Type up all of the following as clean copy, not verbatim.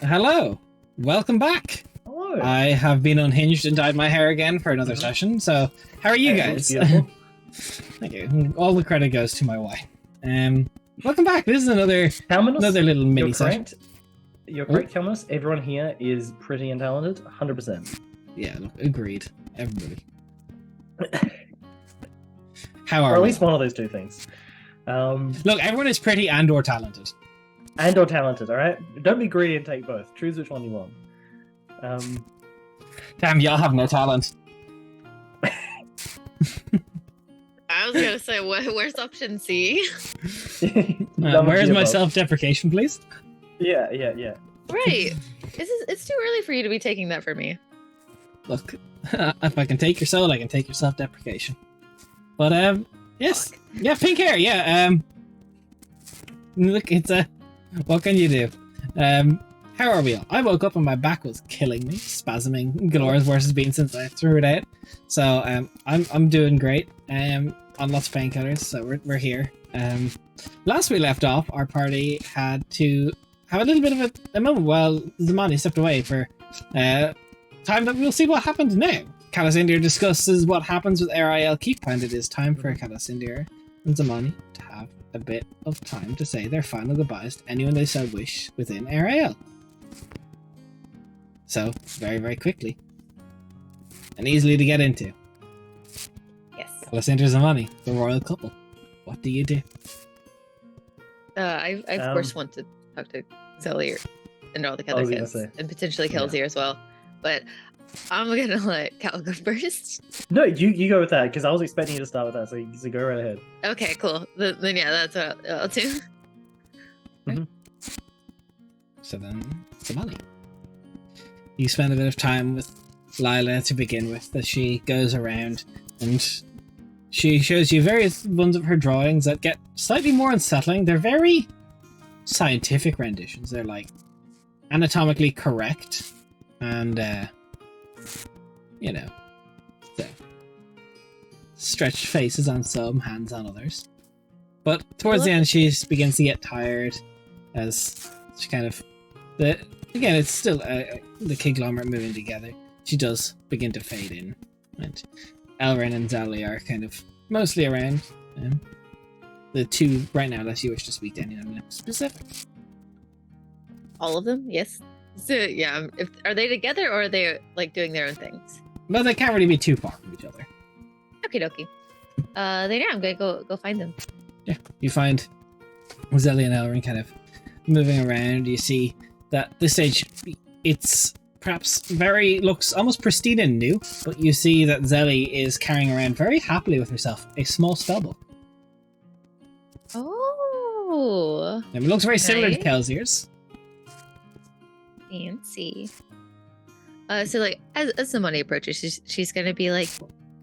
Hello, welcome back. Hello. I have been unhinged and dyed my hair again for another session. So, how are you Hey, it looks guys? beautiful. Thank you. All the credit goes to my wife. Welcome back. This is another Calminus, little mini you're session. correct. You're correct, Calminus. Everyone here is pretty and talented, 100%. Yeah, look, agreed. Everybody. How Or are at we? least one of those two things. Look, everyone is pretty and/or talented. And or talented, alright? Don't be greedy and take both. Choose which one you want. Damn, y'all have no talent. I was gonna say, where's option C? None of Where's the my above. self-deprecation, please? Yeah. Right. It's too early for you to be taking that for me. Look, if I can take your soul, I can take your self-deprecation. But yes, yeah, pink hair, yeah. Look, it's what can you do? How are we all? I woke up and my back was killing me, spasming galore as worse as been since I threw it out. So I'm doing great. On lots of painkillers, so we're here. Last we left off, our party had to have a little bit of a moment while Zamani stepped away for time that we'll see what happens now. Calasindir discusses what happens with RIL Keep, and it is time for Calasindir and Zamani to have a bit of time to say their final goodbyes to anyone they so wish within RIL. So, very, very quickly. And easily to get into. Yes. Calasindir and Zamani, the royal couple. What do you do? I of course want to talk to Zellier and all the I other was gonna kids, say. and potentially Kelsier as well. But I'm gonna let Cal go first. No, you go with that, because I was expecting you to start with that, so go right ahead. Okay, cool. Then yeah, that's what I'll do. So then, Zamani. You spend a bit of time with Lila to begin with, as she goes around and she shows you various ones of her drawings that get slightly more unsettling. They're very scientific renditions. They're like anatomically correct and, so stretched faces on some, hands on others. But towards the end, she begins to get tired as she kind of again, it's still the conglomerate moving together. She does begin to fade in, and Elrin and Zali are kind of mostly around. The two right now, unless you wish to speak to anyone specific. All of them, yes. So yeah, are they together or are they like doing their own things? But they can't really be too far from each other. Okie dokie. Then yeah, I'm gonna go find them. Yeah, you find Zelly and Elrin kind of moving around. You see that this stage, it's perhaps looks almost pristine and new, but you see that Zelly is carrying around very happily with herself a small spellbook. Oh, And it looks very similar to Nice. Kelsier's. fancy. So like as the money approaches, she's gonna be like,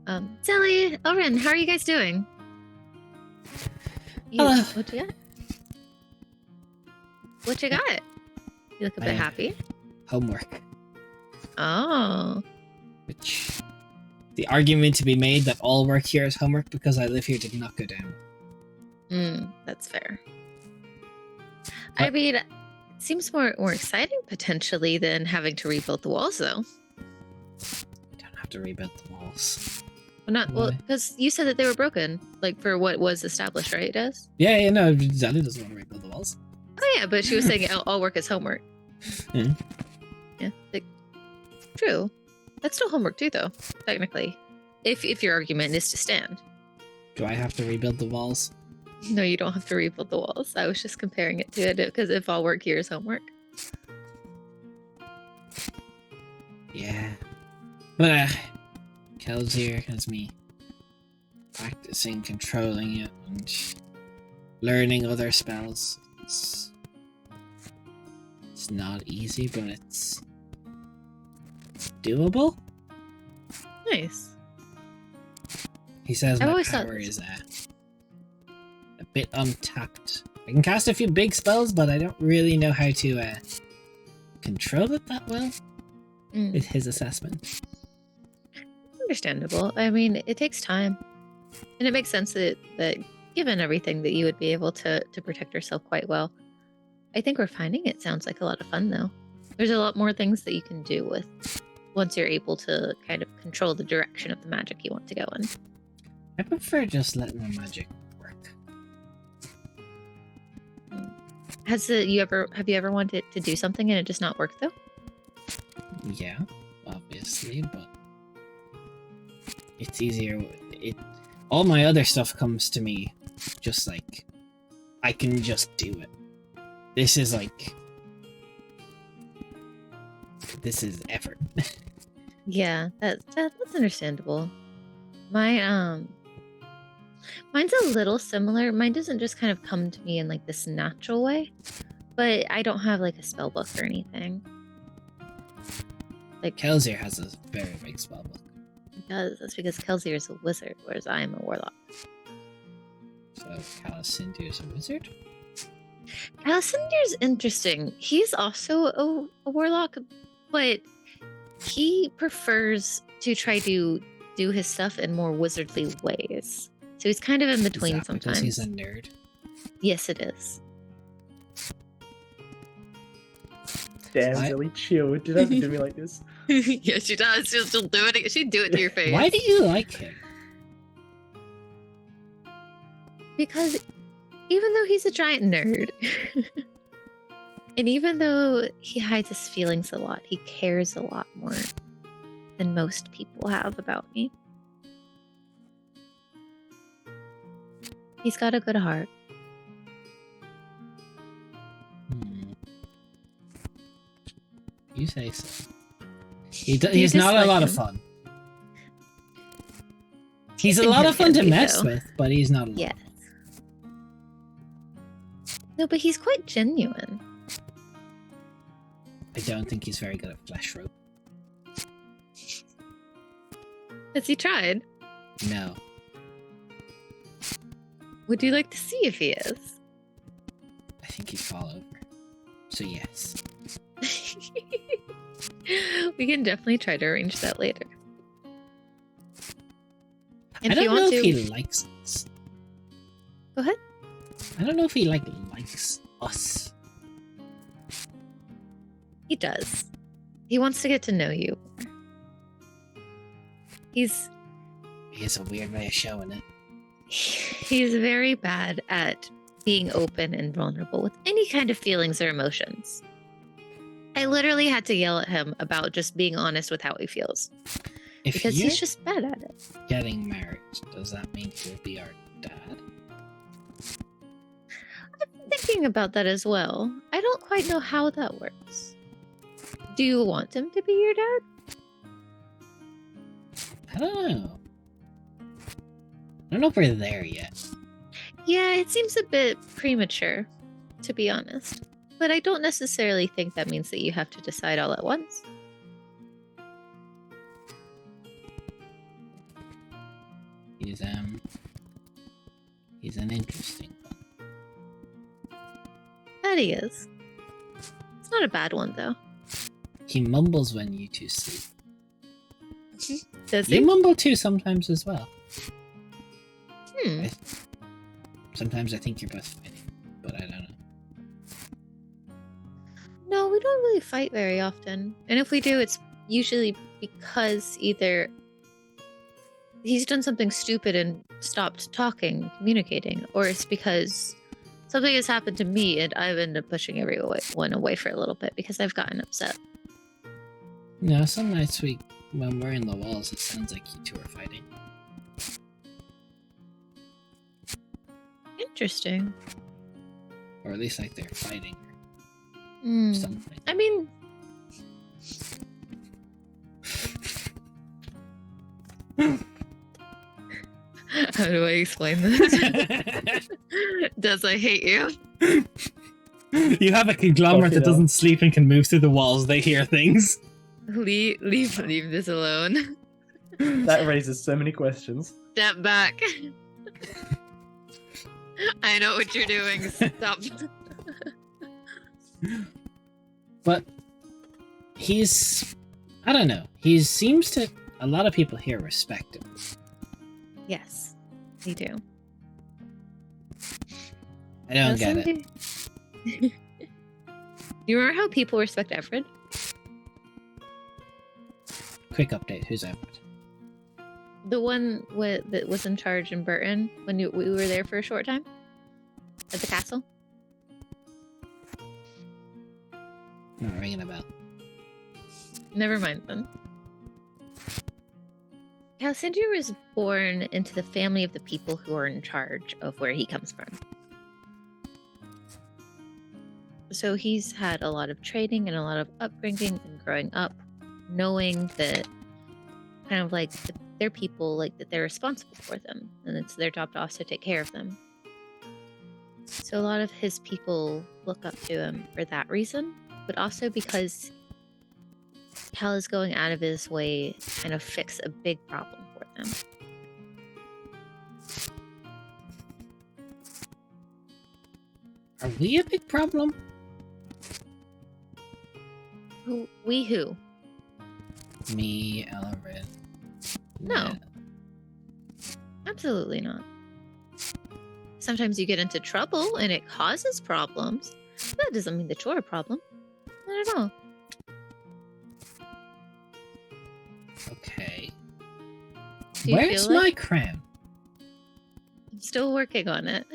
Zelly, Elrin, how are you guys doing? Hello. What you got? What you got? You look a bit happy. Homework. Oh. Which the argument to be made that all work here is homework because I live here did not go down. That's fair. I mean, it seems more exciting potentially than having to rebuild the walls, though. You don't have to rebuild the walls. Well, Why? because you said that they were broken, like for what was established, right? It does. Yeah, no, Zelly doesn't want to rebuild the walls. Oh yeah, but she was saying all work is homework. Yeah. Yeah, true. That's still homework too, though. Technically, if your argument is to stand. Do I have to rebuild the walls? No, you don't have to rebuild the walls. I was just comparing it to it because if all work here is homework. Yeah. But Kelsier has me practicing controlling it and learning other spells. It's not easy, but it's doable. Nice. He says I've my always thought power this. is a bit untapped. I can cast a few big spells, but I don't really know how to control it that well. Is his assessment. Understandable. I mean, it takes time, and it makes sense that given everything that you would be able to protect yourself quite well. I think we're finding it sounds like a lot of fun though. There's a lot more things that you can do with once you're able to kind of control the direction of the magic you want to go in. I prefer just letting the magic work. Have you ever wanted to do something and it just not work though? Yeah, obviously, but it's easier. All my other stuff comes to me just like I can just do it. This is effort. Yeah, that's understandable. Mine's a little similar. Mine doesn't just kind of come to me in like this natural way, but I don't have like a spell book or anything. Like Kelsier has a very big spell book. It does. That's because Kelsier is a wizard, whereas I am a warlock. So Calicindia is a wizard? Calicinder's interesting. He's also a warlock, but he prefers to try to do his stuff in more wizardly ways. So he's kind of in between sometimes. Because he's a nerd. Yes, it is. Damn, Billy, chill. Did have to do me like this? Yeah, she does. She'll do it. She'd do it to your face. Why do you like him? Because even though he's a giant nerd, and even though he hides his feelings a lot, he cares a lot more than most people have about me. He's got a good heart. You say so. He's not a lot of fun. He's a lot of fun to mess with, but he's not a lot. Yes. No, but he's quite genuine. I don't think he's very good at flesh rope. Has he tried? No. Would you like to see if he is? I think he'd fall over. So yes. We can definitely try to arrange that later. And I don't know if he likes us. Go ahead. I don't know if he likes us. He does. He wants to get to know you. He has a weird way of showing it. He's very bad at being open and vulnerable with any kind of feelings or emotions. I literally had to yell at him about just being honest with how he feels. Because he's just bad at it. Getting married, does that mean he'll be our dad? I've been thinking about that as well. I don't quite know how that works. Do you want him to be your dad? I don't know. I don't know if we're there yet. Yeah, it seems a bit premature, to be honest. But I don't necessarily think that means that you have to decide all at once. He's an interesting one. That he is. It's not a bad one, though. He mumbles when you two sleep. Does he? You mumble too sometimes as well. Hmm. Sometimes I think you're both fighting, but I don't know. No, we don't really fight very often. And if we do, it's usually because either he's done something stupid and stopped talking, communicating, or it's because something has happened to me and I've ended up pushing everyone away for a little bit because I've gotten upset. No, some nights when we're in the walls, it sounds like you two are fighting. Interesting. Or at least like they're fighting. Something. I mean, how do I explain this? Does I hate you? You have a conglomerate that doesn't sleep and can move through the walls. They hear things. Leave this alone. That raises so many questions. Step back. I know what you're doing. Stop. But I don't know. He seems to, a lot of people here respect him. Yes, they do. I don't get it. You remember how people respect Everett? Quick update. Who's Everett? The one that was in charge in Burton when we were there for a short time? At the castle? Not ringing a bell. Never mind then. Cassandra was born into the family of the people who are in charge of where he comes from. So he's had a lot of training and a lot of upbringing and growing up, knowing that kind of like they're people, like that they're responsible for them, and it's their job to also take care of them. So a lot of his people look up to him for that reason, but also because Cal is going out of his way to kind of fix a big problem for them. Are we a big problem? Who? Me, Elrin. No. Absolutely not. Sometimes you get into trouble and it causes problems. That doesn't mean that you're a problem. Not at all. Okay. Do you Where's feel my like- crown? I'm still working on it.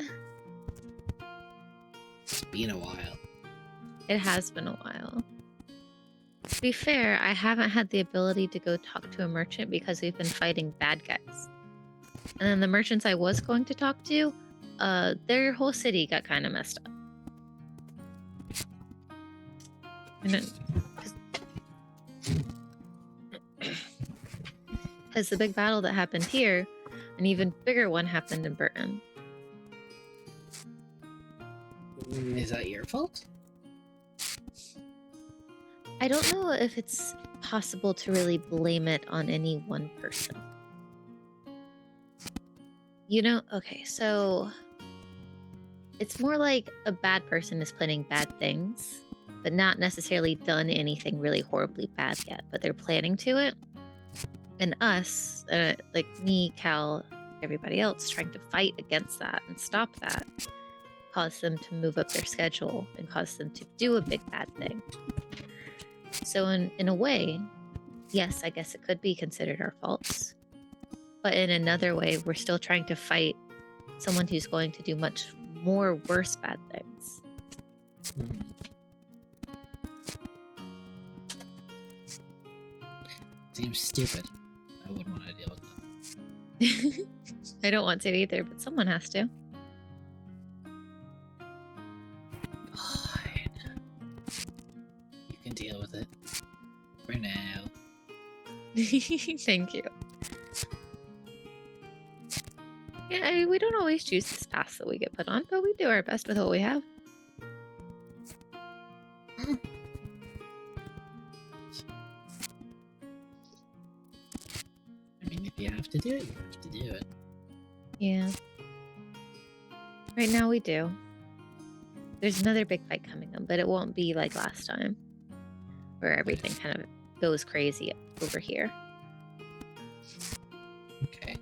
It's been a while. It has been a while. To be fair, I haven't had the ability to go talk to a merchant because we've been fighting bad guys. And then the merchants I was going to talk to, their whole city got kind of messed up. Because the big battle that happened here, an even bigger one happened in Burton. Is that your fault? I don't know if it's possible to really blame it on any one person. You know, okay, so it's more like a bad person is planning bad things, but not necessarily done anything really horribly bad yet, but they're planning to it. And us, like me, Cal, everybody else, trying to fight against that and stop that, cause them to move up their schedule and cause them to do a big bad thing. So in a way, yes, I guess it could be considered our faults. But in another way, we're still trying to fight someone who's going to do much more worse bad things. Seems stupid. I wouldn't want to deal with that. I don't want to either, but someone has to. Fine. You can deal with it. For now. Thank you. Yeah, I mean, we don't always choose this path that we get put on, but we do our best with what we have. I mean, if you have to do it, you have to do it. Yeah. Right now we do. There's another big fight coming up, but it won't be like last time, where everything kind of goes crazy over here. Okay.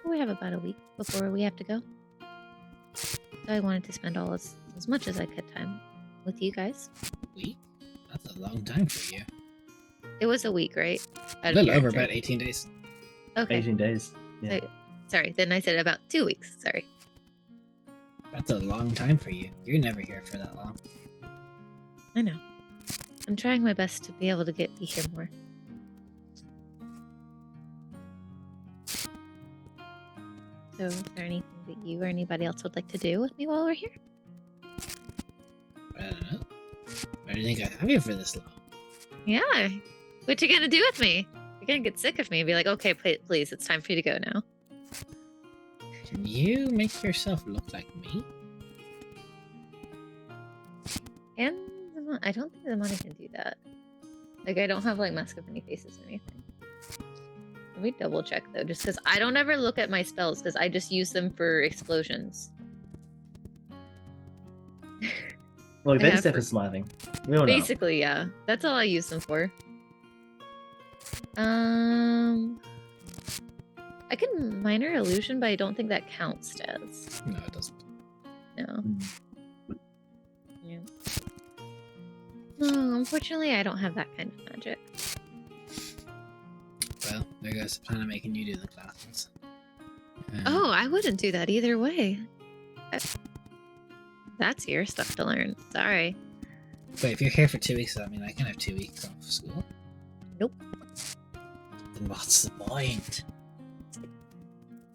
We have about a week before we have to go. So I wanted to spend as much as I could time with you guys. Week? That's a long time for you. It was a week, right? A Out of little over character. about 18 days. Okay. 18 days. Yeah. Sorry, then I said about 2 weeks. Sorry. That's a long time for you. You're never here for that long. I know. I'm trying my best to be able to be here more. So, is there anything that you or anybody else would like to do with me while we're here? I don't know. I didn't think I'd have you for this long. Yeah. What you gonna do with me? You're gonna get sick of me and be like, okay, please, it's time for you to go now. Can you make yourself look like me? And I don't think the money can do that. Like, I don't have like mask of any faces or anything. Let me double check though, just because I don't ever look at my spells because I just use them for explosions. Well, I better have step for- is smithing. We all know. Basically, yeah. That's all I use them for. I can minor illusion, but I don't think that counts as. No, it doesn't. No. Mm. Yeah. unfortunately, I don't have that kind of magic. Well, there goes the plan of making you do the classes. Oh, I wouldn't do that either way. That's your stuff to learn. Sorry. Wait, if you're here for 2 weeks, does that mean I can have 2 weeks off school? Nope. Then what's the point?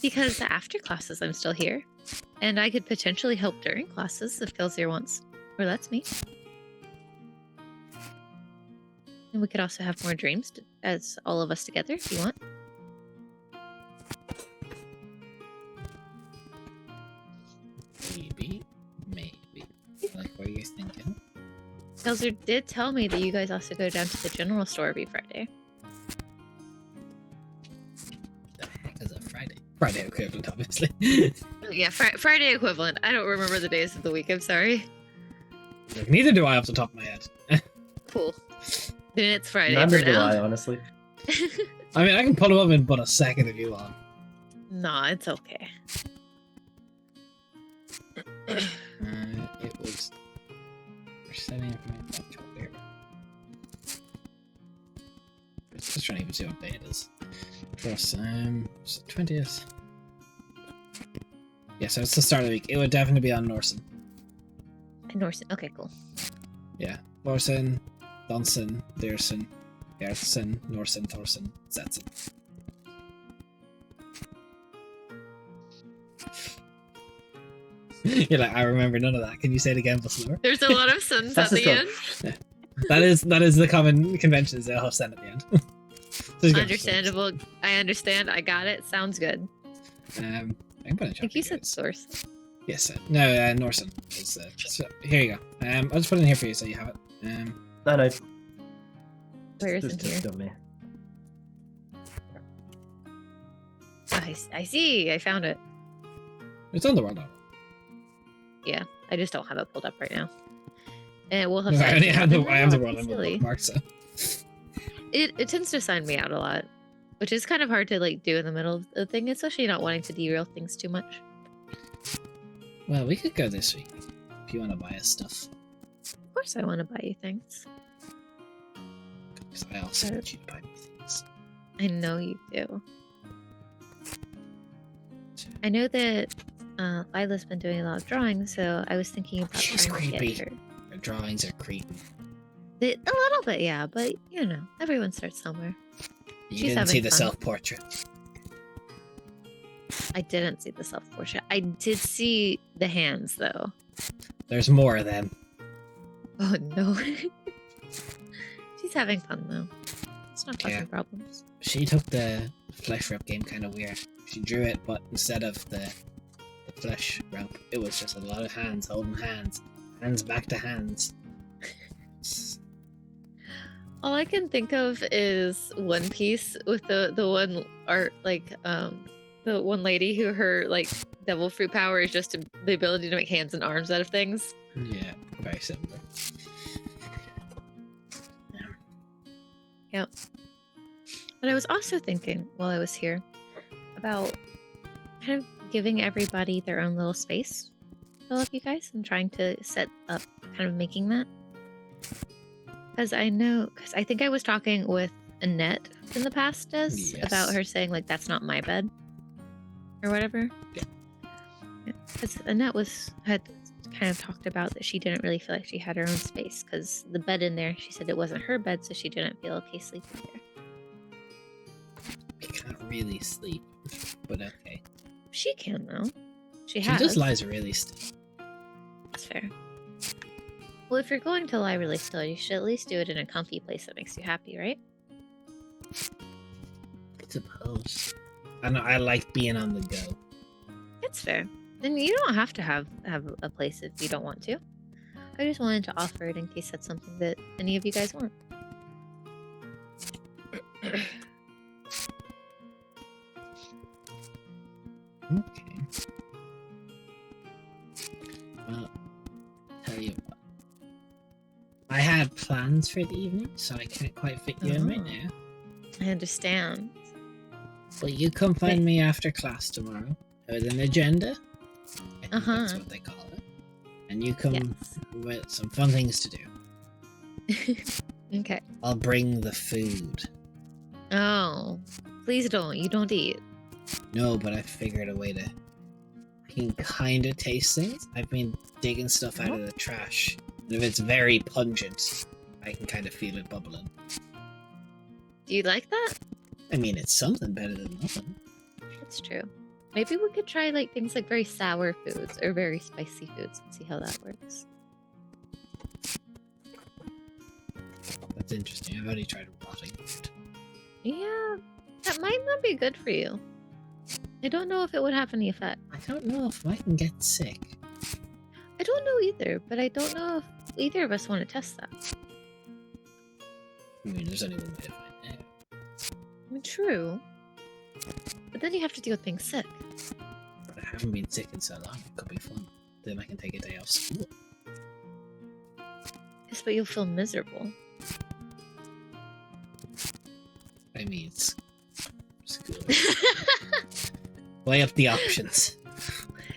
Because after classes, I'm still here. And I could potentially help during classes if Kelsier wants or lets me. And we could also have more dreams as all of us together if you want. Maybe. Like what you're thinking. Kelsier did tell me that you guys also go down to the general store every Friday. The heck is a Friday? Friday equivalent, obviously. Yeah, Friday equivalent. I don't remember the days of the week. I'm sorry. Like, neither do I off the top of my head. Cool. Then it's Friday Neither for do now. I, honestly. I mean, I can pull them up in but a second if you want. Nah, it's okay. It was. We're setting up my there. Just trying to even see what day it is. Plus, 20th. Yeah, so it's the start of the week. It would definitely be on Norsen. Norsen. Okay, cool. Yeah. Norsen, Donsen, Deersen, Gertsen, Norsen, Thorsen, Zetsen. You're like, I remember none of that. Can you say it again, but slower? There's a lot of sons at the end. That is the common convention, is they'll have sen at the end. So just go Understandable. I understand. I got it. Sounds good. I can put in I think you said source. Yes, no, Norsen. So, here you go. I'll just put it in here for you so you have it. No. Where is Just it here? still me. I see. I found it. It's on the world. Yeah, I just don't have it pulled up right now. And we'll have. I have the world silly. bookmarked, so. It tends to sign me out a lot, which is kind of hard to like do in the middle of the thing, especially not wanting to derail things too much. Well, we could go this week if you want to buy us stuff. Of course, I want to buy you things. Because I also want you to buy me things. I know you do. I know that Lila's been doing a lot of drawing, so I was thinking about She's trying to creepy. get her. Her drawings are creepy. A little bit, yeah, but you know, everyone starts somewhere. You She's didn't see having the fun. self-portrait. I didn't see the self-portrait. I did see the hands, though. There's more of them. Oh no. She's having fun though. It's not causing Yeah. problems. She took the flesh rope game kind of weird. She drew it, but instead of the flesh rope, it was just a lot of hands holding hands. Hands back to hands. All I can think of is One Piece with the one art, like the one lady who her like devil fruit power is just the ability to make hands and arms out of things. Yeah, very similar. Yep. But I was also thinking while I was here about kind of giving everybody their own little space to love you guys and trying to set up kind of making that. Because I think I was talking with Annette in the past, Des, Yes. about her saying, like, that's not my bed. Or whatever. Yeah. Because Annette had kind of talked about that she didn't really feel like she had her own space. Because the bed in there, she said it wasn't her bed, so she didn't feel okay sleeping there. I can't really sleep, but okay. She can, though. She She has. just lies really still. That's fair. Well, if you're going to lie really still, you should at least do it in a comfy place that makes you happy, right? I suppose. I know I like being on the go. It's fair. Then you don't have to have a place if you don't want to. I just wanted to offer it in case that's something that any of you guys want. Okay. Well, tell you what. I had plans for the evening, so I can't quite fit you in right Oh. now. I understand. But you come find me after class tomorrow with an agenda. I think that's Uh-huh. what they call it. And you come Yes. with some fun things to do. Okay. I'll bring the food. Oh, please don't. You don't eat. No, but I figured a way to... I can kind of taste things. I've been digging stuff out of the trash. And if it's very pungent, I can kind of feel it bubbling. Do you like that? I mean, it's something better than nothing. That's true. Maybe we could try like things like very sour foods or very spicy foods and see how that works. That's interesting. I've only tried rotting food. Yeah, that might not be good for you. I don't know if it would have any effect. I don't know if I can get sick. I don't know either, but I don't know if either of us want to test that. I mean, there's only one way to find out. I mean, true. But then you have to deal with being sick. But I haven't been sick in so long. It could be fun. Then I can take a day off school. Yes, but you'll feel miserable. I mean, it's school. Weigh up the options.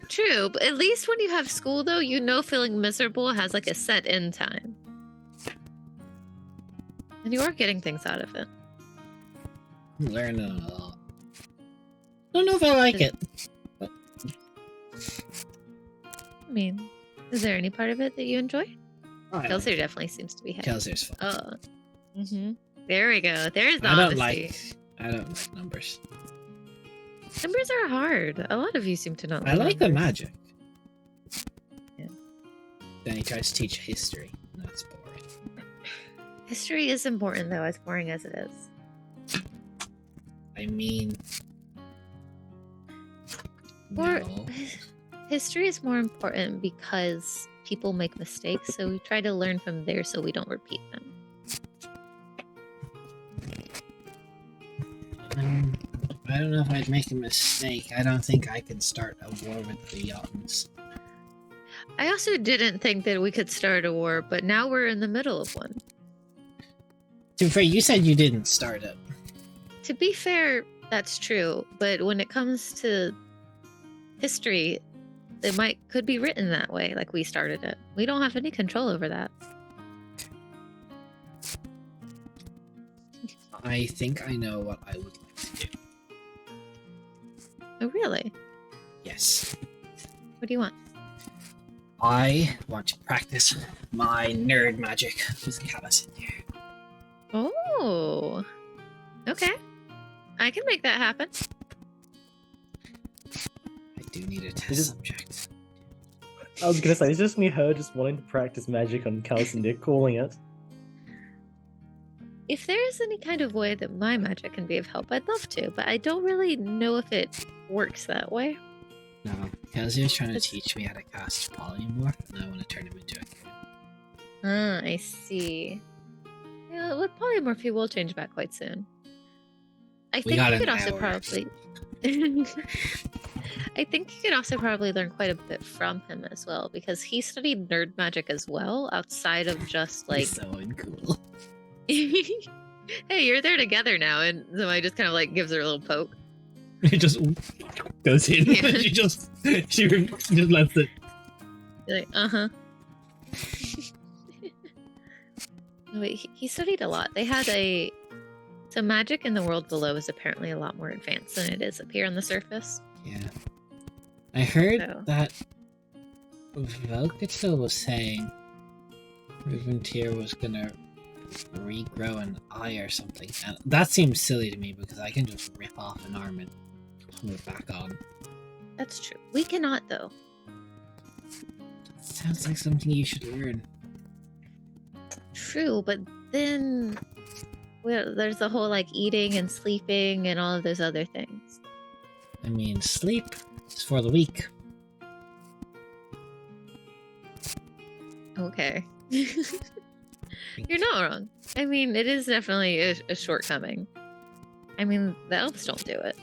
True, but at least when you have school, though, you know feeling miserable has like a set end time. And you are getting things out of it. I'm learning a lot. Don't know if I like it. But... I mean, is there any part of it that you enjoy? I Kelsier like definitely seems to be happy. Kelsier's fun. Oh. Mm-hmm. There we go. There's the I don't honesty. like numbers. Numbers are hard. A lot of you seem to not I like the numbers. magic. Yeah. Then he tries to teach history. That's boring. History is important, though, as boring as it is. I mean... Or no. history is more important because people make mistakes, so we try to learn from there so we don't repeat them. I don't know if I'd make a mistake. I don't think I can start a war with the Jotuns. I also didn't think that we could start a war, but now we're in the middle of one. To be fair, you said you didn't start it. To be fair, that's true, but when it comes to history, it could be written that way, like we started it. We don't have any control over that. I think I know what I would like to do. Oh, really? Yes. What do you want? I want to practice my nerd magic with Callus in here. Oh. Okay. I can make that happen. I do need a test It is- subject. I was gonna say, it's just me her just wanting to practice magic on Callus and Nick, calling it. If there is any kind of way that my magic can be of help, I'd love to, but I don't really know if it works that way. No, Kelsey was trying to It's- teach me how to cast polymorph, and I want to turn him into a kid. Ah, I see. Yeah, with polymorphy, we'll change back quite soon. I think got you could an also hour. probably. I think you could also probably learn quite a bit from him as well, because he studied nerd magic as well, outside of just like. He's so uncool. Hey, you're there together now, and somebody just kind of like gives her a little poke. It just goes in. Yeah. she just lets it. You're like, uh-huh. Wait, he studied a lot. They had a... So magic in the world below is apparently a lot more advanced than it is up here on the surface. Yeah. I heard So- that Velkatil was saying Ruventir was gonna regrow an eye or something. And that seems silly to me because I can just rip off an arm and put it back on. That's true. We cannot, though. Sounds like something you should learn. True, but then... Well, there's the whole, like, eating and sleeping and all of those other things. I mean, sleep is for the weak. Okay. You're not wrong. I mean, it is definitely a shortcoming. I mean, the elves don't do it.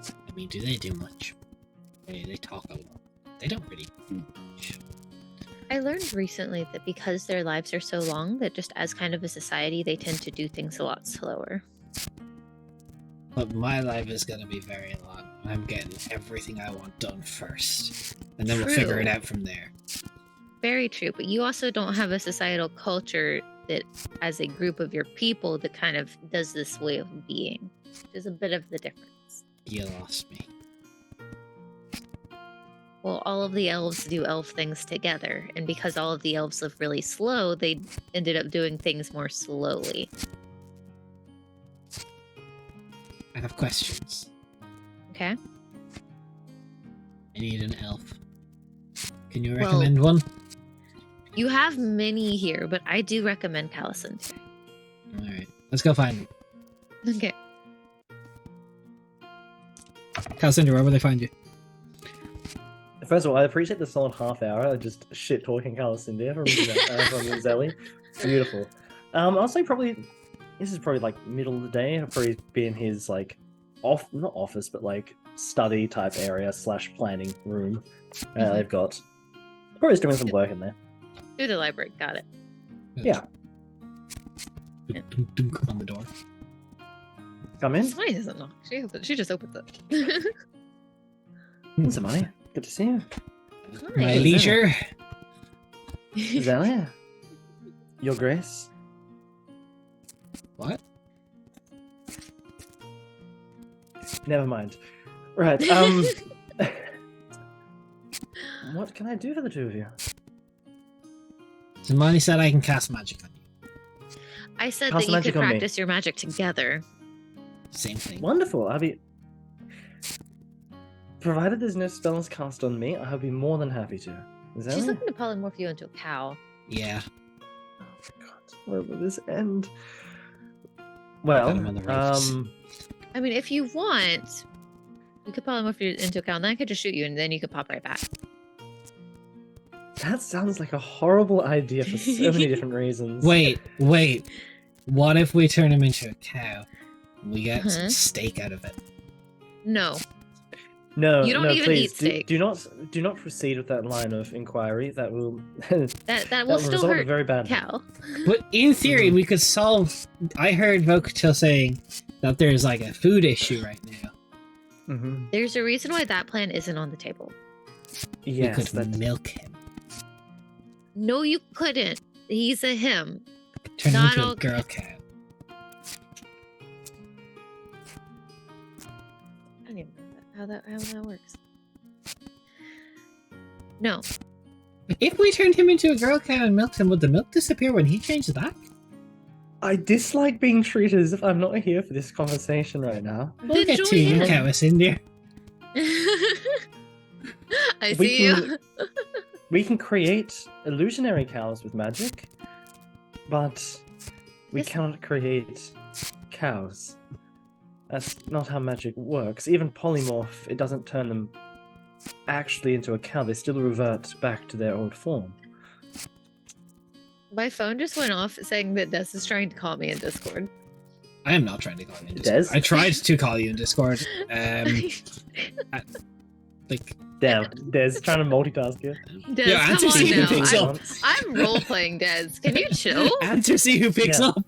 I mean, do they do much? They talk a lot. They don't really do much. I learned recently that because their lives are so long, that just as kind of a society, they tend to do things a lot slower. But my life is gonna be very long. I'm getting everything I want done first. And then we'll figure it True. out from there. very true, but you also don't have a societal culture that, as a group of your people, that kind of does this way of being. There's a bit of the difference. You lost me. Well, all of the elves do elf things together, and because all of the elves live really slow, they ended up doing things more slowly. I have questions. Okay? I need an elf. Can you recommend one? You have many here, but I do recommend Callison. Alright, let's go find him. Okay. Calcinder, where will they find you? First of all, I appreciate the solid half hour of just shit talking Calicindia from Zelly. Beautiful. I'll say probably this is probably like middle of the day. It'll probably be in his like not office, but like study type area / planning room. They've got probably doing some work in there. Through the library, got it. Yeah. On the door. Come in. Somebody doesn't knock. She just opens it. Somebody. Good to see you. My Hi. leisure. Zelia. Your Grace. What? Never mind. Right, what can I do for the two of you? Zamani said I can cast magic on you. I said Cast that you magic could on me. practice your magic together. Same thing. Wonderful. I'll be... Provided there's no spells cast on me, I'll be more than happy to. Is that She's it? looking to polymorph you into a cow. Yeah. Oh my god, where will this end? Got him on the ropes. I mean, if you want, you could polymorph you into a cow, and then I could just shoot you, and then you could pop right back. That sounds like a horrible idea for so many different reasons. Wait. What if we turn him into a cow? We get some steak out of it. No. No, You don't no, even please, eat steak. do not proceed with that line of inquiry. That will That will still result hurt very badly. cow. But in theory, we could solve... I heard Vocatil saying that there's like a food issue right now. Mm-hmm. There's a reason why that plan isn't on the table. Yes, We could that... milk him. No, you couldn't. He's a him. Turn him Not into all- a girl cow. I don't even know how that works. No. If we turned him into a girl cow and milked him, would the milk disappear when he changed back? I dislike being treated as if I'm not here for this conversation right now. We'll Then get to join you, in. cows in there. I We see you. can- We can create illusionary cows with magic, but we Yes. cannot create cows. That's not how magic works. Even polymorph, it doesn't turn them actually into a cow. They still revert back to their old form. My phone just went off saying that Des is trying to call me in Discord. I am not trying to call you in Discord. Des? I tried to call you in Discord. Like, Damn, Des trying to multitask here. Des, Yeah, come answer on see who now. picks I'm, up. I'm role playing Des. Can you chill? answer, see who picks Yeah. up.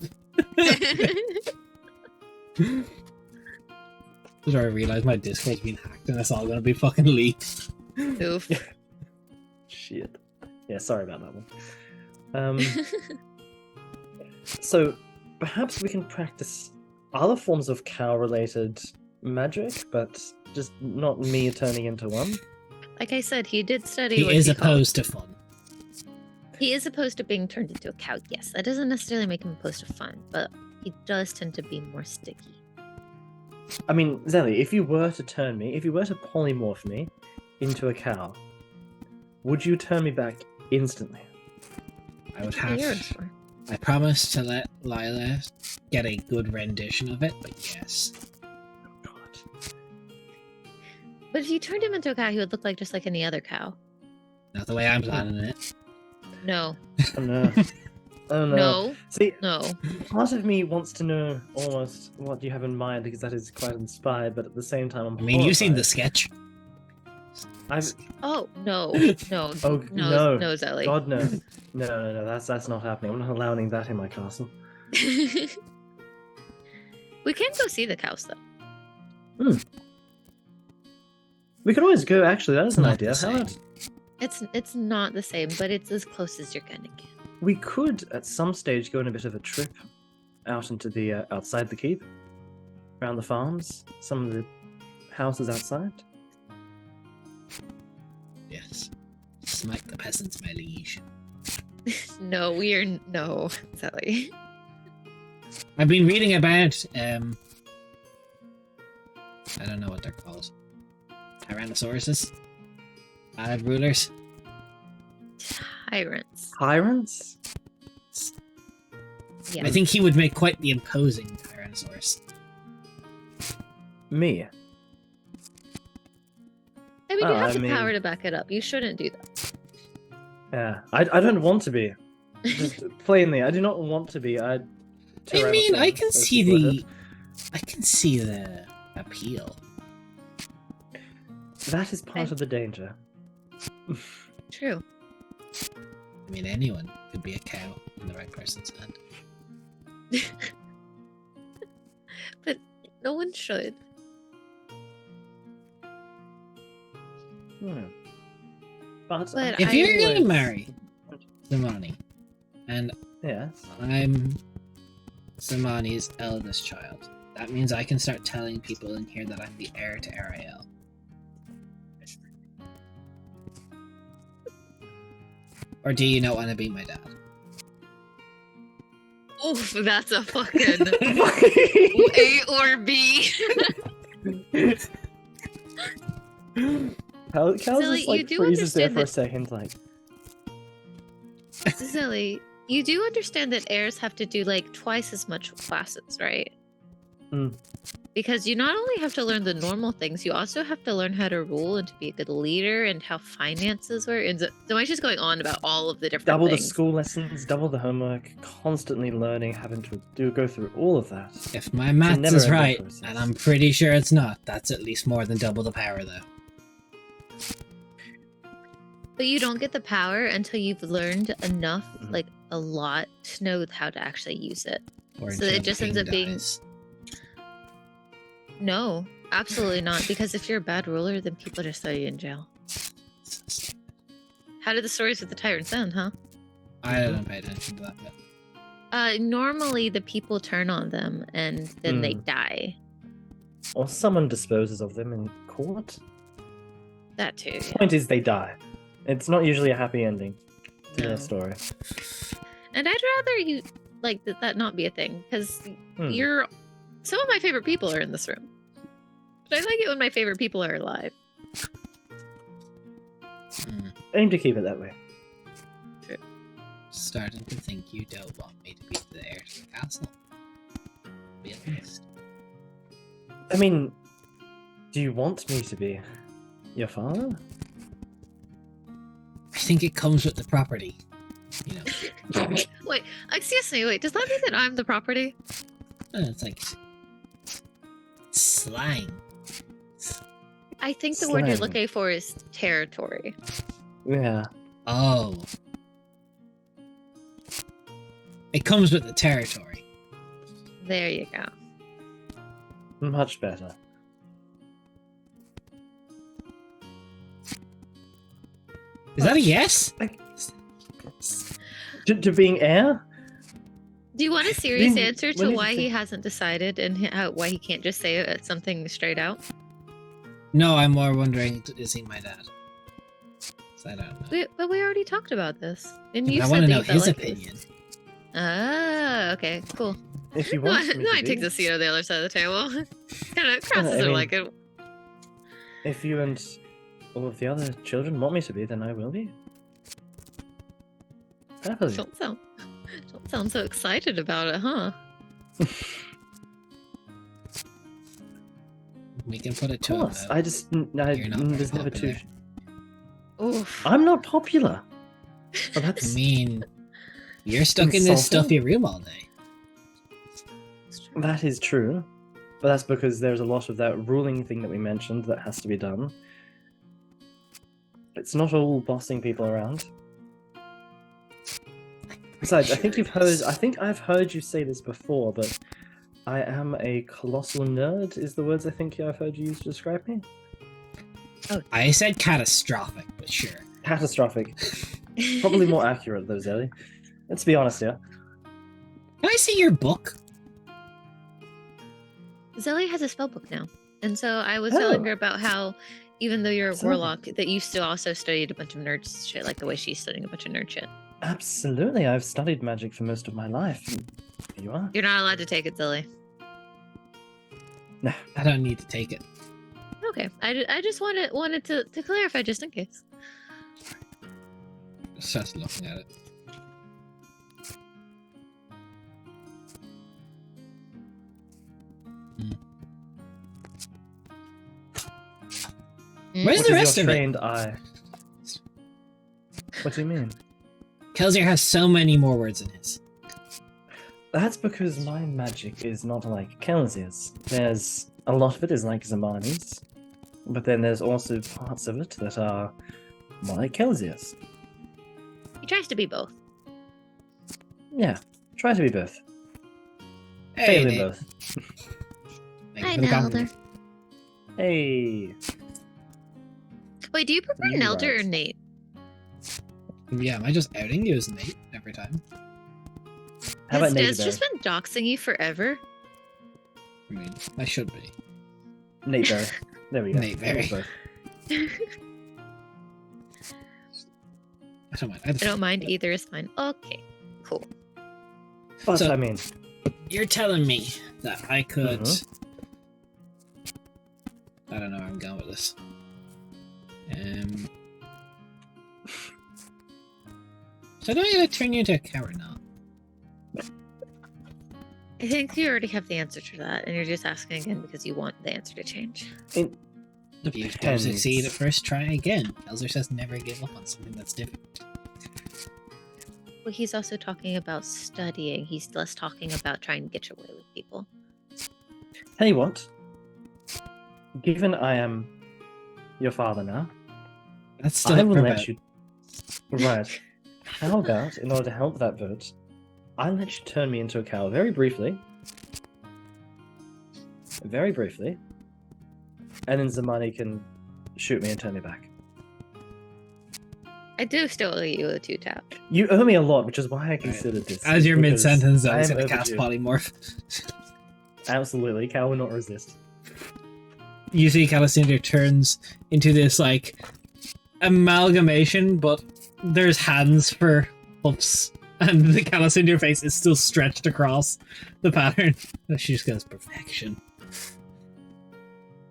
Did I realize my Discord's been hacked and it's all gonna be fucking leaked? Oof. Shit. Yeah, sorry about that one. So, perhaps we can practice other forms of cow-related magic, but just not me turning into one. Like I said, he did study. He what is called- opposed to fun. He is opposed to being turned into a cow. Yes, that doesn't necessarily make him opposed to fun, but he does tend to be more sticky. I mean, Zelly, if you were to polymorph me into a cow, would you turn me back instantly? I would What are you have. for? I promised to let Lila get a good rendition of it, but yes. God. But if you turned him into a cow, he would look like just like any other cow. Not the way I'm planning it. No, Oh no. Oh no. no, See, no. part of me wants to know almost what you have in mind because that is quite inspired, but at the same time, I'm I mean, you've seen the horrified. sketch. I've... Oh no, no, Oh, no, no. no, Zelly. God, no. No, that's not happening. I'm not allowing that in my castle. We can go see the cows though. We could always go, actually, that is an Not idea. the How about, same. It's not the same, but it's as close as you're gonna get. We could, at some stage, go on a bit of a trip out into the outside the keep, around the farms, some of the houses outside. Yes. Smite the peasants, my liege. No, no, Sally. I've been reading about I don't know what they're called. Tyrannosauruses? Bad rulers? Tyrants. Tyrants? Yeah. I think he would make quite the imposing Tyrannosaurus. Me. I mean, you have the I power mean- to back it up. You shouldn't do that. Yeah, I don't want to be. Just plainly, I do not want to be. I mean, I can Tyrannosaurus, see as people the... I can see the appeal. That is part of the danger. True. I mean, anyone could be a cow in the right person's hand. But no one should. Hmm. But But If I you're gonna always- marry Simani, and Yes. I'm Simani's eldest child, that means I can start telling people in here that I'm the heir to Ariel. Or do you not want to be my dad? Oof, that's a fucking A or B. Cal Silly, just you like do freezes there understand for a that- second, like, Silly, you do understand that heirs have to do like twice as much classes, right? Mm. Because you not only have to learn the normal things, you also have to learn how to rule and to be a good leader and how finances work. And so I'm just going on about all of the different double the things. school lessons, double the homework, constantly learning, having to go through all of that. If my maths never is ending right, process. and I'm pretty sure it's not, that's at least more than double the power, though. But you don't get the power until you've learned enough, Mhm. like a lot, to know how to actually use it. Or So until it the just ends king up being- dies. No, absolutely not. Because if you're a bad ruler, then people just throw you in jail. How did the stories with the tyrants end, huh? I don't pay attention to that bit. Normally the people turn on them and then they Hmm. die. Or someone disposes of them in court. That too. Yeah. Point is, they die. It's not usually a happy ending to No. their story. And I'd rather you like that not be a thing because Hmm. you're. Some of my favorite people are in this room, but I like it when my favorite people are alive. Hmm. Aim to keep it that way. Starting to think you don't want me to be the heir to the castle. Be honest. I mean, do you want me to be your father? I think it comes with the property. You know, Wait, excuse me. Wait, does that mean that I'm the property? it's like slang. I think the word you're Slang. looking for is territory. Yeah. Oh. It comes with the territory. There you go. Much better. Is that a yes? To being heir? Do you want a serious When- answer when to did you why he think- hasn't decided and why he can't just say something straight out? No, I'm more wondering, is he my dad? 'Cause I don't know. But we already talked about this, and you I said want to that know you felt his like it was- opinion. Ah, okay, cool. If you No, want me no, to I take be. the seat on the other side of the table. Kind of crosses I are mean- like it. If you and all of the other children want me to be, then I will be. Happily. Don't sound so excited about it, huh? We can put it Of to him. course. though. I just. You're not very There's never too. popular. Oof. I'm not popular. Well, I that's. mean, you're stuck in this Insulting? stuffy room all day. That is true. But that's because there's a lot of that ruling thing that we mentioned that has to be done. It's not all bossing people around. Besides, I think you've heard. I think I've heard you say this before, but I am a colossal nerd. Is the words I think I've heard you use to describe me? I said catastrophic, but sure. Catastrophic. Probably more accurate, though, Zelly. Let's be honest here. Can I see your book? Zelly has a spellbook now. And so I was Oh. telling her about how, even though you're a Absolutely. warlock, that you still also studied a bunch of nerd shit, like the way she's studying a bunch of nerd shit. Absolutely, I've studied magic for most of my life. Here you are. You're not allowed to take it, Zelly. No. I don't need to take it. Okay. I just wanted to clarify just in case. Just looking at it. Where's What the is rest your of it? trained eye? What do you mean? Kelsier has so many more words in his. That's because my magic is not like Kelsey's. There's a lot of it is like Zamani's, but then there's also parts of it that are more like Kelsey's. He tries to be both. Yeah, try to be both. Hey, Fail in Nate. both. Thank Hi, you for the Nelder. compliment. Hey. Wait, do you prefer You Nelder right. or Nate? Yeah, am I just outing you as Nate every time? How about Nate? It's just been doxing you forever. I mean, I should be. Nate Berry. There we go. Nate Berry. Both. I don't mind. I don't mind either is fine. Okay, cool. But So- I mean, You're telling me that I could. Mhm. I don't know where I'm going with this. So do I gotta turn you into a cow or not? I think you already have the answer to that, and you're just asking again because you want the answer to change. it If you don't depends. succeed at first, try again. Elzer says never give up on something that's different. Well, he's also talking about studying. He's less talking about trying to get your way with people. Tell you what. Given I am your father now, That's still I up will for let about- you. Right. How about, in order to help that vote, I'll let you turn me into a cow very briefly. Very briefly. And then Zamani can shoot me and turn me back. I do still owe you a 2-tap. You owe me a lot, which is why I considered this. As you're because mid-sentence, I I was am gonna cast overdue. polymorph. Absolutely, cow will not resist. You see Calisander turns into this, like, amalgamation, but there's hands for hoofs, and the Calisander face is still stretched across the pattern. She just goes, perfection.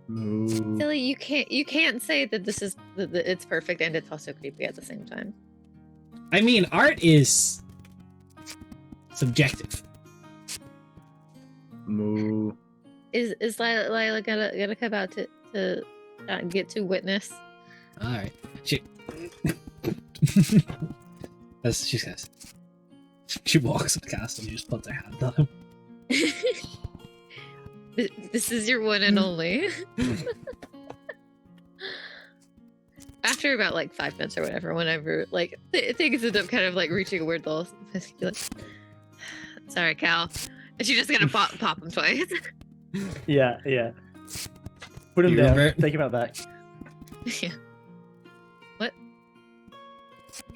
Moo. Silly, you can't say that this is that it's perfect and it's also creepy at the same time. I mean, art is subjective. Moo. Is Lila gonna come out to get to witness? Alright. She... As she says. She walks up the castle and just puts her hand on him. This is your one and only. After about like 5 minutes or whatever, whenever like things end up kind of like reaching a weird lull, be like, "Sorry, Cal," and she's just gonna pop him twice. Yeah, yeah. Put him You down. revert. Take him out back. Yeah. What?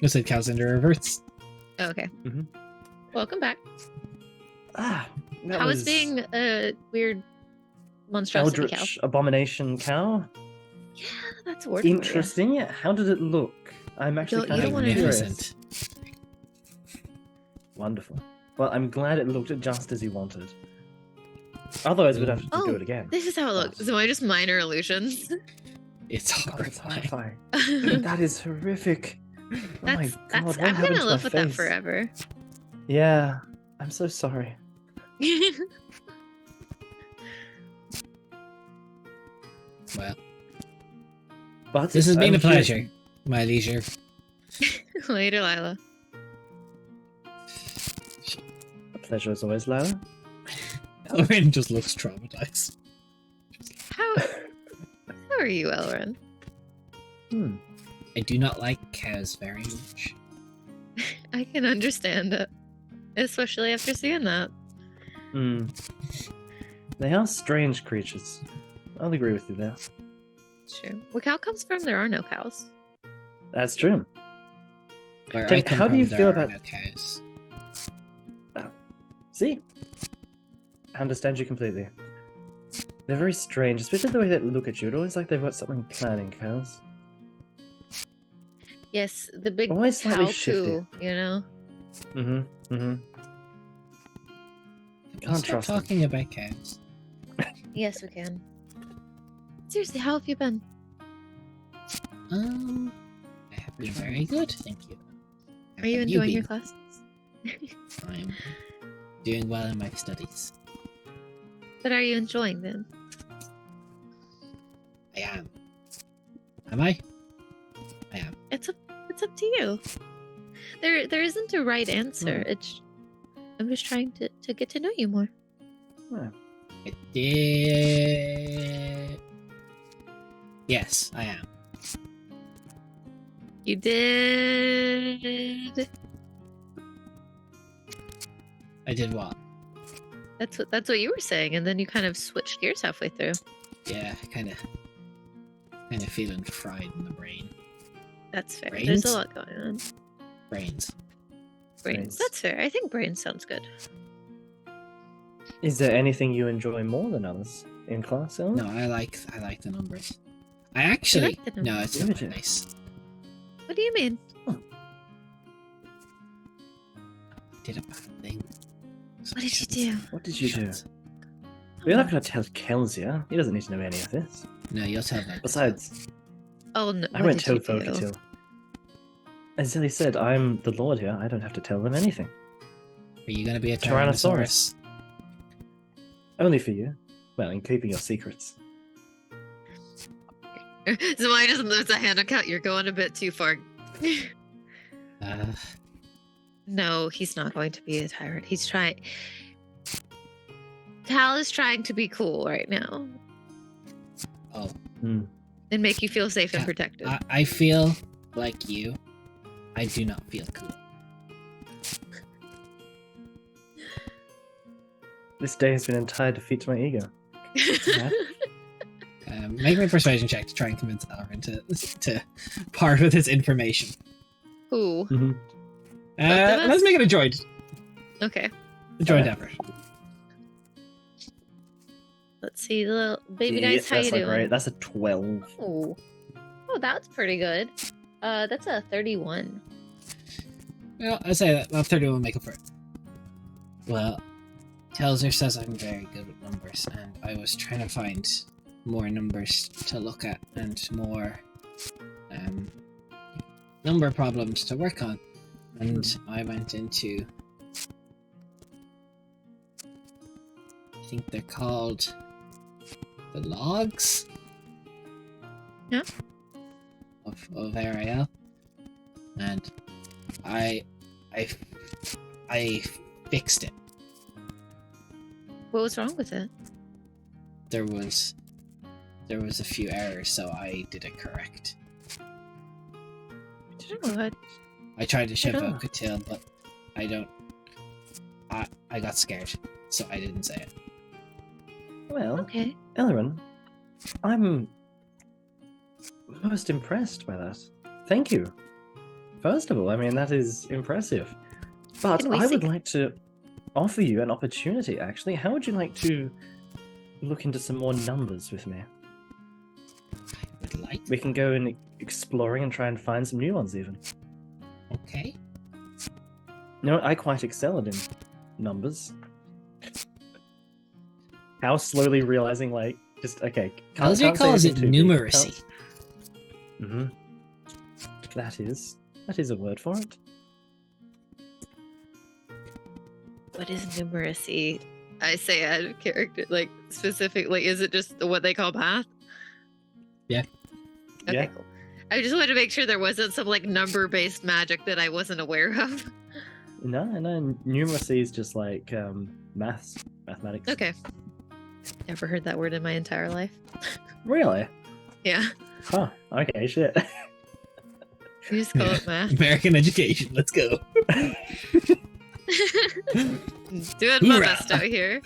I said Calisander reverts. Oh, okay. Mhm. Welcome back. Ah, that How was was being a weird monstrosity cow? Eldritch Abomination cow. Yeah, that's a word. for it, yeah. Interesting. Yeah. How did it look? I'm actually You kind don't of wanna- curious. Magnificent. Wonderful. Well, I'm glad it looked just as you wanted. Otherwise, we'd have to Oh, do it again. This is how it looks. So I just minor illusions. It's God, it's horrifying. horrifying. That is horrific. Oh my god, that's what I'm happened gonna to live my with that face? forever. Yeah, I'm so sorry. Well, But this has been I'm a curious- pleasure, my leisure. Later, Lila. A pleasure as always, Lara. Elrin just looks traumatized. How are you, Elren? Hmm. I do not like cows very much. I can understand it, especially after seeing that. Hmm. They are strange creatures. I'll agree with you there. It's true. Where cow comes from, there are no cows. That's true. Where Tim, I come how do from, you there feel are about- no cows. See? I understand you completely. They're very strange, especially the way they look at you. It always like they've got something planning, cows. Yes, the big Always slightly cow shifty. poo, you know? Mm-hmm. Mm-hmm. Can we Can't stop trust them. talking about cows? Yes, we can. Seriously, how have you been? I have been very good, thank you. How Are you have enjoying your been? classes? I'm doing well in my studies. But are you enjoying them? I am. Am I? I am. It's up to you. There isn't a right answer. I'm just trying to get to know you more. Yeah. I did. Yes, I am. You did. I did what? That's what you were saying, and then you kind of switched gears halfway through. Yeah, kind of feeling fried in the brain. That's fair. Brains? There's a lot going on. Brains. Brains. That's fair. I think brains sounds good. Is there anything you enjoy more than others in class, Ellen? No, I like the numbers. I actually like the no, numbers? it's Yeah, not we do. nice. What do you mean? I did a bad thing. So What did you shut- do? What did you do? shut. We're not going to tell Kelsia. He doesn't need to know any of this. No, you'll tell them. Besides, Oh no! I what won't did tell you do? Fokatil. As Zelly said, I'm the Lord here. I don't have to tell them anything. Are you gonna be a Tyrannosaurus. Tyrannosaurus? Only for you. Well, in keeping your secrets. So why doesn't there's a hand account? You're going a bit too far. No, he's not going to be a tyrant. He's trying. Tal is trying to be cool right now Oh, Hmm. and make you feel safe and Yeah, protected. I feel like you. I do not feel cool. This day has been an entire defeat to my ego. Make me a persuasion check to try and convince Alvin to part with his information. Ooh. Mhm. Both of us? Let's make it a joint Okay. joint Okay. effort. Let's see, little baby Yeah, guys. How you that's doing? not great. That's a 12. Oh, that's pretty good. That's a 31. Well, I say that 30 will make up for it. Well, Telzer says I'm very good with numbers, and I was trying to find more numbers to look at and more number problems to work on. And I went into, I think they're called the logs. Yeah. Of RIL, and I fixed it. What was wrong with it? There was a few errors, so I did it correct. Oh, I tried to ship Right on. out Katil, but I got scared, so I didn't say it. Well, okay. Ellerin, I'm most impressed by that. Thank you. First of all, I mean, that is impressive. But Can we I would see- like to offer you an opportunity, actually. How would you like to look into some more numbers with me? I would like. We can go and exploring and try and find some new ones, even. Okay. You know what? I quite excel in numbers. How slowly realizing, like, just, okay. Telzer calls it numeracy. Mm-hmm. That is a word for it. What is numeracy? I say out of character, like specifically, is it just what they call math? Yeah. Okay, Yeah. cool. I just wanted to make sure there wasn't some like number-based magic that I wasn't aware of. No, numeracy is just like mathematics. Okay. Never heard that word in my entire life. Really? Yeah. Huh. Okay, shit. You just call it math. American education. Let's go. Doing my Hoorah. best out here.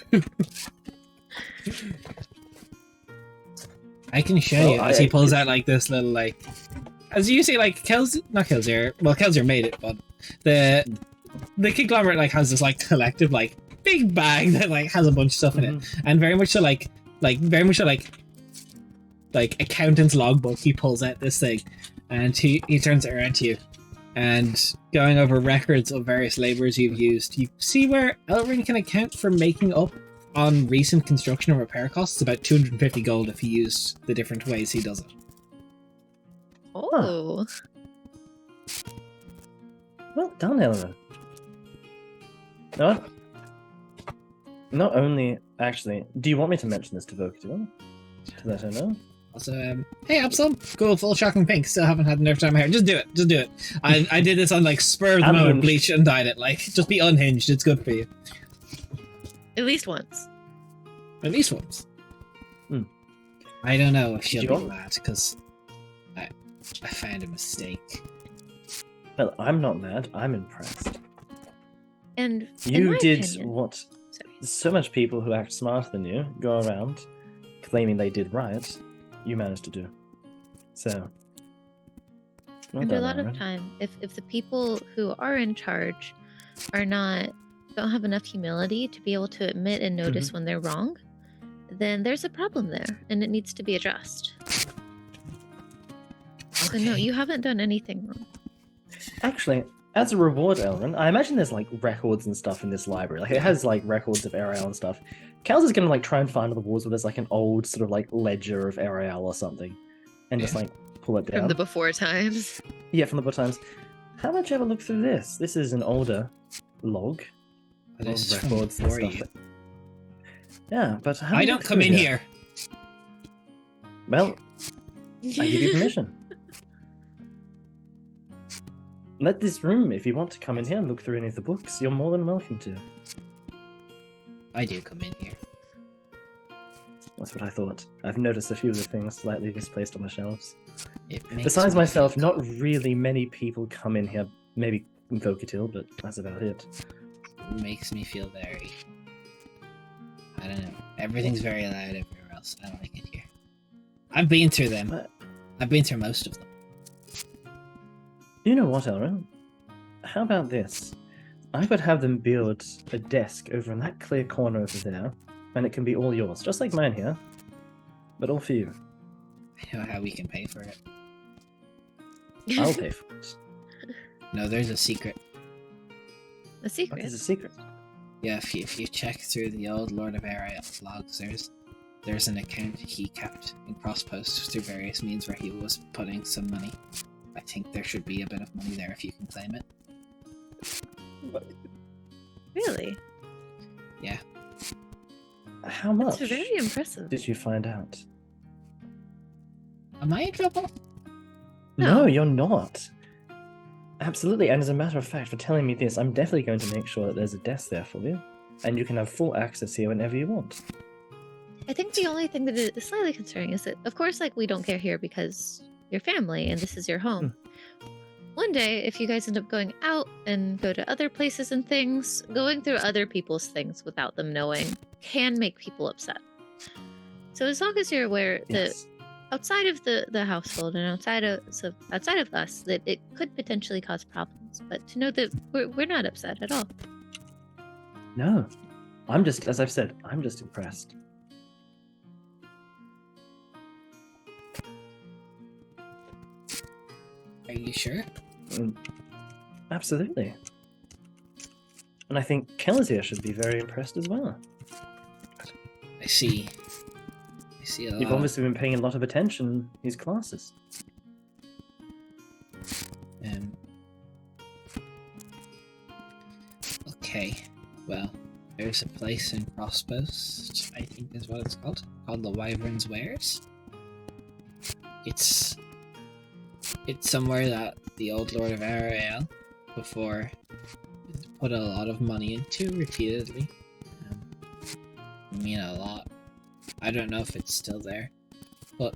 I can show Well, you as he I- pulls out like this little like as you see, like Kelsier made it, but the conglomerate like has this like collective like big bag that like has a bunch of stuff in it, and very much so like accountant's logbook. He pulls out this thing, and he turns it around to you, and going over records of various labourers you've used, you see where Elrin can account for making up on recent construction and repair costs about 250 gold if he used the different ways he does it. Oh. Well done, Elrin. No. Not only, actually, do you want me to mention this to Vokatil? To let her know? Also, hey Absalom, cool, full shocking pink. Still haven't had enough time here. Just do it. I did this on like spur of the moment, bleach and dyed it. Like, just be unhinged. It's good for you. At least once. At least once. I don't know if she'll be mad because I found a mistake. Well, I'm not mad. I'm impressed. And you did opinion, what so much people who act smarter than you go around claiming they did right. You managed to do. So. And a lot of time, if the people who are in charge don't have enough humility to be able to admit and notice when they're wrong, then there's a problem there, and it needs to be addressed. So no, you haven't done anything wrong. Actually, as a reward, Elrin, I imagine there's like records and stuff in this library. Like it has like records of Ariel and stuff. Kels is gonna like try and find on the walls where there's like an old sort of like ledger of Ariel or something, and just like pull it down. From the before times. Yeah, from the before times. How much ever look through this? This is an older log. Records and stuff. Yeah, but how I don't come in here. Well, I give you permission. Let this room, if you want to come in here and look through any of the books, you're more than welcome to. I do come in here. That's what I thought. I've noticed a few of the things slightly misplaced on the shelves. Besides myself, not really many people come in here. Maybe Vokatil, but that's about it. It makes me feel very... I don't know. Everything's very loud everywhere else. I don't like it here. I've been through them. I've been through most of them. You know what, Elrin? How about this? I could have them build a desk over in that clear corner over there, and it can be all yours, just like mine here, but all for you. I know how we can pay for it. I'll pay for it. No, there's a secret. A secret? What is a secret? Yeah, if you check through the old Lord of Ariel logs, there's an account he kept in Crosspost through various means where he was putting some money. I think there should be a bit of money there if you can claim it. Really? Yeah. How much? That's very impressive. Did you find out? Am I in trouble? No, you're not. Absolutely, and as a matter of fact, for telling me this, I'm definitely going to make sure that there's a desk there for you, and you can have full access here whenever you want. I think the only thing that is slightly concerning is that, of course, like, we don't care here because you're family and this is your home. One day, if you guys end up going out and go to other places and things, going through other people's things without them knowing can make people upset. So as long as you're aware that outside of the household and outside of us, that it could potentially cause problems, but to know that we're not upset at all. No, I'm just, as I've said, I'm just impressed. Are you sure? Absolutely. And I think Kelazir should be very impressed as well. I see a lot. You've obviously been paying a lot of attention in these classes. Okay, well, there's a place in Crosspost, I think is what it's called the Wyvern's Wares. It's somewhere that the old Lord of Ariel before put a lot of money into repeatedly. I mean a lot. I don't know if it's still there, but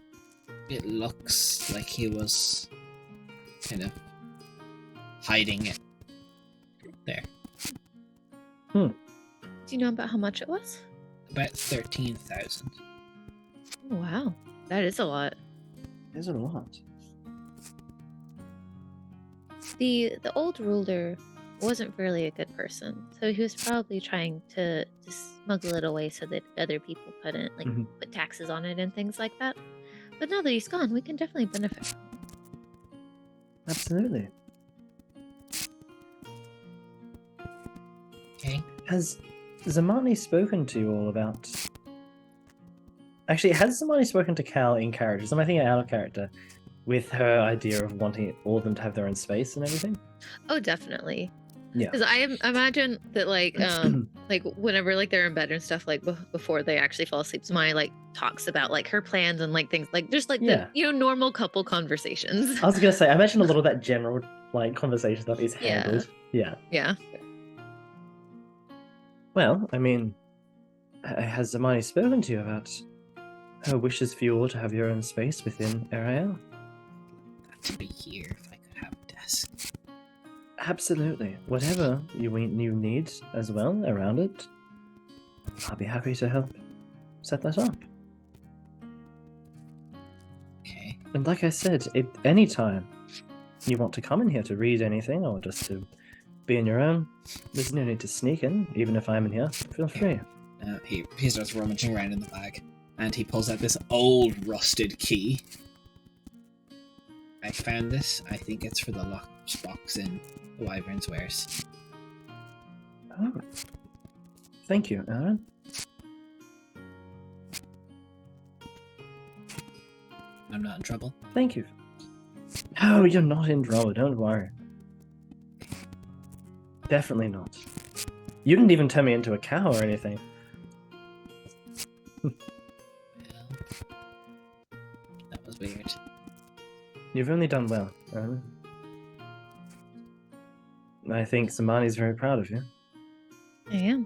it looks like he was kind of hiding it there. Do you know about how much it was? About 13,000. Oh, wow, that is a lot. There's a lot. The old ruler wasn't really a good person, so he was probably trying to smuggle it away so that other people couldn't like Mhm. put taxes on it and things like that. But now that he's gone, we can definitely benefit. Absolutely. Okay. Has Zamani spoken to you all about? Actually, has Zamani spoken to Cal in character? Is I thinking out of character with her idea of wanting all of them to have their own space and everything? Oh, definitely. Yeah. Because imagine that like whenever like they're in bed and stuff like before they actually fall asleep, Maya like talks about like her plans and like things like just like Yeah. the normal couple conversations. I was gonna say, I imagine a lot of that general like conversation stuff is Yeah. handled. Yeah. Yeah. Well, I mean, has Zamani spoken to you about her wishes for you all to have your own space within Ariel? To be here if I could have a desk. Absolutely. Whatever you need as well around it, I'll be happy to help set that up. Okay. And like I said, at any time you want to come in here to read anything or just to be on your own, there's no need to sneak in, even if I'm in here. Feel free. He starts rummaging around in the bag, and he pulls out this old rusted key. I found this. I think it's for the locked box in the Wyvern's Wares. Oh. Thank you, Aaron. I'm not in trouble. Thank you. Oh, you're not in trouble, don't worry. Definitely not. You didn't even turn me into a cow or anything. Well, that was weird. You've only done well, Aaron. I think Zamani's very proud of you, I am.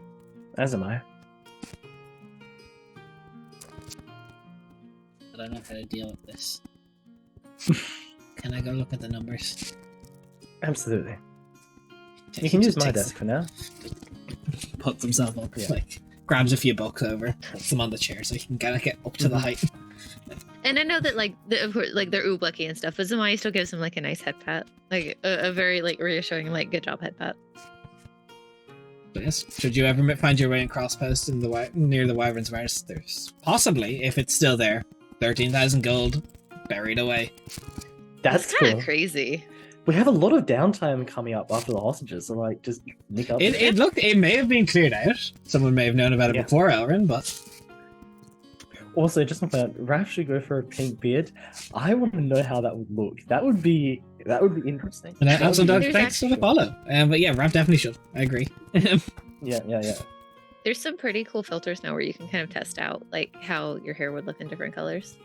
as am I. I don't know how to deal with this. Can I go look at the numbers? Absolutely. He You can use just my takes- desk for now. Puts himself up, Yeah. like, grabs a few books over, puts them on the chair so he can kind of get up to the height. And I know that like of course, like they're ooblecky and stuff, but Zamaya still gives him like a nice head pat, like a very like reassuring like good job head pat. But yes, should you ever find your way in Crosspost in the near the Wyvern's Wares, there's possibly, if it's still there, 13,000 gold buried away. That's kind cool. of crazy. We have a lot of downtime coming up after the hostages, so like just nick up. It may have been cleared out. Someone may have known about it Yeah. before Elrin, but Also, just about Raph should go for a pink beard. I want to know how that would look. That would be interesting. and That would also be Doug, There's thanks for the actually- follow. But yeah, Raph definitely should. I agree. Yeah. There's some pretty cool filters now where you can kind of test out like how your hair would look in different colors.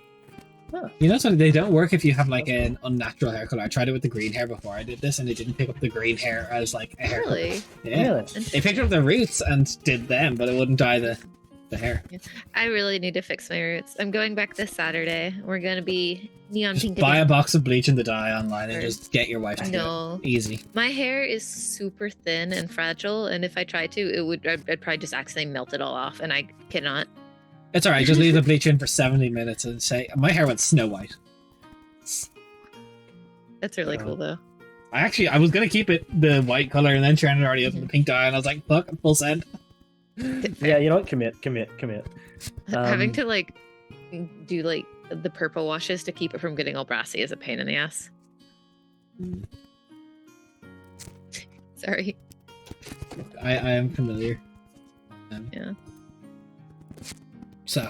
You know, so they don't work if you have like an unnatural hair color. I tried it with the green hair before I did this, and it didn't pick up the green hair as like a hair color. Really? Yeah, Really? it picked up the roots and did them, but it wouldn't dye the hair. I really need to fix my roots. I'm going back this Saturday. We're gonna be neon Just pink. buy a again. box of bleach and the dye online and Or- just get your wife to do No, it. Easy. my hair is super thin and fragile, and if I tried to, I'd probably just accidentally melt it all off, and I cannot. It's alright, just leave the bleach in for 70 minutes and say, my hair went snow white. That's really Oh. cool though. I was gonna keep it the white color and then turn it already up to the pink dye, and I was like, fuck, full send. Yeah, you know what? Commit. Having to like do like the purple washes to keep it from getting all brassy is a pain in the ass. Sorry. I am familiar. Yeah. So,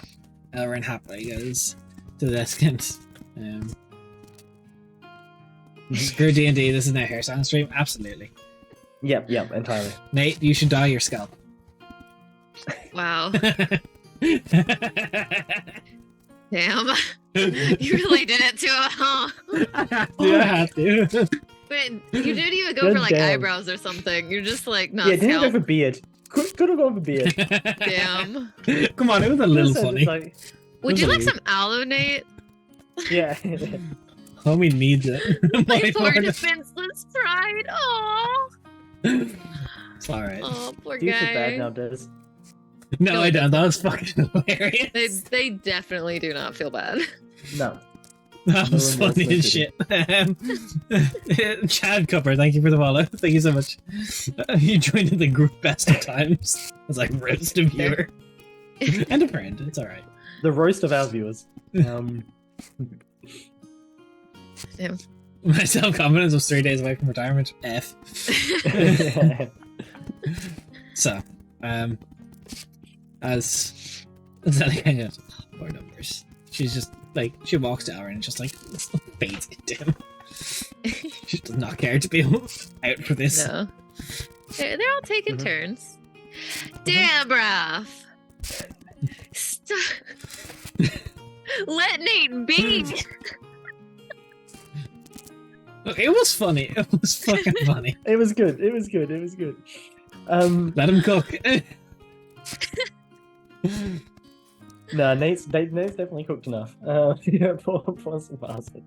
Elrin happily goes to the desk and screw D&D, this is now hairstyle stream? Absolutely. Yep, entirely. Nate, you should dye your scalp. Wow. Damn. You really did it to him, huh? I had to. Wait, you didn't even go Good for like damn. eyebrows or something. You're just like, not Yeah, didn't go scalp. for beard. Could have gone for beard. Damn. Come on, it was a little So funny. it's like- Would you like Unbelievable. some aloe, Nate? yeah. Homie needs it. My My poor lord. defenseless pride. Oh, It's alright. oh, poor Do you feel bad guy. now, Des? No, No, I it don't. That was fucking hilarious. They definitely do not feel bad. No. That was No funny as shit. Chad Cupper, thank you for the follow. Thank you so much. You joined in the group best of times. It's like roast a viewer. And a friend, it's alright. The roast of our viewers. Damn. My self-confidence was 3 days away from retirement. F. So, as Zelly kind of poor numbers, she's just like, she walks to Aaron and just like fades into him. She does not care to be out for this. No. They're all taking turns. Damn, Raph. Stop. Let Nate be. Look, it was funny. It was fucking funny. It was good. It was good. It was good. Let him cook. No, Nate's definitely cooked enough. Yeah, poor some bastard.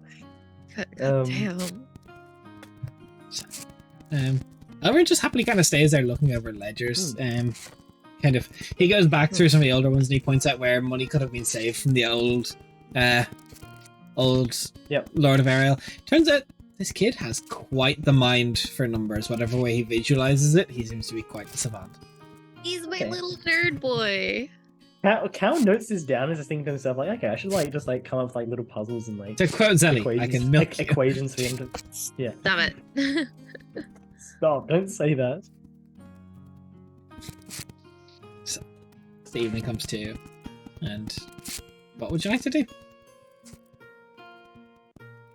God damn. Aaron just happily kind of stays there looking over ledgers. Kind of, he goes back through some of the older ones and he points out where money could have been saved from the old Lord of Ariel. Turns out this kid has quite the mind for numbers. Whatever way he visualizes it, he seems to be quite the savant. He's my little nerd boy. Cal notes this down and is thinking to himself, like, okay, I should like just like come up with like little puzzles and like To quote Zelly, I can milk you. equations for him to. Yeah. Stop it. Stop! Don't say that. So, the evening comes to, and what would you like to do?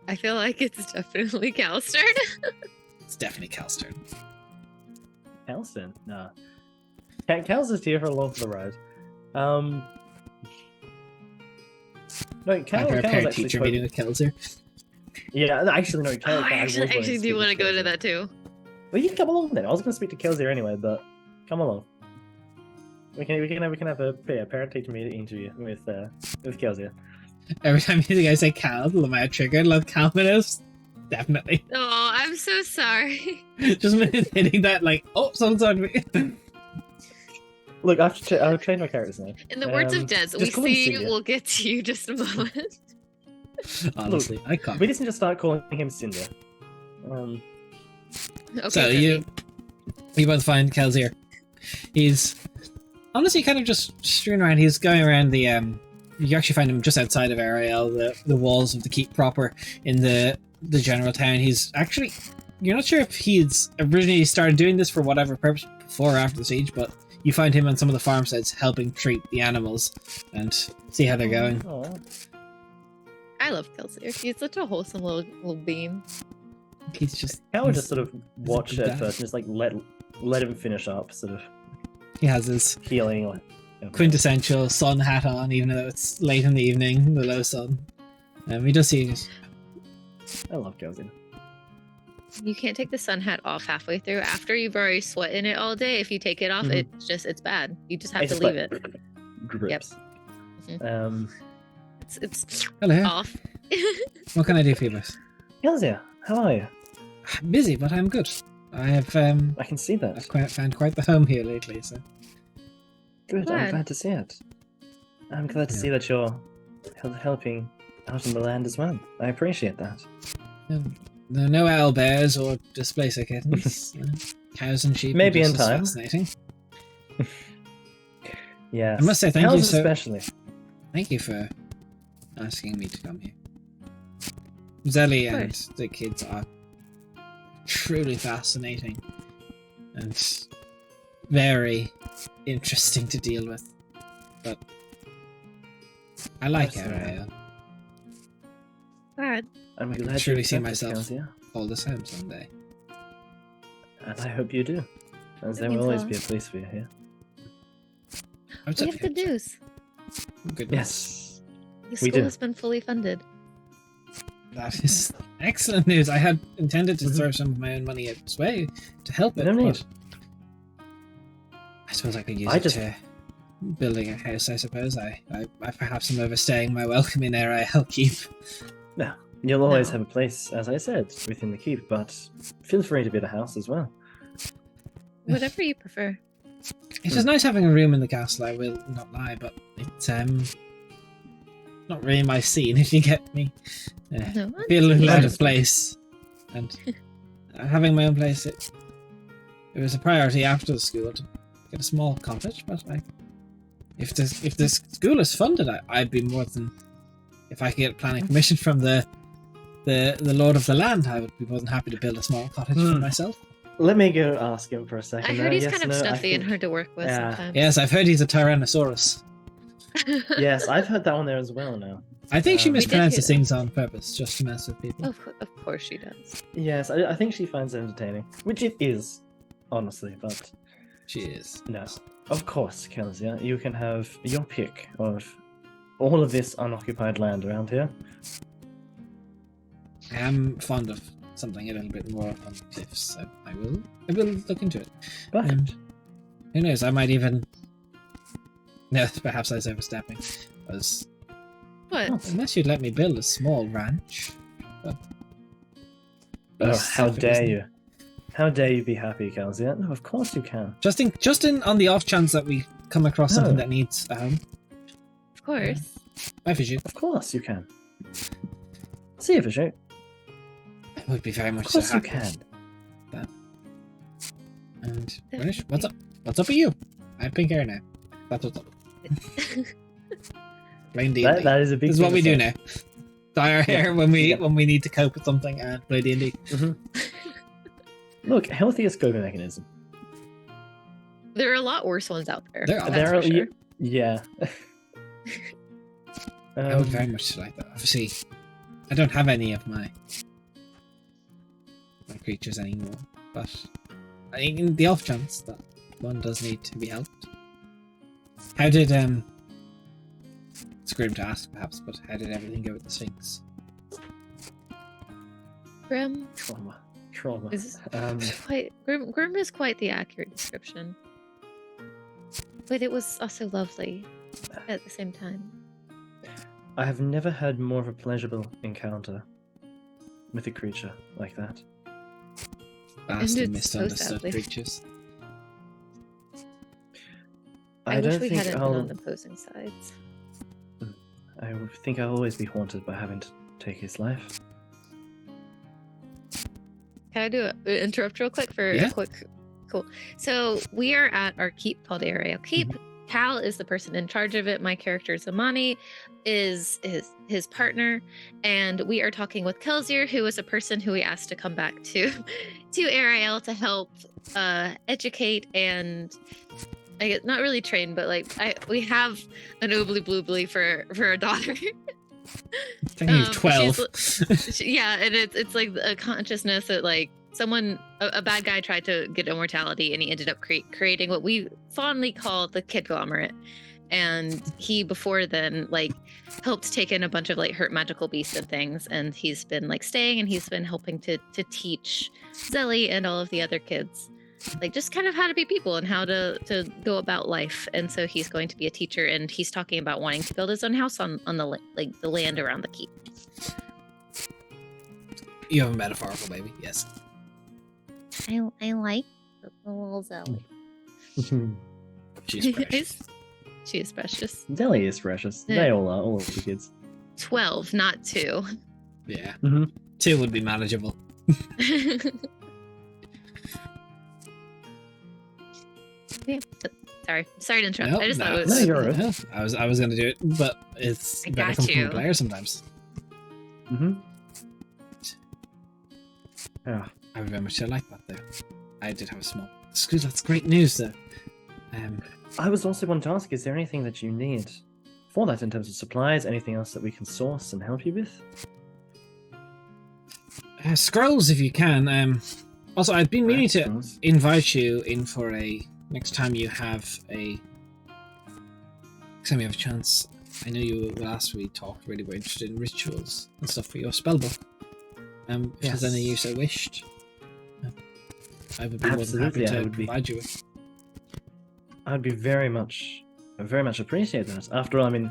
I feel like it's definitely Cal's turn. It's definitely Cal's turn. Calston? Nah. Cal's just here for along for the ride. No, Cal was parent actually teacher quite- meeting with Kel's here. Yeah, actually, no, Cal. I actually do want to go to that too. Well, you can come along then. I was going to speak to Kelsier anyway, but come along. We can have a parent teacher meeting interview with Kelsier. Every time you think I say Cal, Lamar triggered, love Calvinus. Definitely. Oh, I'm so sorry. Just hitting that like, oh, someone's on me. Look, I've changed my character's name. In the words of Des, we just call him see Cinder. we'll get to you just a moment. Honestly, I can't. We just need to start calling him Cinder. Okay, So Brittany. you both find Kel's here. He's honestly kind of just strewn around. He's going around the you actually find him just outside of Ariel, the walls of the keep proper in the general town. He's actually, you're not sure if he's originally started doing this for whatever purpose before or after the siege, but you find him on some of the farmsteads helping treat the animals and see how they're going. Aw. I love Kelsier. He's such a wholesome little bean. He's just Cal would he's- just sort of watch good at dad. first and just like let him finish up, sort of he has his healing. Like, quintessential sun hat on, even though it's late in the evening, the low sun. He does see. I love Kelsier. You can't take the sun hat off halfway through. After you've already sweat in it all day, if you take it off, it's bad. You just have It's to just leave like it. Drips. Mhm. It's Hello. off. What can I do for you, boss? Kelsier, how are you? I'm busy, but I'm good. I have I can see that. found quite the home here lately. So Good, Glad. I'm glad to see it. I'm glad to Yeah. see that you're helping out in the land as well. I appreciate that. there are no owl bears or displacer kittens. Cows and sheep. are Maybe just in as time. Fascinating. Yes. I must say thank you Cows so- especially. Thank you for asking me to come here. Zelly Of and course. the kids are truly fascinating and very interesting to deal with. But I like Yes, how I Glad. I'm I can glad truly you see accepted, myself. Kelsier, call this home someday. and I hope you do. As there means will always a lot. be a place for you here. I would We have certainly good hope so. news. Good news. Yes. The We school do. has been fully funded. That is excellent news. I had intended to Mhm. throw some of my own money its way to help it, No need. but I suppose I could use I it just- to building a house, I suppose. I perhaps am overstaying my welcome in area I'll keep. You'll always No. have a place, as I said, within the keep, but feel free to be the house as well. Whatever you prefer. It is nice having a room in the castle, I will not lie, but it's not really my scene, if you get me. No, I feel a little out of understand. place, and having my own place, it was a priority after the school to get a small cottage. But like, if the school is funded, I'd be more than, if I could get planning permission from the lord of the land, I would be more than happy to build a small cottage for myself. Let me go ask him for a second. I heard he's Yes, kind of no, I stuffy and think- hard to work with Yeah. sometimes. Yes, I've heard he's a Tyrannosaurus. Yes, I've heard that one there as well now. I think she We did mispronounces hear that. things on purpose just to mess with people. Of course she does. Yes, I think she finds it entertaining, which it is, honestly. But She is. no, of course, Kelsia, you can have your pick of all of this unoccupied land around here. I am fond of something a little bit more on the cliffs, so I will look into it. But And who knows, I might even... No, perhaps I was overstepping. Was What? unless you'd let me build a small ranch. But oh, how if it dare wasn't- you? How dare you be happy, Kelsia? No, of course you can. Just in on the off chance that we come across something Oh. that needs a home. Of course. I presume Of course you can. See you, Fisher. I would be very much Of so course you happy. can. And British, what's up? What's up with you? I have pink hair now. That's what's up. Plain D&D. That is a big. This is thing what to we do say. now. Dye our hair Yeah. when we need to cope with something and play D&D. Look, healthiest coping mechanism. There are a lot worse ones out there. There are. That's There for are- sure. Yeah. I would very much like that. Obviously, I don't have any of my creatures anymore, but I think in the off chance that one does need to be helped. How did it's grim to ask perhaps, but how did everything go with the Sphinx? Grim Trauma. is Um, quite grim is quite the accurate description. But it was also lovely at the same time. I have never had more of a pleasurable encounter with a creature like that. Vastly Ended so misunderstood sadly. creatures. I wish don't we think hadn't I'll. been on the opposing sides. I think I'll always be haunted by having to take his life. Can I do a interrupt real quick for Yeah. a quick? Cool. So we are at our keep called Ariel Keep. Cal is the person in charge of it. My character Zamani is his partner, and we are talking with Kelsier, who is a person who we asked to come back to Ariel to help educate and I get not really train, but like we have an oobly bloobly for a daughter. I think you're 12. Yeah, and it's like a consciousness that like a bad guy tried to get immortality, and he ended up creating what we fondly call the kidglomerate. And he before then like helped take in a bunch of like hurt magical beasts and things, and he's been like staying and he's been helping to teach Zelly and all of the other kids like just kind of how to be people and how to go about life. And so he's going to be a teacher, and he's talking about wanting to build his own house on the like the land around the keep. You have a metaphorical baby, yes. I like the little Zelly. She's precious. She is precious. Zelly is precious. Yeah. They all are, all of the kids. 12, not 2. Yeah. Mhm. 2 would be manageable. Yeah, sorry to interrupt. No, I just thought it No, was. you're right. no, I was going to do it, but it's I better got come from you. a player sometimes. Mm-hmm. Yeah. I would very much so like that, though. I did have a small... That's great news, though. I was also wanting to ask, is there anything that you need for that in terms of supplies? Anything else that we can source and help you with? Scrolls, if you can. Also, I've been meaning to Scrolls. invite you in for next time you have a chance. I know you last we talked really were interested in rituals and stuff for your spellbook. If there's any Yes. use I wished, I would be more than happy Absolutely, I to would be. provide you with. I'd be very much appreciate that. After all, I mean,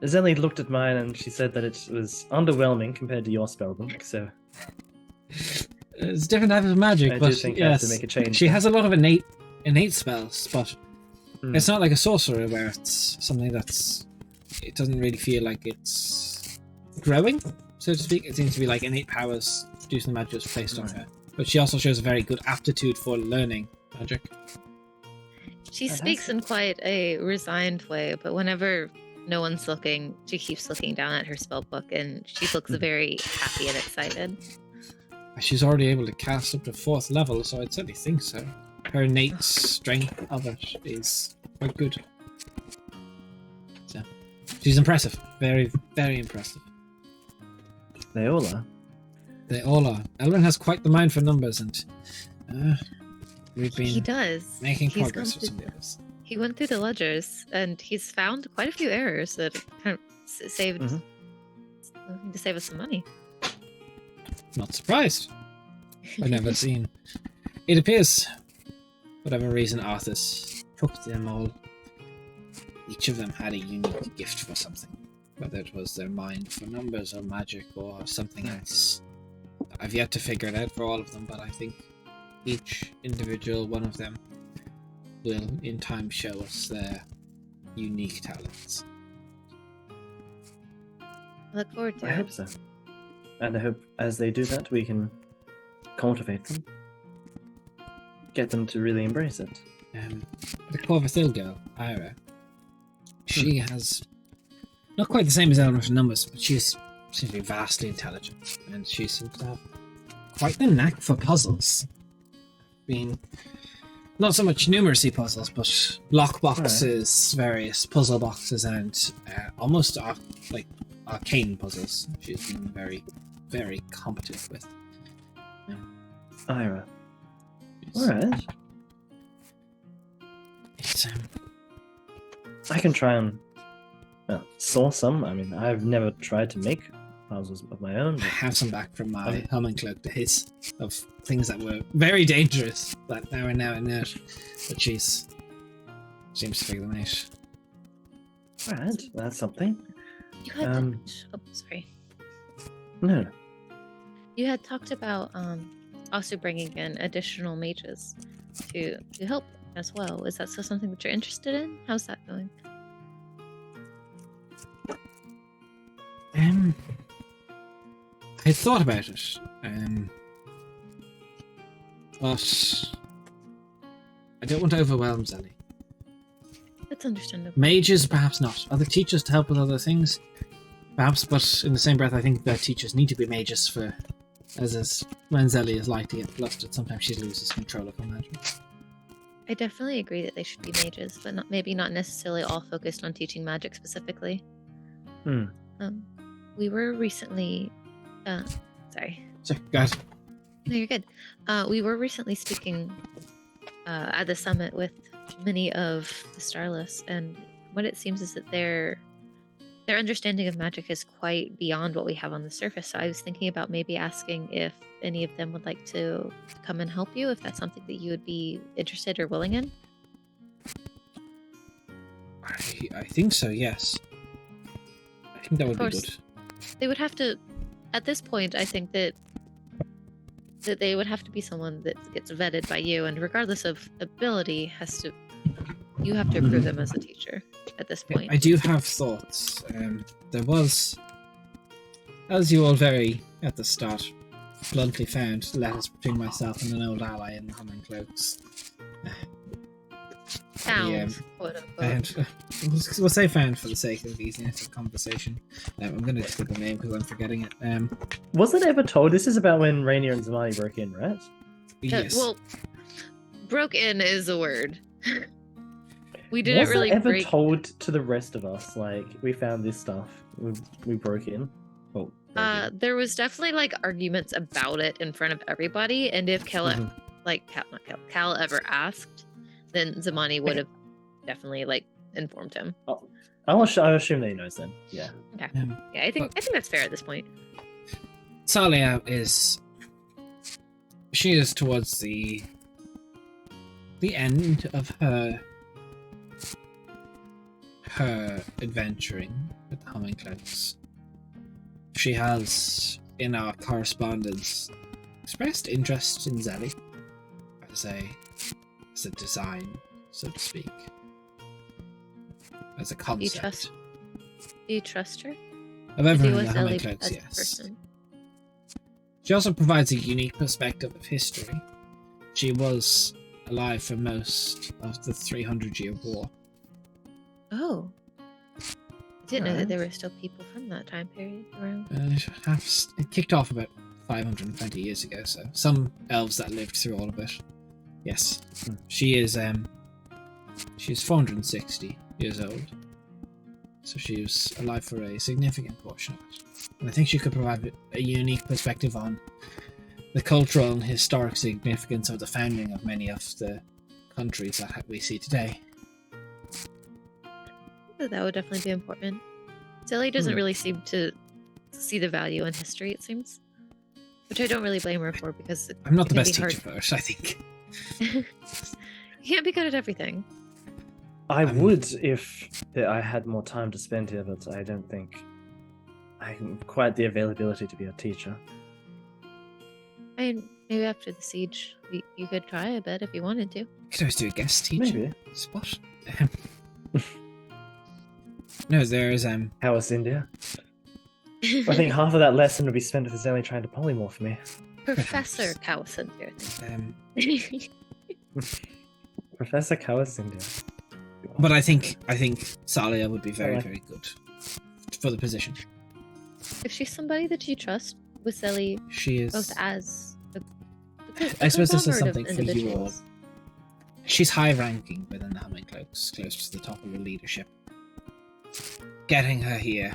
Zelly looked at mine and she said that it was underwhelming compared to your spellbook. So It's different types of magic, I but do think I have yes, to make a change. she has a lot of innate spells, but Mm. it's not like a sorcerer where it's something that's it doesn't really feel like it's growing, so to speak. It seems to be like innate powers due to the magic that's placed on her. But she also shows a very good aptitude for learning magic. She speaks in quite a resigned way, but whenever no one's looking, she keeps looking down at her spell book, and she looks very happy and excited. She's already able to cast up to 4th level, so I'd certainly think so. Her innate strength of it is quite good. So, she's impressive. Very, very impressive. They all are. They all are. Elrin has quite the mind for numbers, and we've been He does. making progress with some of the others. He went through the ledgers, and he's found quite a few errors that kind of saved to save us some money. Not surprised. I've never seen. It appears, whatever reason, Arthas took them all. Each of them had a unique gift for something, whether it was their mind for numbers or magic or something else. I've yet to figure it out for all of them, but I think each individual one of them will, in time, show us their unique talents. I look forward to I it. hope so. And I hope as they do that, we can cultivate them. Get them to really embrace it. The Corvathil girl, Ira, she has not quite the same as Elrin for numbers, but she seems to be vastly intelligent, and she seems to have quite the knack for puzzles. Being not so much numeracy puzzles, but lock boxes, various puzzle boxes, and almost like arcane puzzles. She's been very, very competent with. Ira. It's, Alright. It's I can try and source some. I mean, I've never tried to make puzzles of my own. I But have some back from my Humming Cloak days of things that were very dangerous, that now are now in out. But she's seems to figure them out. alright, that's something. You had sorry. No. You had talked about also bringing in additional mages to help as well. Is that still something that you're interested in? How's that going? I thought about it, but I don't want to overwhelm Zelly. That's understandable. Mages, perhaps not. Other teachers to help with other things, perhaps. But in the same breath, I think that teachers need to be mages for, as when Zelly is likely to get flustered, sometimes she loses control of her magic. I definitely agree that they should be mages, but maybe not necessarily all focused on teaching magic specifically. We were recently, sorry. So, guys. No, you're good. We were recently speaking at the summit with many of the Starless, and what it seems is that their understanding of magic is quite beyond what we have on the surface. So I was thinking about maybe asking if any of them would like to come and help you, if that's something that you would be interested or willing in. I think so, yes. I think that would be good. They would have to, at this point, I think that they would have to be someone that gets vetted by you, and regardless of ability, you have to approve them as a teacher at this point. I do have thoughts. There was, as you all very at the start bluntly found, letters between myself and an old ally in the Humming Cloaks. Found, quote unquote. We'll say found for the sake of easiness of conversation. I'm going to just get the name because I'm forgetting it. Was it ever told? This is about when Rainier and Zamani broke in, right? Yes. Well, broke in is a word. We didn't Was really it ever break. told to the rest of us? Like, we found this stuff. We broke in. Oh. There was definitely like arguments about it in front of everybody, and if Cal ever asked, then Zamani would have definitely like informed him. I'll assume that he knows then. Yeah. Okay. Yeah, I think that's fair at this point. Salia she is towards the end of her adventuring with the Humming Cloaks. She has, in our correspondence, expressed interest in Zelly as a design, so to speak, as a concept. Do you trust her? Of Do everyone you in the Humming as Cloaks, a yes. person? She also provides a unique perspective of history. She was alive for most of the 300-year war. Oh. I didn't know that there were still people from that time period around. It kicked off about 520 years ago, so some elves that lived through all of it. Yes. She is she's 460 years old. So she was alive for a significant portion of it. And I think she could provide a unique perspective on the cultural and historic significance of the founding of many of the countries that we see today. That would definitely be important. Zelly doesn't really seem to see the value in history, it seems. Which I don't really blame her for, because I'm not the can best be hard. teacher for it, I think. You can't be good at everything. I would if I had more time to spend here, but I don't think I have quite the availability to be a teacher. I mean, maybe after the siege, you could try a bit if you wanted to. You could always do a guest teaching Maybe. spot. No, there's How is India? I think half of that lesson would be spent with Zelly trying to polymorph me. Professor Cowison here. Professor Kawasindia. But I think Salia would be very, Alright. very good for the position. If she's somebody that you trust, with Zelly She is. both as I suppose this is conglomerate something of for you all. individuals. She's high ranking within the Humming Cloaks, close to the top of the leadership. Getting her here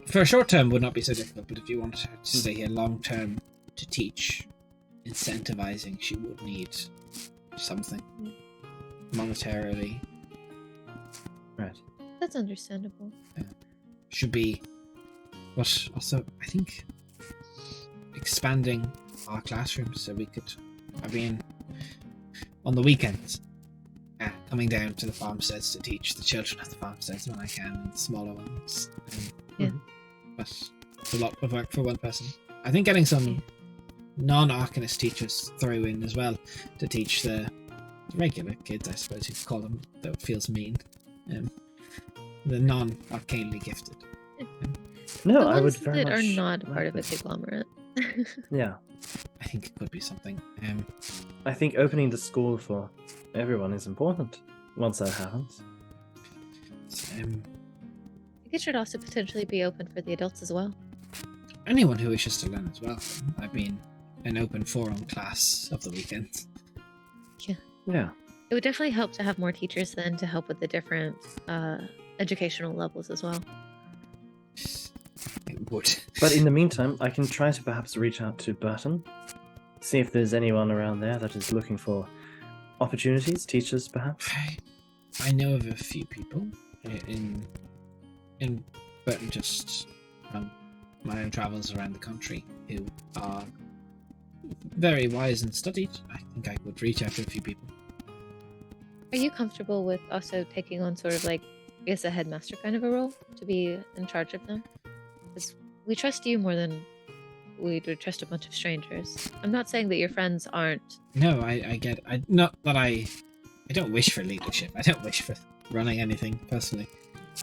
for a short term would not be so difficult, but if you want her to stay here long term to teach, incentivizing, she would need something monetarily. Right. That's understandable. Should be, but also I think expanding our classrooms so we could, I mean, on the weekends, coming down to the farmsteads to teach the children of the farmsteads when I can, and the smaller ones. Yeah. But it's a lot of work for one person. I think getting some non-Arcanist teachers through in as well to teach the regular kids, I suppose you could call them, though it feels mean. The non-arcanely gifted. No, The I would ones very that much. are not like part of a this. conglomerate. Yeah. I think it could be something. I think opening the school for everyone is important once that happens. I think it should also potentially be open for the adults as well. Anyone who wishes to learn as well. I've been an open forum class of the weekend. Yeah. It would definitely help to have more teachers then to help with the different educational levels as well. It would. But in the meantime, I can try to perhaps reach out to Burton, see if there's anyone around there that is looking for opportunities, teachers perhaps. I know of a few people in Burton, just from my own travels around the country, who are very wise and studied. I think I could reach out to a few people. Are you comfortable with also taking on sort of like, I guess, a headmaster kind of a role to be in charge of them? Because we trust you more than we would trust a bunch of strangers. I'm not saying that your friends aren't. No, I get it. Not that I don't wish for leadership. I don't wish for running anything personally.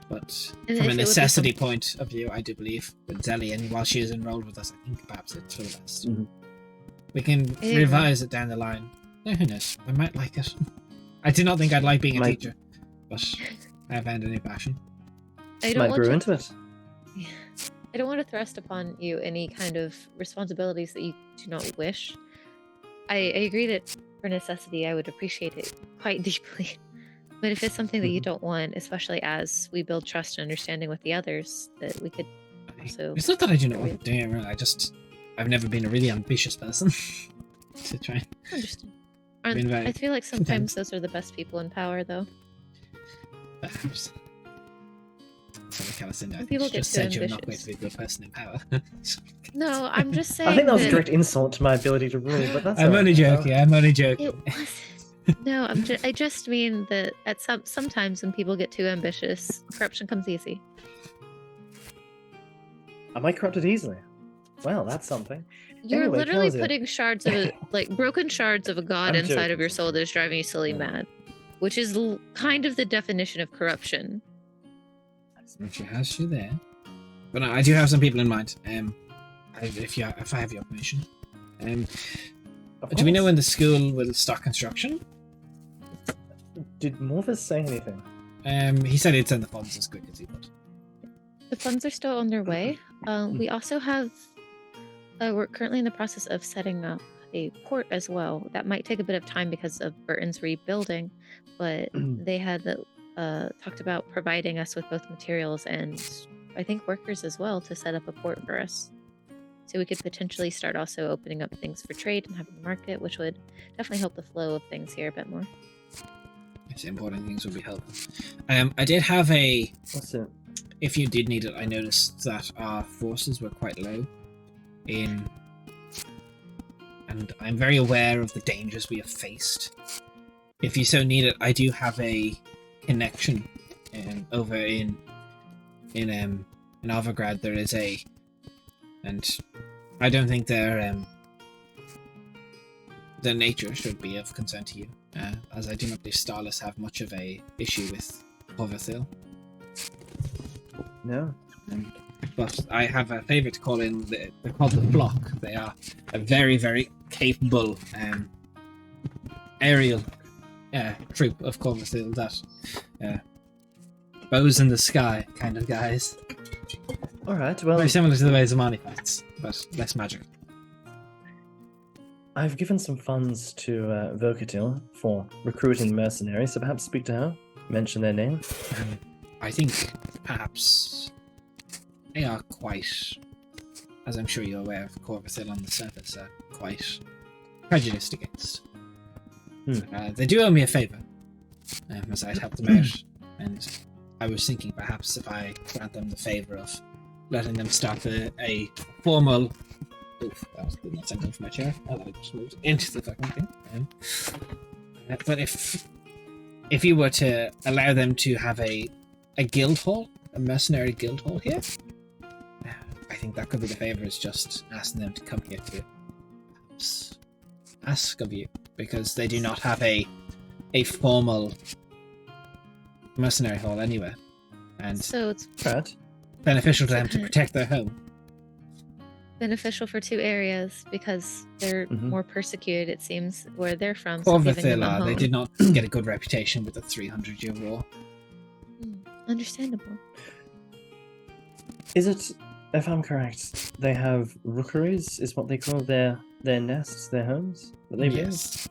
But And from if a it would be necessity point of view, I do believe with Zelly, and while she is enrolled with us, I think perhaps it's for the best. Mhm. We can Yeah. revise it down the line. Yeah, who knows? I might like it. I did not think I'd like being a Might- teacher, but I have found a new passion. I don't Might want grow to. into it. Yeah. I don't want to thrust upon you any kind of responsibilities that you do not wish. I agree that for necessity, I would appreciate it quite deeply. But if it's something that you don't want, especially as we build trust and understanding with the others, that we could also. It's not that I do not want to do it. Really. I've never been a really ambitious person to try. Understand. Been very I feel like content. sometimes those are the best people in power, though. Perhaps. Callison, I think People she get just too said you're not going ambitious. to be a good person in power. No, I'm just saying. I think that was a that direct insult to my ability to rule, but that's I'm alright. only joking. I'm only joking. It wasn't. No, I just mean that at sometimes when people get too ambitious, corruption comes easy. Am I corrupted easily? Well, that's something. You're Anyway, literally Kelsey. putting shards of like broken shards of a god I'm inside of joking. your soul that is driving you silly Yeah. mad, which is kind of the definition of corruption. And she has you there. But I do have some people in mind. If I have your permission. Do we know when the school will start construction? Did Morphus say anything? He said he'd send the funds as quick as he could. The funds are still on their way. We also have. We're currently in the process of setting up a port as well. That might take a bit of time because of Burton's rebuilding, but they had talked about providing us with both materials and I think workers as well to set up a port for us. So we could potentially start also opening up things for trade and having a market, which would definitely help the flow of things here a bit more. Yes, importing things would be helpful. I did have a... What's it? If you did need it, I noticed that our forces were quite low in... And I'm very aware of the dangers we have faced. If you so need it, I do have a connection over in Novigrad. There is a... And I don't think their nature should be of concern to you, as I do not believe Starless have much of a issue with Hoverthil. No. But I have a favour to call in. They're called the Flock. They are a very, very capable aerial troop of Hoverthil that bows in the sky kind of guys. Alright, well... Very similar to the way Zamani fights, but less magic. I've given some funds to Vocatil for recruiting mercenaries, so perhaps speak to her, mention their name. I think perhaps they are quite, as I'm sure you're aware of, Corvathil on the surface are quite prejudiced against. They do owe me a favour, as I'd help them out, and I was thinking perhaps if I grant them the favour of letting them start a formal... Oof, that did not send off my chair. I just moved into the fucking thing. But if you were to allow them to have a guild hall, a mercenary guild hall here, I think that could be the favour, is just asking them to come here to ask of you, because they do not have a formal mercenary hall anywhere, and So it's beneficial to them to protect their home. beneficial for two areas because they're more persecuted, it seems, where they're from. So giving them a Corvathil, they home. did not get a good reputation with the 300-year war. Understandable. Is it, if I'm correct, they have rookeries, is what they call their nests, their homes that they build? Yes.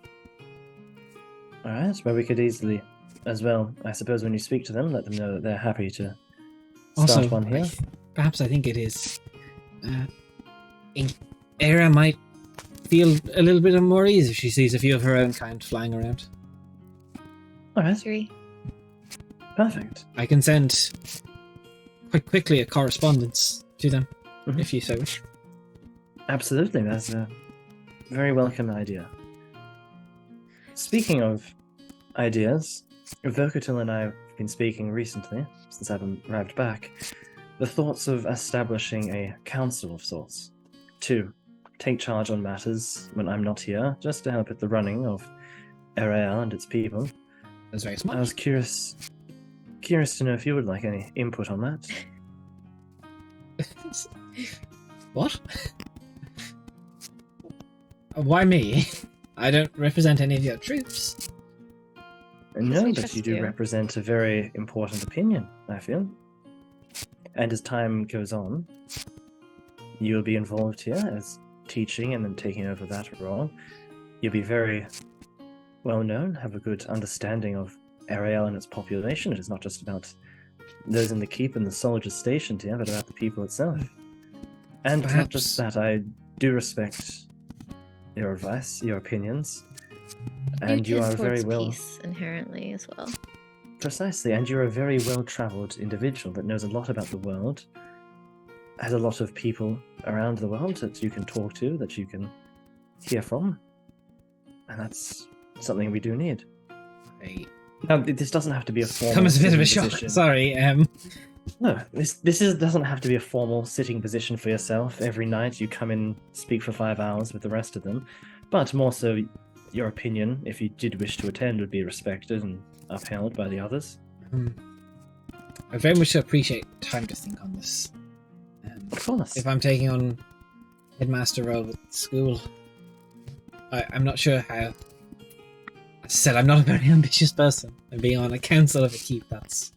Alright, well we could easily, as well, I suppose when you speak to them, let them know that they're happy to start Also, one here. perhaps I think it is... Era might feel a little bit more ease if she sees a few of her own kind flying around. Alright, Three. perfect. I can send quite quickly a correspondence to them, if you so wish. Absolutely, that's a very welcome idea. Speaking of ideas, Vocatil and I have been speaking recently, since I've arrived back, the thoughts of establishing a council of sorts, to take charge on matters when I'm not here, just to help with the running of Erael and its people. That's very I smart. was curious to know if you would like any input on that. What? Why me? I don't represent any of your troops. No, we but trust you do you. represent a very important opinion, I feel. And as time goes on, you'll be involved here as teaching and then taking over that role. You'll be very well known, have a good understanding of Ariel and its population. It is not just about those in the keep and the soldiers stationed here, but about the people itself. And not just that, I do respect your advice, your opinions, and you tend are very towards well... peace inherently as well. Precisely, and you're a very well-travelled individual that knows a lot about the world, has a lot of people around the world that you can talk to, that you can hear from, and that's something we do need. Now, this doesn't have to be a formal Come as a bit of a sitting shock. position. Sorry. No, this doesn't have to be a formal sitting position for yourself. Every night you come in, speak for 5 hours with the rest of them, but more so your opinion, if you did wish to attend, would be respected and upheld by the others. I very much appreciate time to think on this. Of course. If I'm taking on headmaster role with the school, I'm not sure how. As I said, I'm not a very ambitious person, and being on a council of a keep, that's.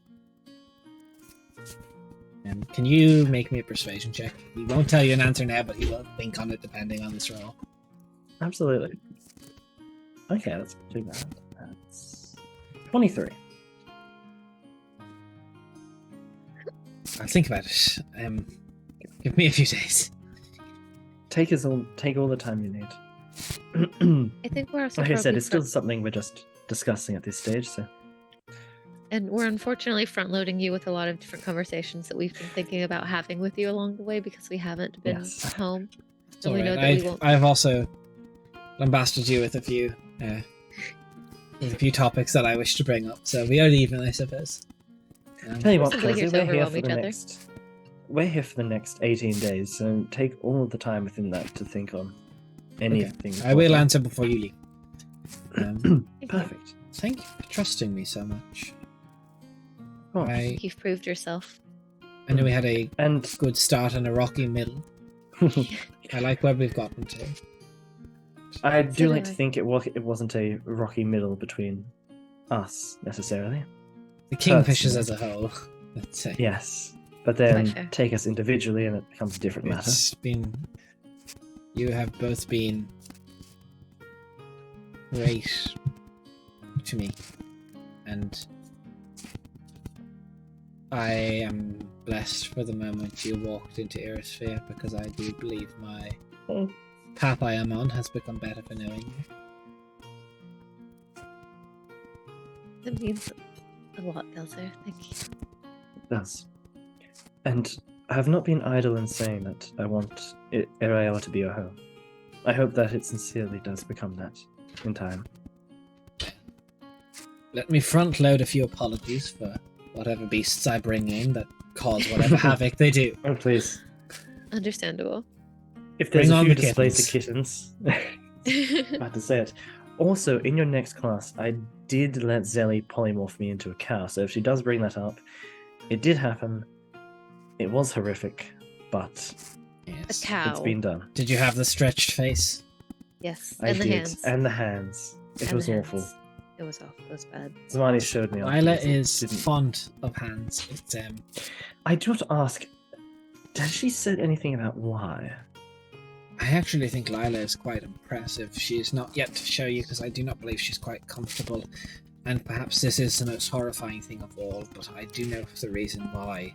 Can you make me a persuasion check? He won't tell you an answer now, but he will think on it depending on this role. Absolutely. Okay, that's not too bad. That's 23. I'll think about it. Give me a few days. Take all the time you need. I think we're also Like I said, probably it's still something we're just discussing at this stage, so and we're unfortunately front loading you with a lot of different conversations that we've been thinking about having with you along the way because we haven't been Yes. home. It's And we know alright. that we won't. I've also lambasted you with a few topics that I wish to bring up, so we are even, I suppose. tell you what, Simply here Cozy, to we're here overwhelm for each the other. next 18 days, so take all of the time within that to think on anything. I will answer before you leave. Thank you. Perfect. Thank you for trusting me so much. Oh, You've proved yourself. I know we had a and good start and a rocky middle. I like where we've gotten to. I So do do like to I. think it wasn't a rocky middle between us necessarily. The Kingfishers Personally. as a whole, let's say. Yes, but Quite then fair. take us individually, and it becomes a different matter. It's been. You have both been great to me, and I am blessed for the moment you walked into Irisphere because I do believe my Oh. path I am on has become better for knowing you. That means a lot, Delzer. Thank you. It does. And I have not been idle in saying that I want Eraela to be your home. I hope that it sincerely does become that in time. Let me front load a few apologies for whatever beasts I bring in that cause whatever havoc they do. Oh, please. Understandable. If there's Bring a on few the displays of kittens, I have to say it. Also, in your next class, I did let Zelly polymorph me into a cow, so if she does bring that up, it did happen. It was horrific, but Yes. A cow. it's been done. Did you have the stretched face? Yes. I And the did. hands. And the hands. It And was the awful. hands. It was awful. It was bad. Zamani showed me. Lila afterwards, it is didn't- fond of hands. It's I do have to ask, has she said anything about why? I actually think Lila is quite impressive. She is not yet to show you because I do not believe she's quite comfortable. And perhaps this is the most horrifying thing of all, but I do know the reason why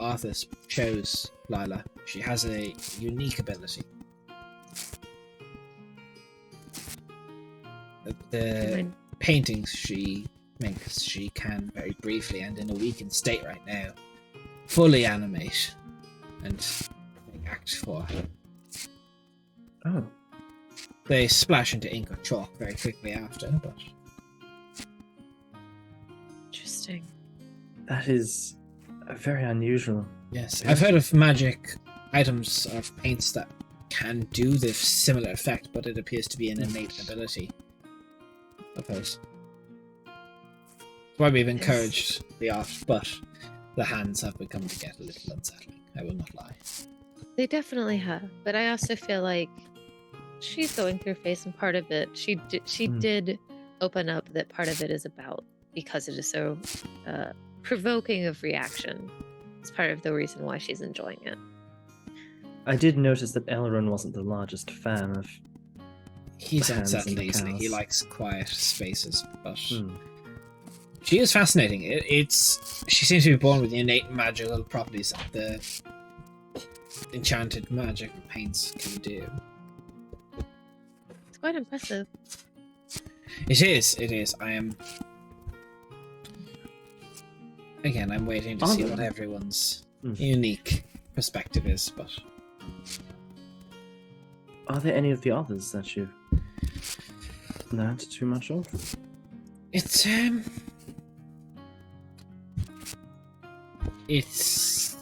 Arthas chose Lila. She has a unique ability. The Mine- paintings she makes, she can very briefly and in a weakened state right now, fully animate and act for her. Oh, They splash into ink or chalk very quickly after, but Interesting. that is very unusual. yes, I've heard of magic items or paints that can do this similar effect, but it appears to be an innate ability of hers. That's why we've encouraged the art, but the hands have become to get a little unsettling. I will not lie. They definitely have, but I also feel like she's going through a phase, and part of it, she did open up that part of it is about because it is so provoking of reaction. It's part of the reason why she's enjoying it. I did notice that Elrond wasn't the largest fan of. He's The hands and unsettled the easily. He cows. likes quiet spaces, but Hmm. she is fascinating. She seems to be born with the innate magical properties that the enchanted magic paints can do. It's quite impressive. It is. I am. Again, I'm waiting to see Other- what everyone's Hmm. unique perspective is, but Are there any of the others that you've learned too much of? it's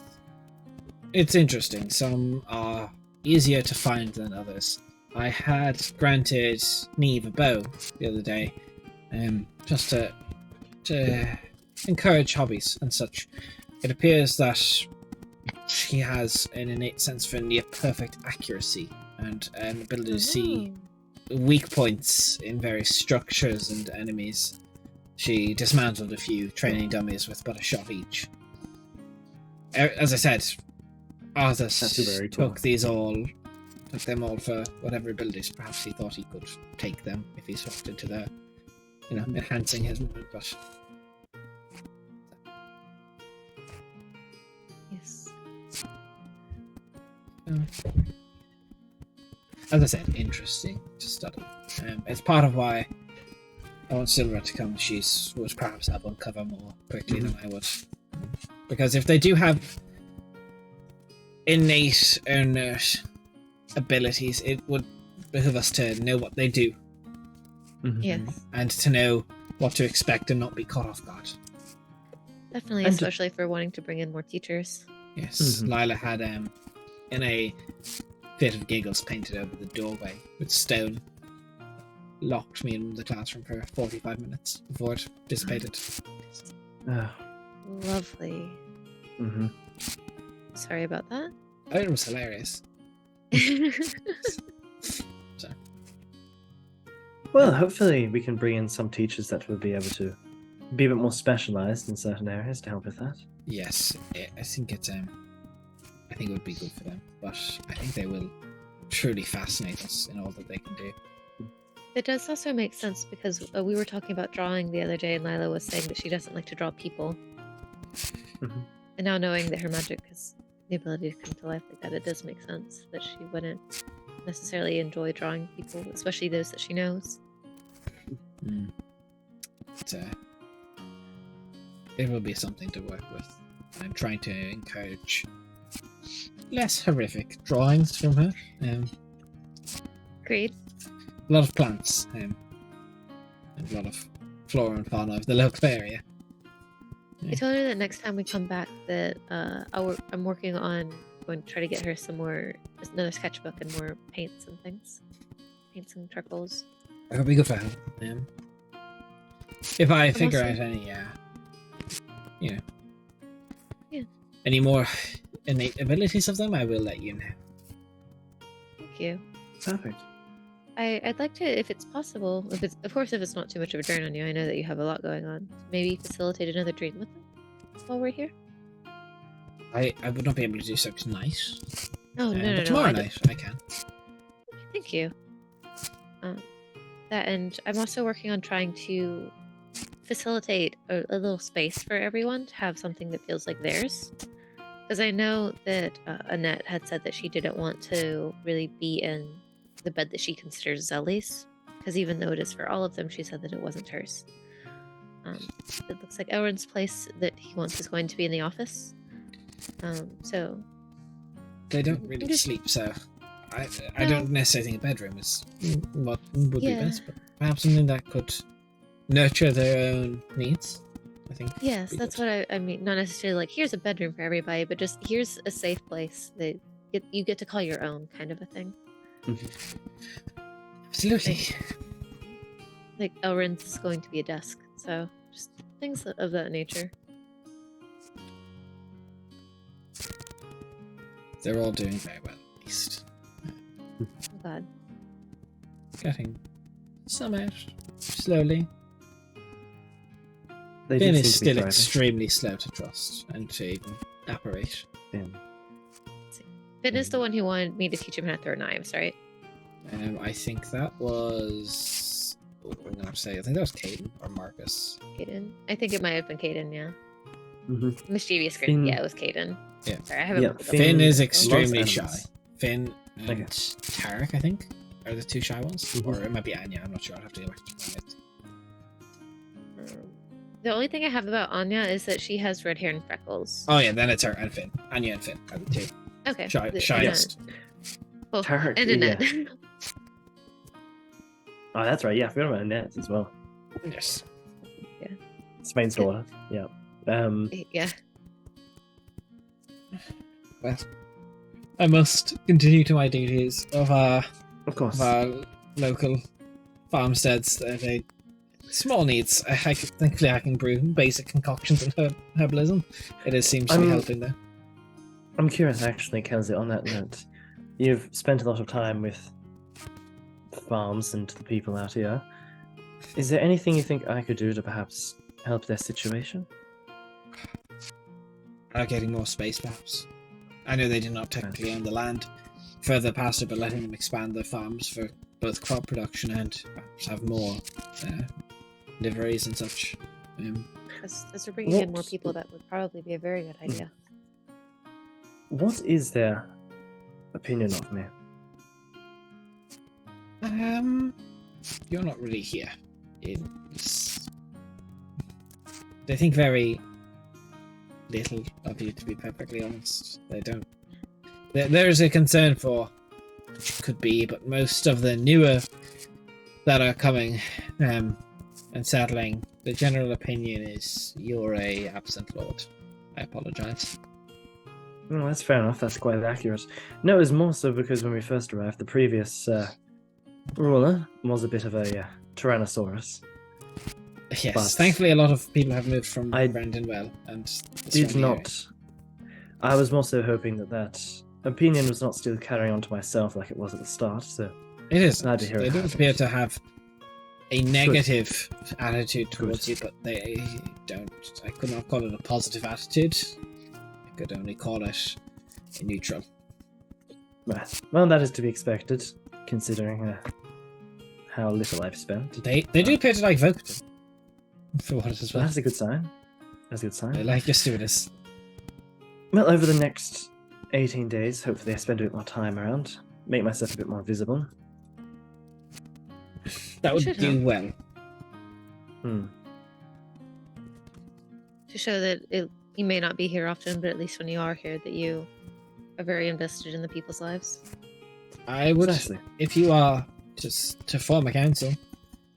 it's interesting. Some are easier to find than others. I had granted Neve a bow the other day, just to encourage hobbies and such. It appears that she has an innate sense for near perfect accuracy and an ability to see weak points in various structures and enemies. She dismantled a few training dummies with but a shot each. As I said, Arthas took them all for whatever abilities. Perhaps he thought he could take them if he swapped into their, enhancing his movement, but... Yes. As I said, interesting to study. It's part of why I want Silver to come. She would perhaps help uncover more quickly than I would. Because if they do have innate or inert abilities, it would behoove us to know what they do. Yes. And to know what to expect and not be caught off guard. Definitely, especially if we're wanting to bring in more teachers. Yes, Lila had, in a fit of giggles, painted over the doorway with stone. Locked me in the classroom for 45 minutes before it dissipated. Lovely. Sorry about that. Oh, it was hilarious. So. Well, hopefully we can bring in some teachers that will be able to be a bit more specialized in certain areas to help with that. Yes, I think it's I think it would be good for them, but I think they will truly fascinate us in all that they can do. It does also make sense because we were talking about drawing the other day, and Lila was saying that she doesn't like to draw people. And now knowing that her magic has the ability to come to life like that, it does make sense that she wouldn't necessarily enjoy drawing people, especially those that she knows. It will be something to work with. I'm trying to encourage less horrific drawings from her. Great. A lot of plants, and a lot of flora and fauna of the local area. I told her that next time we come back that I'm working on going to try to get her another sketchbook and more paints and things. Paints and charcoals. That would be good for her. If I figure out any, any more innate abilities of them, I will let you know. Thank you. Perfect. I'd like to, if it's possible, if it's not too much of a drain on you, I know that you have a lot going on, maybe facilitate another dream with them while we're here. I would not be able to do so tonight. Oh, no, but tomorrow night I can. Thank you. That, and I'm also working on trying to facilitate a little space for everyone to have something that feels like theirs. Because I know that Annette had said that she didn't want to really be in the bed that she considers Zelly's, because even though it is for all of them, she said that it wasn't hers. It looks like Elrond's place that he wants is going to be in the office. So they don't really sleep, so I don't necessarily think a bedroom is what would be best, but perhaps something that could nurture their own needs. I think. Yes, that's what I mean. Not necessarily like here's a bedroom for everybody, but just here's a safe place that you get to call your own, kind of a thing. Absolutely. Like Elrond's is going to be a desk, so just things of that nature. They're all doing very well, at least. Oh God. Getting some out slowly. They Finn do is seem to be still thriving. extremely slow to trust and to even apparate. Finn. Finn is the one who wanted me to teach him how to throw knives, right? I think that was. I'm gonna have to say. I think that was Caden or Marcus. Caden. I think it might have been Caden. Yeah. Mm-hmm. Mischievous grin. Finn- Yeah, it was Caden. Yeah. Sorry, I haven't. Yeah, looked up Finn the- is loves extremely shy. animals. Finn and Okay. Tarek, I think, are the two shy ones, Mhm. or it might be Anya. I'm not sure. I'll have to go back to find it. The only thing I have about Anya is that she has red hair and freckles. Oh yeah, then it's her and Finn. Anya and Finn are the two Okay. shyest. Oh, Tarek, and Annette. Oh, that's right. Yeah, I forgot about Annette as well. Yes. Spain's daughter. Yeah. Yeah. Well, I must continue to my duties of Of course. our local farmsteads. They Small needs. Thankfully, I can brew basic concoctions and herbalism. It seems to be helping there. I'm curious, actually, Kelsey, on that note. You've spent a lot of time with farms and the people out here. Is there anything you think I could do to perhaps help their situation? Getting more space, perhaps. I know they do not technically own the land further past it, but letting them expand their farms for both crop production and perhaps have more liveries and such. As we're bringing in more people, that would probably be a very good idea. What is their opinion of me? You're not really here. They think very little of you, to be perfectly honest. They don't. There's a concern for which could be, but most of the newer that are coming and settling, the general opinion is you're a absent lord. I apologize. Well, that's fair enough. That's quite accurate. No, it was more so because when we first arrived, the previous ruler was a bit of a Tyrannosaurus. Yes, But thankfully a lot of people have moved from I Brandonwell and the did surrounding not. I was more so hoping that opinion was not still carrying on to myself like it was at the start. So area. It is. glad to hear They it don't happened. appear to have a negative attitude towards you, but they don't. I could not call it a positive attitude. I could only call it a neutral. Well, that is to be expected, considering how little I've spent. They do appear to like Vocaton, for what it is So worth. that's a good sign. That's a good sign. They like your stewardess. Well, over the next 18 days, hopefully I spend a bit more time around, make myself a bit more visible. That would should do help. well. To show that you may not be here often, but at least when you are here, that you are very invested in the people's lives. I would, Precisely. if you are to form a council,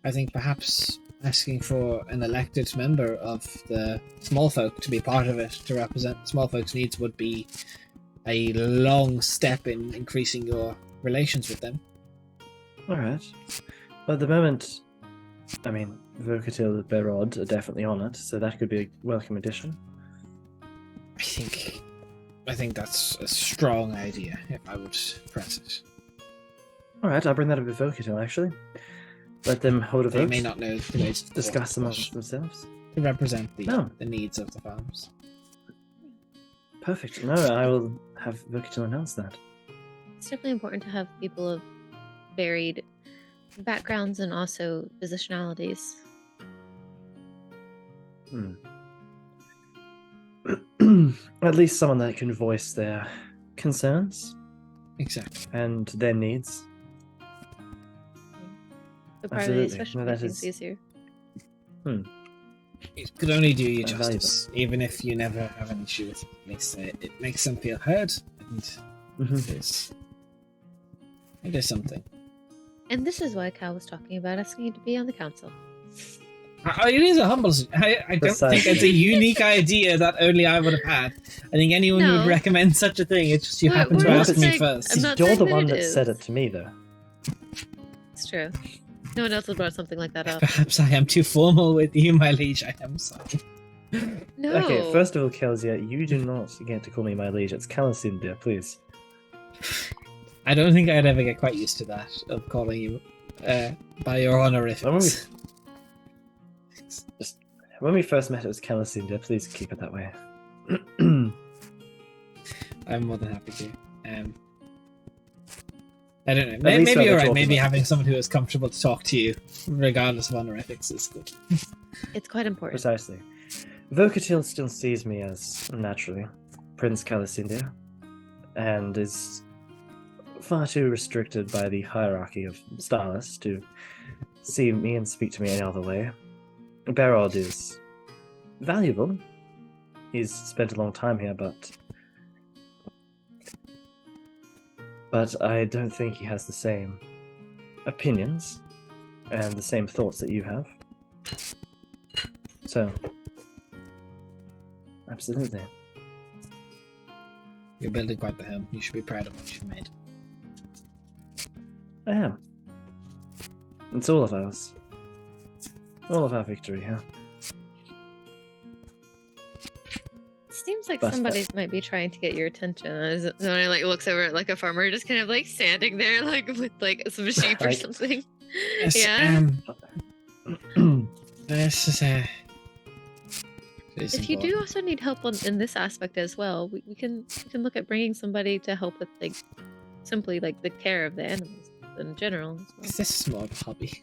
I think perhaps asking for an elected member of the small folk to be part of it, to represent small folks' needs, would be a long step in increasing your relations with them. Alright. Well, at the moment, I mean, Vocatil and Berod are definitely on it, so that could be a welcome addition. I think that's a strong idea, if I would press it. Alright, I'll bring that up with Vocatil, actually. Let them hold a They vote, may not know the ways of discuss them amongst themselves. to represent No. the needs of the farms. Perfect. No, I will have Vocatil announce that. It's definitely important to have people of varied backgrounds and also positionalities. At least someone that can voice their concerns Exactly. and their needs. So probably Absolutely. especially No, make that things is- easier. It could only do you Valuable. justice, even if you never have an issue with it. It makes them feel heard, and Mhm. it is something. And this is why Cal was talking about asking you to be on the council. It is a humble. I don't think Precisely. it's a unique idea that only I would have had. I think anyone No. would recommend such a thing. It's just you We're- happen to we're ask not me saying- first. I'm not You're saying the that one it that said is. it to me, though. It's true. No one else has brought something like that up. Perhaps I am too formal with you, my liege. I am sorry. No. Okay, first of all, Kelsia, you do not get to call me my liege. It's Calacindia, please. I don't think I'd ever get quite used to that, of calling you by your honorifics. When we first met, it was Calacindia. Please keep it that way. I'm more than happy to. I don't know. At Maybe least we're you're right. talking Maybe about having this. someone who is comfortable to talk to you, regardless of honorifics, is good. It's quite important. Precisely. Vocatil still sees me as, naturally, Prince Calacindia, and is far too restricted by the hierarchy of Starless to see me and speak to me any other way. Berod is valuable. He's spent a long time here, but I don't think he has the same opinions and the same thoughts that you have. So, absolutely. You're building quite the home. You should be proud of what you've made. I am. It's all of ours. all of our victory here. Seems like Bust somebody might be trying to get your attention. As Zoni like looks over at like a farmer, just kind of like standing there, like with like some sheep or Like- something. Yes, Yeah. This is a. If you do also need help in this aspect as well, we can look at bringing somebody to help with like simply like the care of the animals in general. As well. This is more of a hobby.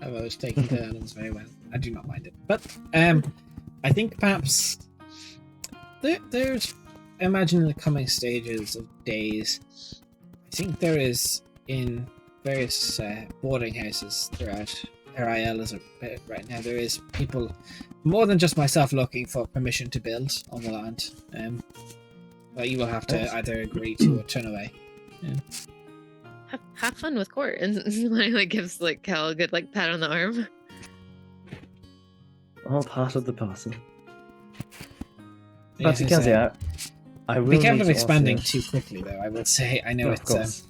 I've always taken the animals very well. I do not mind it. But I think perhaps there's, imagine in the coming stages of days, I think there is in various boarding houses throughout RIL as right now, there is people more than just myself looking for permission to build on the land. But you will have to either agree to or turn away. Have fun with court, and somebody like gives like Cal a good like pat on the arm. All part of the parcel. Yes, But it's, Kinsey, I will be careful need of to expanding also- too quickly, though. I will say, I know Of it's course.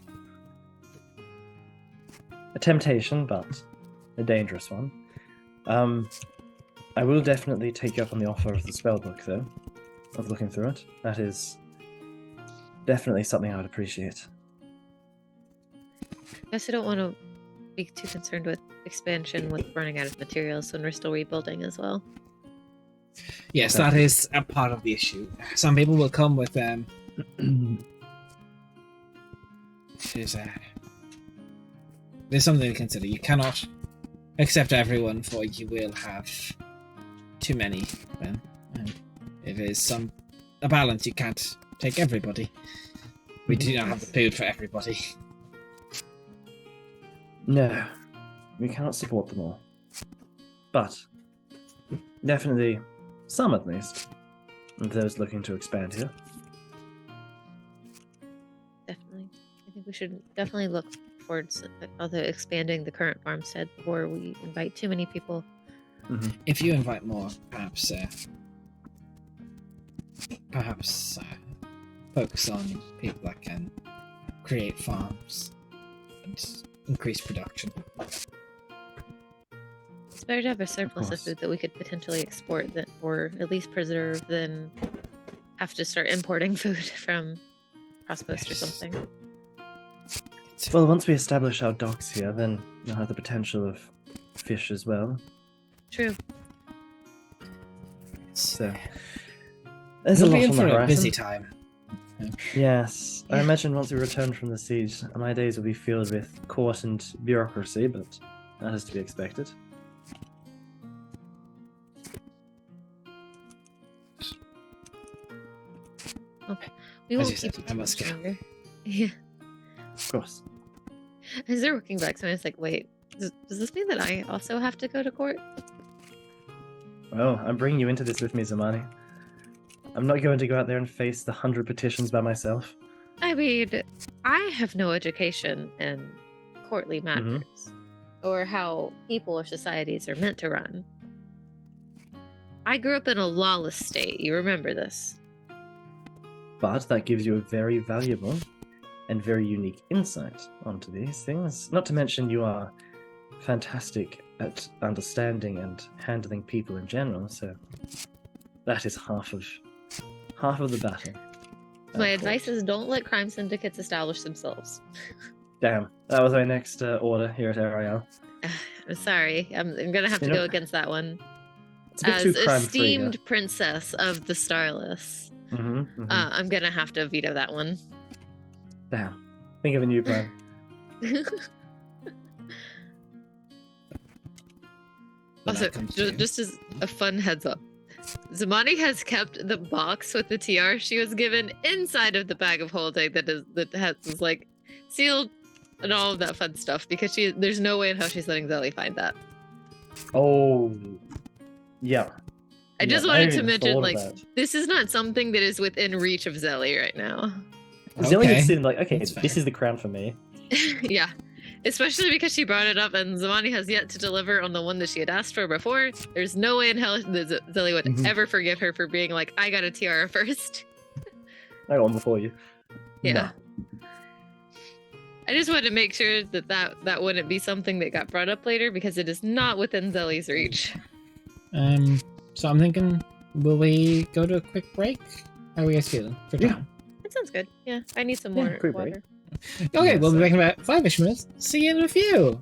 A temptation, but a dangerous one. I will definitely take you up on the offer of the spellbook, though, of looking through it. That is definitely something I would appreciate. Guess I don't want to be too concerned with expansion with running out of materials when we're still rebuilding as well. yes, Okay. that is a part of the issue. Some people will come with there's something to consider. You cannot accept everyone, for you will have too many. Then it is a balance. You can't take everybody. We do not have the food for everybody. No, we cannot support them all. But definitely some, at least, of those looking to expand here. Definitely. I think we should definitely look towards other expanding the current farmstead before we invite too many people. If you invite more, perhaps focus on people that can create farms and increase production. It's better to have a surplus of course. food that we could potentially export that, or at least preserve than have to start importing food from Crosspost or Yes. something. Well, once we establish our docks here, then we'll have the potential of fish as well. True. So there's We'll a be lot in on for the a horizon. busy time. Yes, I Yeah. imagine once we return from the siege, my days will be filled with court and bureaucracy, but that is to be expected. We As won't you keep said, it I too must much go. longer. Yeah. Of course. As they're looking back, so I was like, wait, does this mean that I also have to go to court? Well, I'm bringing you into this with me, Zamani. I'm not going to go out there and face the 100 petitions by myself. I mean, I have no education in courtly matters or how people or societies are meant to run. I grew up in a lawless state. You remember this. But that gives you a very valuable and very unique insight onto these things. Not to mention you are fantastic at understanding and handling people in general, so that is half of the battle. My advice is don't let crime syndicates establish themselves. Damn, that was my next order here at RIL. I'm sorry. I'm gonna have to You know- go against that one. It's a bit As too crime-free. esteemed princess of the Starless, I'm gonna have to veto that one. Damn. Think of a new plan. When Also, that comes to- just as a fun heads up, Zamani has kept the box with the TR she was given inside of the bag of holding that is like sealed and all of that fun stuff because there's no way in how she's letting Zelly find that. Oh, yeah. I just Yeah, wanted hadn't to even mention, thought of like, that. this is not something that is within reach of Zelly right now. Zelly Okay. is sitting like, okay, That's this fair. is the crown for me. Yeah. Especially because she brought it up and Zamani has yet to deliver on the one that she had asked for before. There's no way in hell that Zelly would Mhm. ever forgive her for being like, I got a tiara first. I got one before you. Yeah. I just wanted to make sure that wouldn't be something that got brought up later because it is not within Zelly's reach. So I'm thinking, will we go to a quick break? How are we guys feeling for Yeah. time? That sounds good. Yeah, I need some Yeah, more quick break. water. Okay, Yes, we'll be sir. back in about 5-ish minutes. See you in a few.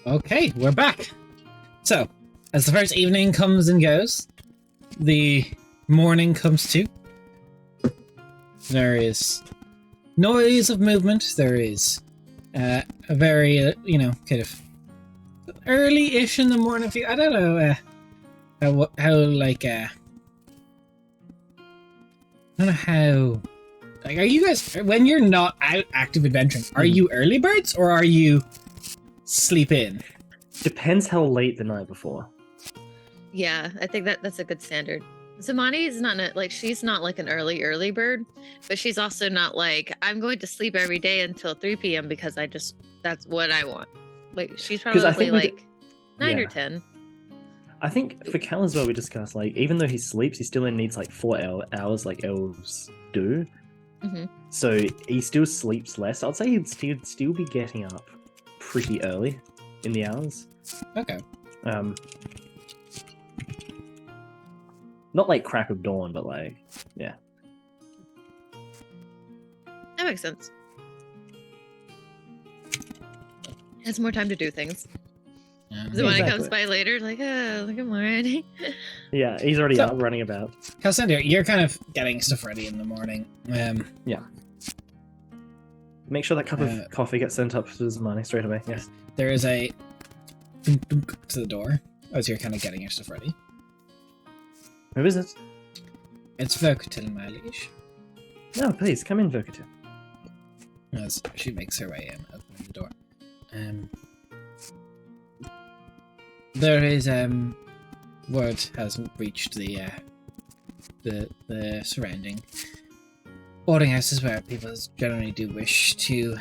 Okay, we're back. So, as the first evening comes and goes, the morning comes too. There is noise of movement. There is a very, kind of early-ish in the morning. I don't know how like I don't know how. Like, are you guys, when you're not out active adventuring, are you early birds or are you sleep in? Depends how late the night before. Yeah, I think that's a good standard. Zamani is not she's not like an early bird, but she's also not like I'm going to sleep every day until 3 p.m. because that's what I want. Like she's probably like 9 or 10. I think for Cal as well, we discussed like even though he sleeps, he still needs like 4 hours like elves do. Mm-hmm. So he still sleeps less. I'd say he'd still be getting up pretty early in the hours. Okay. Not like crack of dawn, but like, yeah. That makes sense. Has more time to do things. So when it comes by later, like, oh, look, I'm already. Yeah, he's already up running about. Calcinder, you're kind of getting stuff ready in the morning. Yeah. Make sure that cup of coffee gets sent up to Zamani straight away. Yes. There is a boom, boom, to the door as you're kind of getting your stuff ready. Who is it? It's Verkutil, my liege. No, please come in, Verkutil. As she makes her way in, opening the door. There is word has reached the surrounding boarding houses where people generally do wish to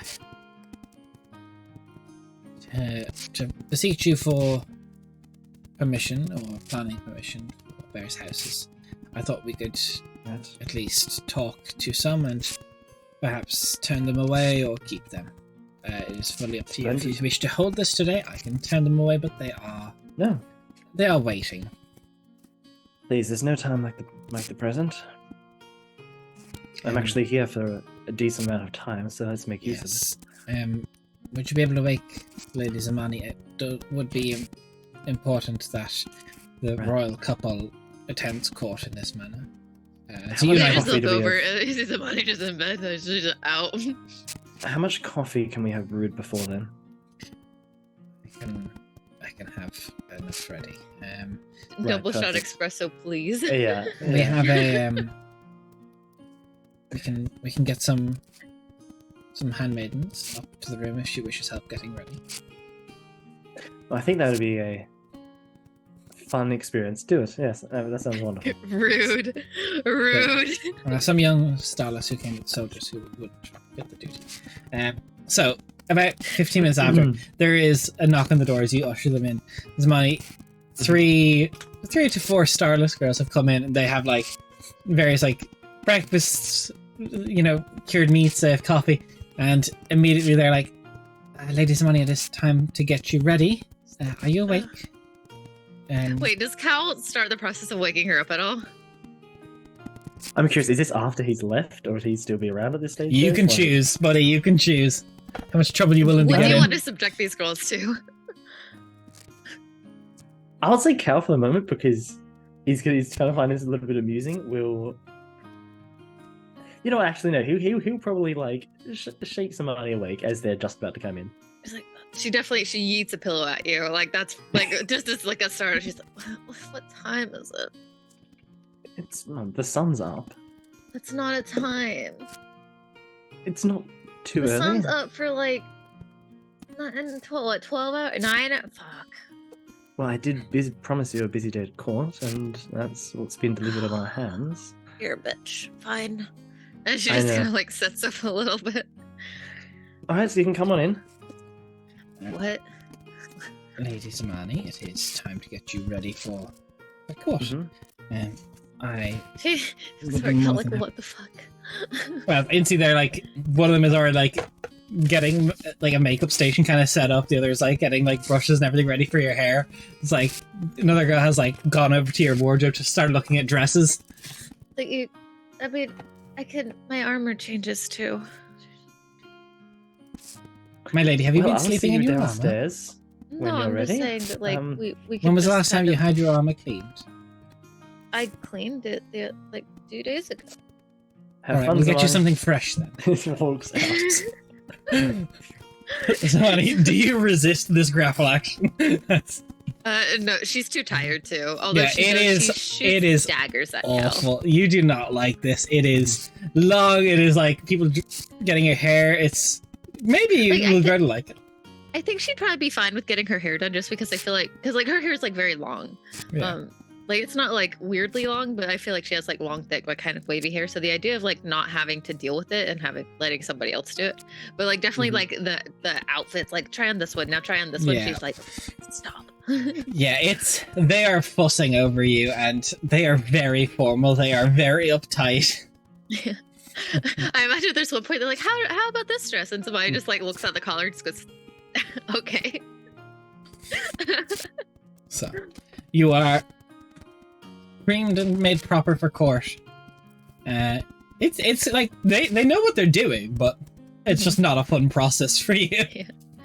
beseech you for permission or planning permission for various houses. I thought we could at least talk to some and perhaps turn them away or keep them. It is fully up to you. If you wish to hold this today, I can turn them away, but they are waiting. Please, there's no time like the present. I'm actually here for a decent amount of time, so let's make use of it. Would you be able to wake Lady Zamani? It would be important that the royal couple attends court in this manner. So you just look over, Zamani just in bed, so she's just out. How much coffee can we have brewed before then? I can have enough ready. Double shot espresso, please. Yeah. We have a we can get some handmaidens up to the room if she wishes help getting ready. Well, I think that would be a fun experience. Do it. Yes, that sounds wonderful. Rude. Some young starlets who came with soldiers who would fit the duty. So about 15 minutes after, there is a knock on the door as you usher them in. Zamani, three to four starless girls have come in, and they have like various like breakfasts, cured meats, coffee, and immediately they're like, "Lady Zamani, it is time to get you ready. Are you awake?" Wait, does Cal start the process of waking her up at all? I'm curious, is this after he's left, or would he still be around at this stage? You can choose, buddy. You can choose how much trouble you're willing to get in. What do you want to subject these girls to? I'll say Cal for the moment because he's trying to find this a little bit amusing. Actually no, he'll probably like shake somebody awake as they're just about to come in. It's like she yeets a pillow at you, like that's like just as like a starter. She's like, what time is it? It's the sun's up. That's not a time. It's not too early. The sun's up for like 12 hours? 9? Fuck. Well, I did promise you a busy day at court, and that's what's been delivered on our hands. You're a bitch. Fine. And she just kind of like sets up a little bit. Alright, so you can come on in. What? Lady Zamani, it is time to get you ready for the court. Mm-hmm. Sorry, like, what the fuck? Well, instantly they're like, one of them is already like getting like a makeup station kind of set up. The other is like getting like brushes and everything ready for your hair. It's like another girl has like gone over to your wardrobe to start looking at dresses. My armor changes too. My lady, have you been I'll sleeping see in you your downstairs? No, you're I'm ready. just saying that like we When was the just last time kind you of- had your armor cleaned? I cleaned it like 2 days ago. Have Alright, fun, we'll get you Zamani. something fresh then. Walks out. Zamani, do you resist this grapple action? That's No, she's too tired to. Although Yeah, she it does, is- she shoots it is daggers at Cal. awful. You do not like this. It is long. It is like people getting your hair. It's maybe you Like, I will think- grow to like it. I think she'd probably be fine with getting her hair done just because I feel like her hair is like very long. Yeah. Like it's not like weirdly long, but I feel like she has like long, thick, like kind of wavy hair. So the idea of like not having to deal with it and letting somebody else do it, but like definitely like the outfits, like try on this one, now try on this one. Yeah. She's like, stop. Yeah, they are fussing over you, and they are very formal. They are very uptight. I imagine there's one point they're like, how about this dress? And somebody just like looks at the collar and just goes, okay. So, you are creamed and made proper for court. It's like they know what they're doing, but it's just not a fun process for you.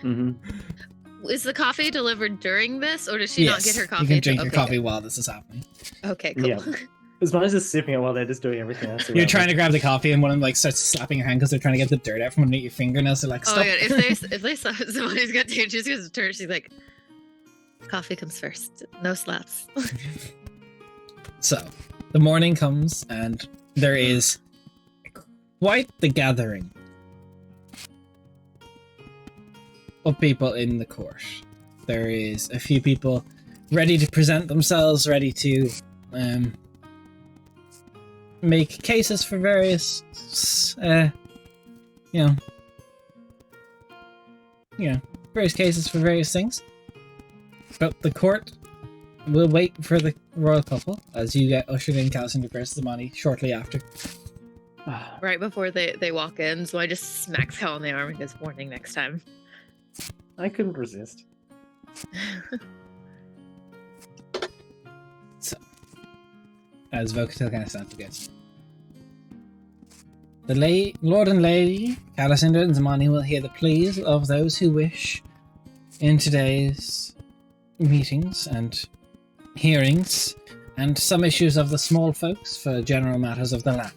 Mm-hmm. Is the coffee delivered during this, or does she not get her coffee? You can drink your Okay, coffee while this is happening. good. Okay, cool. Yeah. As long as just sipping it while they're just doing everything else. You're trying to grab the coffee, and one of them like starts slapping your hand because they're trying to get the dirt out from underneath your fingernails. They're like, Oh "Stop!" my god! If they saw somebody's got to, she's gonna turn. She's like, coffee comes first. No slaps. So, the morning comes, and there is quite the gathering of people in the court. There is a few people ready to present themselves, ready to make cases for various, various cases for various things. But the court will wait for the royal couple as you get ushered in, Calcinder versus Zamani, shortly after. Right before they walk in, so I just smacks Cal on the arm and goes, "Warning next time." I couldn't resist. So, as Vocatil kind of stands against. The Lord and Lady, Calcinder and Zamani will hear the pleas of those who wish in today's meetings and hearings, and some issues of the small folks for general matters of the land.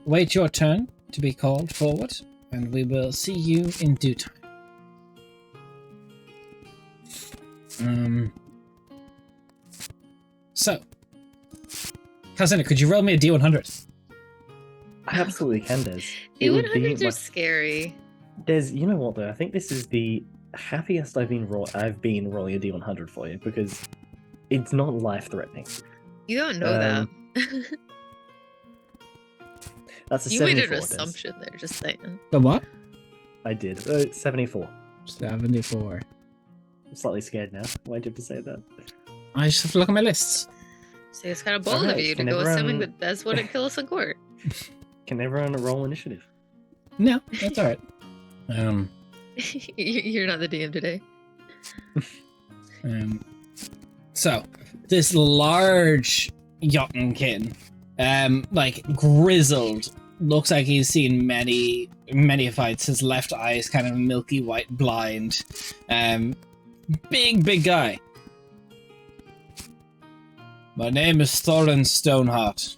Wait your turn to be called forward, and we will see you in due time. So, Calcinder, could you roll me a D100? I absolutely can, Des. It would be D100s are my- scary. Des, you know what though? I think this is the happiest I've been rolling a D100 for you because it's not life-threatening. You don't know that. That's a You made 74. an Des. assumption there, just saying. The what? I did. 74. 74. I'm slightly scared now. Why'd you have to say that? I just have to look at my lists. So it's kind of bold of Alright, you to can go assuming everyone- that Des wouldn't kill us in court. Can everyone roll initiative? No, that's alright. You're not the DM today. So, this large Jotunkin, like grizzled, looks like he's seen many fights. His left eye is kind of milky white blind. Big guy. My name is Thorin Stoneheart.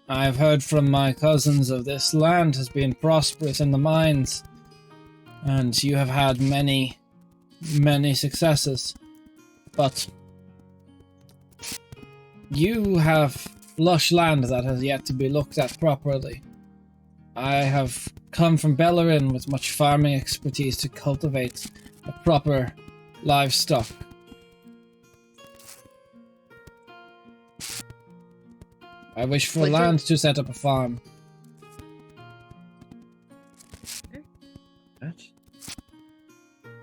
I've heard from my cousins of this land has been prosperous in the mines, and you have had many successes. But you have lush land that has yet to be looked at properly. I have come from Bellerin with much farming expertise to cultivate a proper livestock. I wish for Would you- land to set up a farm. What?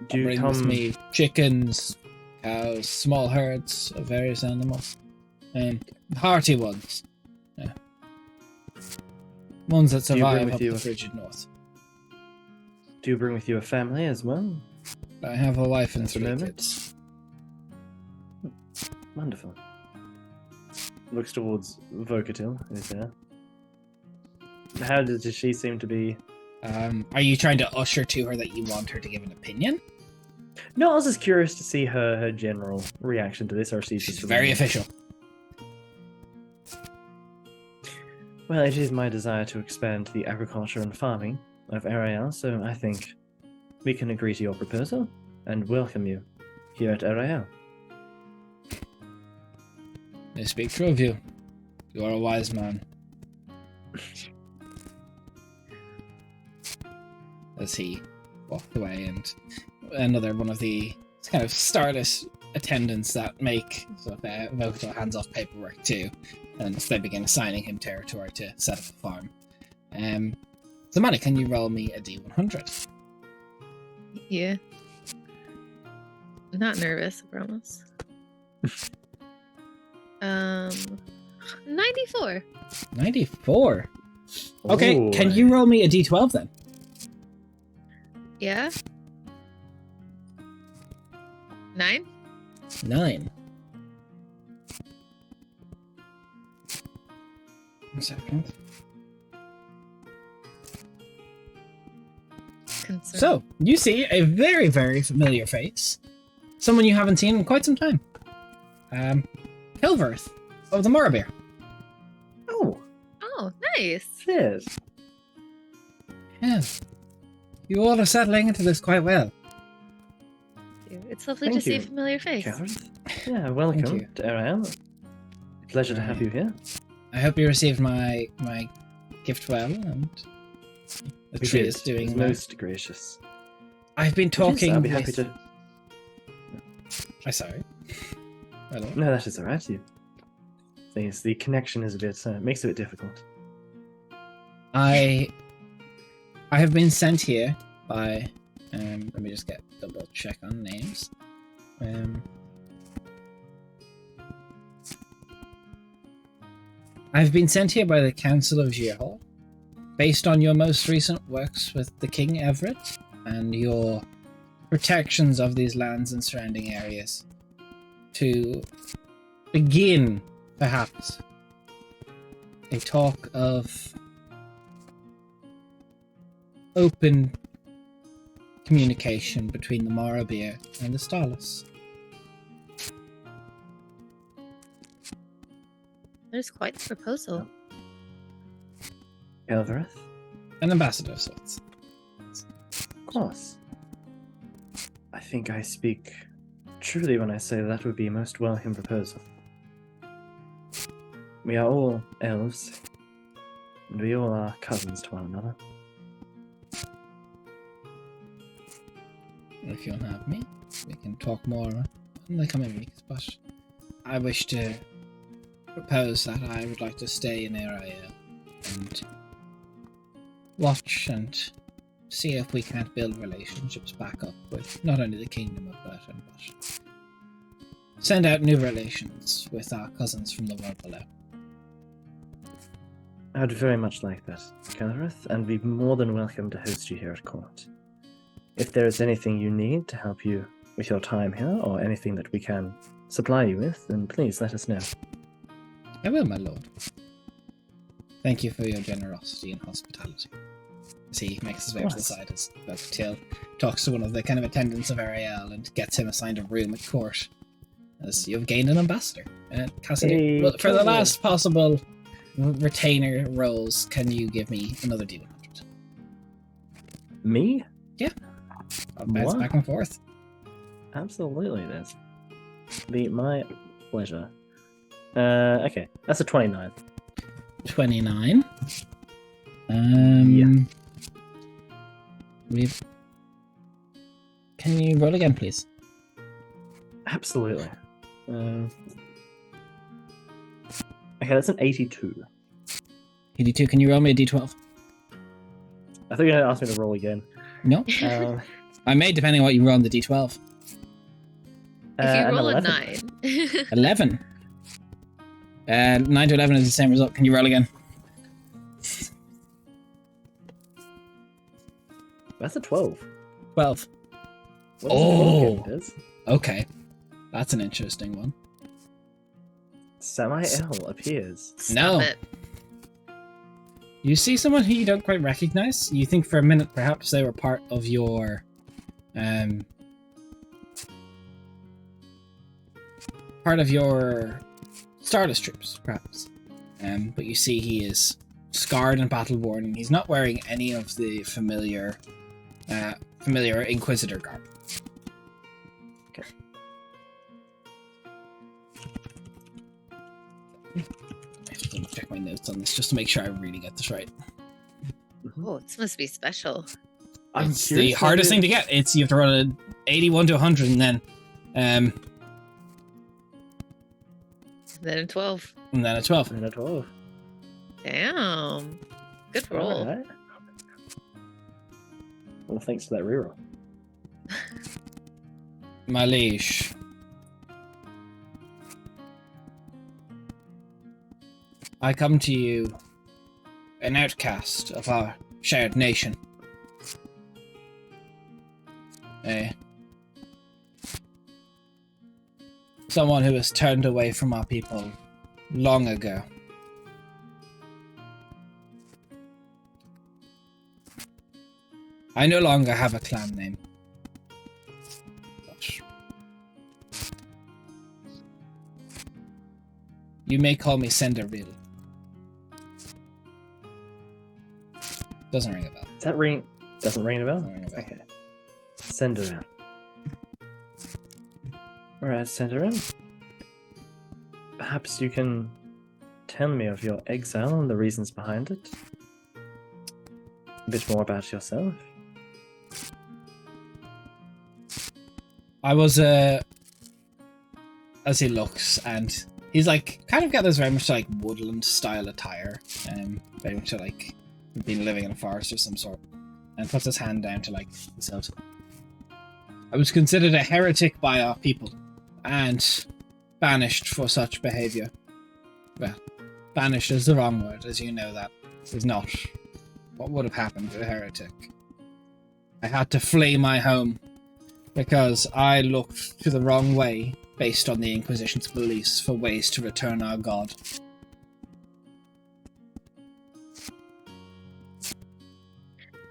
Do you Bring with come... me chickens, cows, small herds of various animals. Hearty ones. Yeah. Ones that Do you bring survive with up you the a- frigid north. Do you bring with you a family as well? I have a wife and At the 3 moment? kids. Wonderful. Looks towards Vocatil, who's there. How does she seem to be Are you trying to usher to her that you want her to give an opinion? No, I was just curious to see her general reaction to this, or if she's She's just very official. Well, it is my desire to expand the agriculture and farming of Ariel, so I think we can agree to your proposal and welcome you here at Ariel. I speak true of you. You are a wise man. As he walked away, and another one of the kind of starless attendants that make sort of Vokoto hands off paperwork too, and they begin assigning him territory to set up a farm. So Manny, can you roll me a D100? Yeah. I'm not nervous, I promise. 94. 94. Okay, Ooh. can you roll me a D12 then? Yeah. 9. 9. 1 second. Concern. So, you see a very, very familiar face. Someone you haven't seen in quite some time. Hilverth of the Morrowbeer. Oh, Oh, nice. cheers. Yes. You all are settling into this quite well. It's lovely Thank to see a you, familiar face. Gareth. Yeah, welcome you. to Ariel. Pleasure to have you here. I hope you received my gift well, and the We tree did. is doing It's well. most gracious. I've been talking I'll be with... happy to. I'm sorry. Hello. No, that is alright. The connection is a bit makes it a bit difficult. I have been sent here by let me just get double check on names. I've been sent here by the Council of Gearhall, based on your most recent works with the King Everett and your protections of these lands and surrounding areas, to begin, perhaps, a talk of open communication between the Morrowbeer and the Starless. There's quite the proposal. Elvereth? An ambassador of sorts. Of course. I think I speak truly when I say that would be a most welcome proposal. We are all elves, and we all are cousins to one another. If you'll have me, we can talk more in the coming weeks, but I wish to propose that I would like to stay in Ariel and watch and see if we can't build relationships back up with not only the Kingdom of Burton, but send out new relations with our cousins from the world below. I'd very much like that, Gareth, and be more than welcome to host you here at court. If there is anything you need to help you with your time here, or anything that we can supply you with, then please let us know. I will, my lord. Thank you for your generosity and hospitality. As he makes his way up to the side, as Till talks to one of the kind of attendants of Ariel and gets him assigned a room at court, as you have gained an ambassador. Cassidy, Hey, well, for the cool. last possible retainer roles, can you give me another D100? Me? I'll bounce What? back and forth. Absolutely, that's my pleasure. Okay, that's a 29. 29. Yeah. We've... Can you roll again, please? Absolutely. Okay, that's an 82. 82, can you roll me a D12? I thought you were going to ask me to roll again. No? Um, I may, depending on what you roll on the D12. If an you roll a 11. 9. 11. 9 to 11 is the same result. Can you roll again? That's a 12. 12. What does a 12 Oh. get, Des? Okay. That's an interesting one. Samael appears. Stop No. it. You see someone who you don't quite recognize. You think for a minute perhaps they were part of your Stardust troops, perhaps. But you see he is scarred and battle worn, and he's not wearing any of the familiar Inquisitor garb. Okay. I have to check my notes on this just to make sure I really get this right. Oh, this must be special. It's the hardest thing to get. It's you have to roll an 81 to 100, and then Then a 12. and then a 12. And a 12. Damn. Good roll. Alright. Well, thanks for that reroll. My liege. I come to you, an outcast of our shared nation. Someone who was turned away from our people long ago. I no longer have a clan name. But you may call me Cinderil. Doesn't ring a bell. Does that ring? Doesn't ring a bell? Doesn't ring a bell. Okay. Send her in. Alright, send her in. Perhaps you can tell me of your exile and the reasons behind it. A bit more about yourself. I was, as he looks, and he's like, kind of got this very much like woodland style attire, very much like been living in a forest of some sort, and puts his hand down to like the hilt. I was considered a heretic by our people, and banished for such behavior. Well, banished is the wrong word, as you know that is not what would have happened to a heretic. I had to flee my home because I looked to the wrong way based on the Inquisition's beliefs for ways to return our god.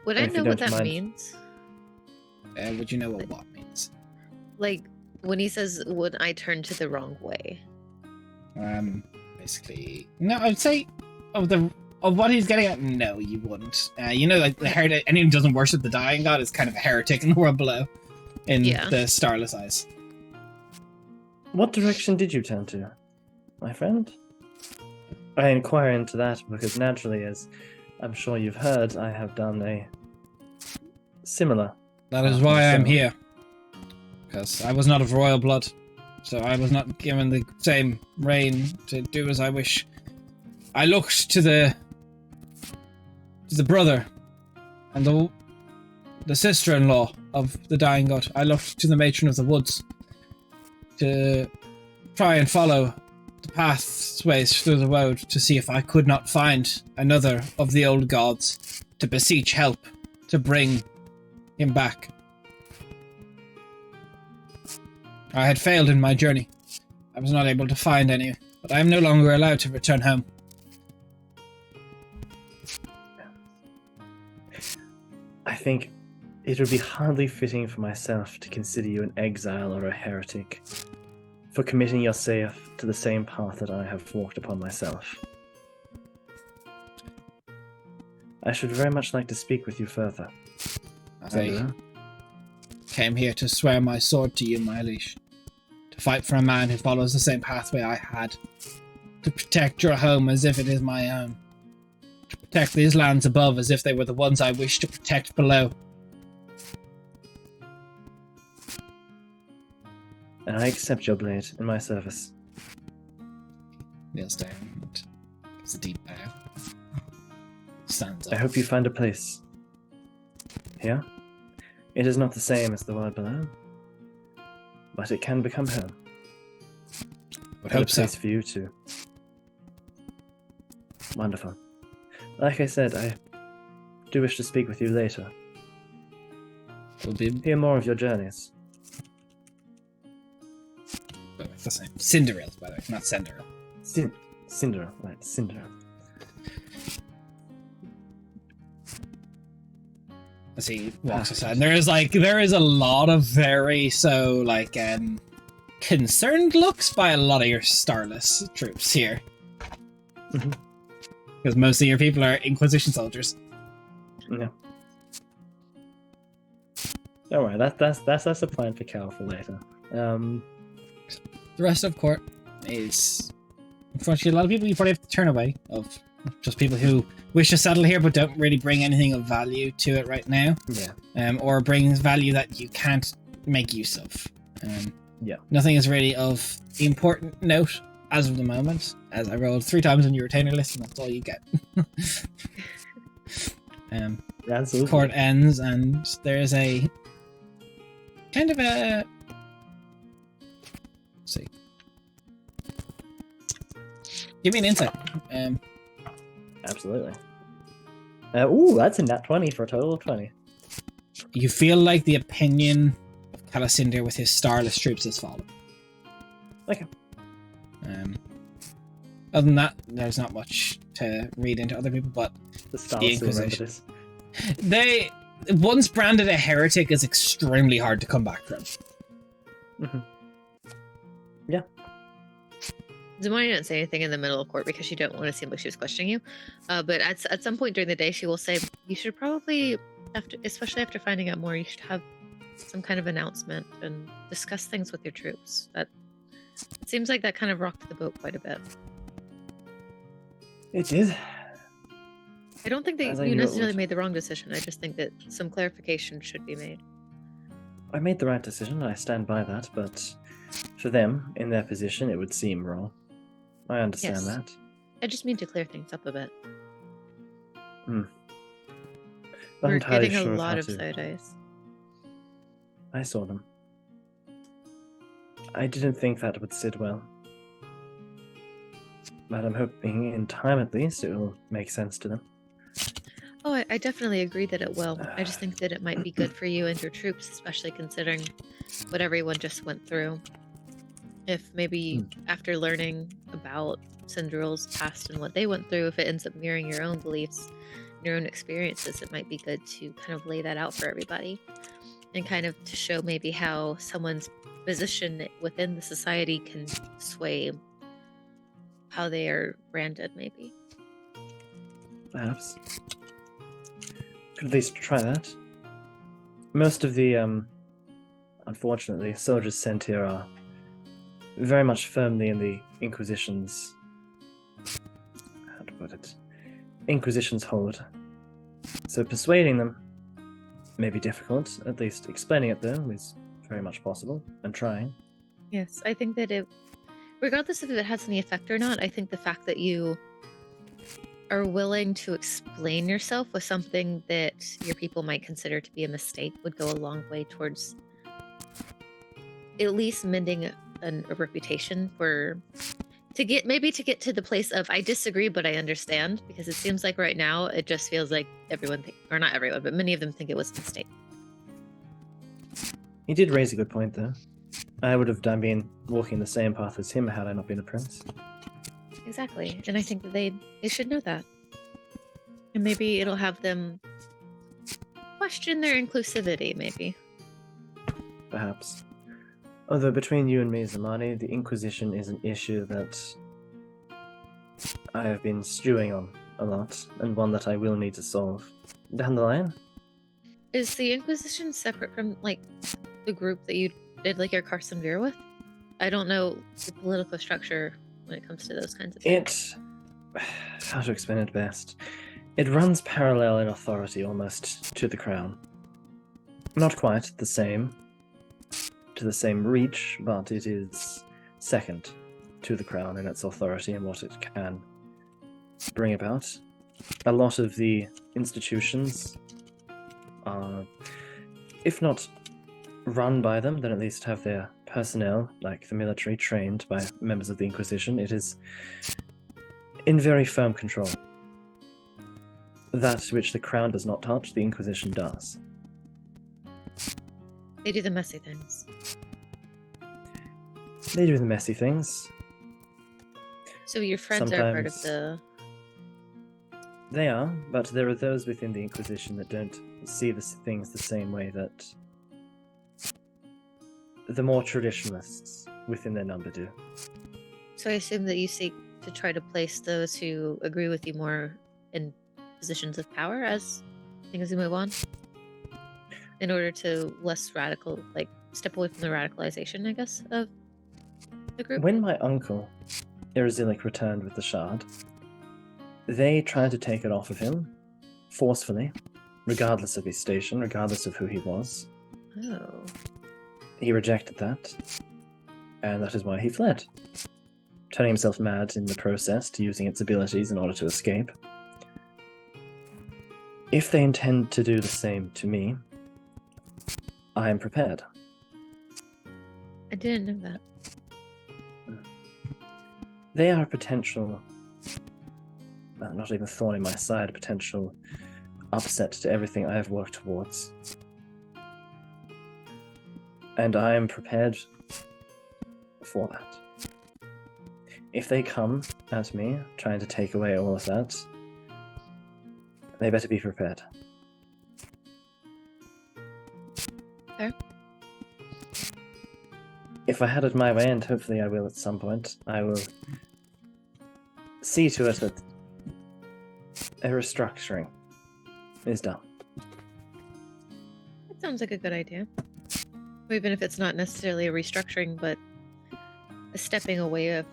Would I If you know what don't that mind. means? Would you know what means? Like, when he says, would I turn to the wrong way? Basically, no. I'd say of what he's getting at. No, you wouldn't. You know, like the heretic, anyone who doesn't worship the dying god is kind of a heretic in the world below, in Yeah. the Starless Eyes. What direction did you turn to, my friend? I inquire into that because naturally, as I'm sure you've heard, I have done a similar. That is why I'm here, because I was not of royal blood, so I was not given the same reign to do as I wish. I looked to the brother and the sister-in-law of the dying god. I looked to the matron of the woods to try and follow the pathways through the road to see if I could not find another of the old gods to beseech help to bring him back. I had failed in my journey. I was not able to find any, but I am no longer allowed to return home. I think it would be hardly fitting for myself to consider you an exile or a heretic for committing yourself to the same path that I have walked upon myself. I should very much like to speak with you further. I came here to swear my sword to you, my liege. To fight for a man who follows the same pathway I had. To protect your home as if it is my own. To protect these lands above as if they were the ones I wish to protect below. And I accept your blade in my service. Kneels down and gives a deep bow. Stands I up. hope you find a place. Here? It is not the same as the world below, but it can become home. Would And a hope so. place for you too. Wonderful. Like I said, I do wish to speak with you later. Will be Hear more of your journeys. it's the same. Cinderella, by the way, not Cinderella. Cinder, right, Cinder. as he walks aside. And there is a lot of very concerned looks by a lot of your Starless troops here. Because most of your people are Inquisition soldiers. Yeah. Don't worry, that's a plan for Cal for later. The rest of court is, unfortunately, a lot of people you probably have to turn away, of just people who wish to settle here but don't really bring anything of value to it right now. Yeah. Or brings value that you can't make use of. Yeah. Nothing is really of important note as of the moment, as I rolled 3 times on your retainer list and that's all you get. Absolutely. Court ends and there's a kind of a... Let's see. Give me an insight. Absolutely. Ooh, that's a nat 20 for a total of 20. You feel like the opinion of Calacinder with his Starless troops has fallen. Okay. Other than that, there's not much to read into other people, but The Star the still remember Inquisition. this. They, once branded a heretic, is extremely hard to come back from. Yeah. Zamani didn't say anything in the middle of court because she didn't want to seem like she was questioning you. But at some point during the day, she will say, you should probably, especially after finding out more, you should have some kind of announcement and discuss things with your troops. That it seems like that kind of rocked the boat quite a bit. It did. I don't think that As I you knew it necessarily would. made the wrong decision. I just think that some clarification should be made. I made the right decision, I stand by that, but for them, in their position, it would seem wrong. I understand Yes. that. I just mean to clear things up a bit. Not We're entirely getting sure a of lot how of to- side eyes. I saw them. I didn't think that would sit well. But I'm hoping in time at least it will make sense to them. Oh, I definitely agree that it will. I just think that it might be good for you and your troops, especially considering what everyone just went through. If maybe after learning about Syndril's past and what they went through, if it ends up mirroring your own beliefs, your own experiences, it might be good to kind of lay that out for everybody. And kind of to show maybe how someone's position within the society can sway how they are branded, maybe. Perhaps. Could at least try that. Most of the, unfortunately, soldiers sent here are very much firmly in the Inquisition's... how to put it? Inquisition's hold. So persuading them may be difficult, at least explaining it, though, is very much possible, and trying. Yes, I think that regardless if it has any effect or not, I think the fact that you are willing to explain yourself with something that your people might consider to be a mistake would go a long way towards at least mending a reputation to get to the place of I disagree but I understand, because it seems like right now it just feels like or not everyone, but many of them think it was a mistake. He did raise a good point, though. I would have been walking the same path as him had I not been a prince. Exactly, and I think that they should know that, and maybe it'll have them question their inclusivity, maybe. Perhaps. Although between you and me, Zamani, the Inquisition is an issue that I have been stewing on a lot, and one that I will need to solve down the line. Is the Inquisition separate from like the group that you did like your Carson Veer with? I don't know the political structure when it comes to those kinds of things. How to explain it best? It runs parallel in authority almost to the crown. Not quite the same, to the same reach, but it is second to the crown in its authority and what it can bring about. A lot of the institutions are, if not run by them, then at least have their personnel, like the military, trained by members of the Inquisition. It is in very firm control. That which the crown does not touch, the Inquisition does. They do the messy things. They do the messy things. So your friends are part of Sometimes- the... They are, but there are those within the Inquisition that don't see the things the same way that the more traditionalists within their number do. So I assume that you seek to try to place those who agree with you more in positions of power as things move on, in order to less radical, like step away from the radicalization, I guess, of the group. When my uncle, Irazilic, returned with the shard, they tried to take it off of him, forcefully, regardless of his station, regardless of who he was. Oh. He rejected that, and that is why he fled, turning himself mad in the process to using its abilities in order to escape. If they intend to do the same to me, I am prepared. I didn't know that. They are a potential, well, not even thorn in my side, a potential upset to everything I have worked towards. And I am prepared for that. If they come at me, trying to take away all of that, they better be prepared. Fair. If I had it my way, and hopefully I will at some point, I will see to it that a restructuring is done. That sounds like a good idea. Even if it's not necessarily a restructuring, but a stepping away of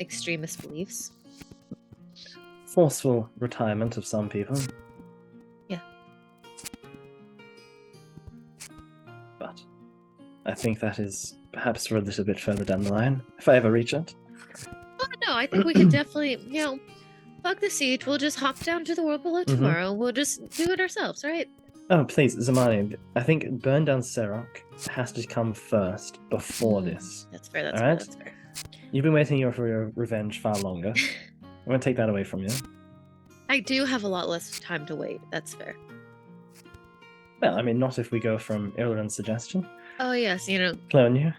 extremist beliefs. Forceful retirement of some people. Yeah. But I think that is perhaps for a little bit further down the line, if I ever reach it. Oh, no, I think we could definitely, fuck the siege. We'll just hop down to the world below tomorrow. We'll just do it ourselves, right? Oh, please, Zamani, I think burn down Serok has to come first before this. That's fair, All right? that's fair. You've been waiting here for your revenge far longer. I'm going to take that away from you. I do have a lot less time to wait. That's fair. Well, I mean, not if we go from Irulan's suggestion. Oh, yes, Clone you.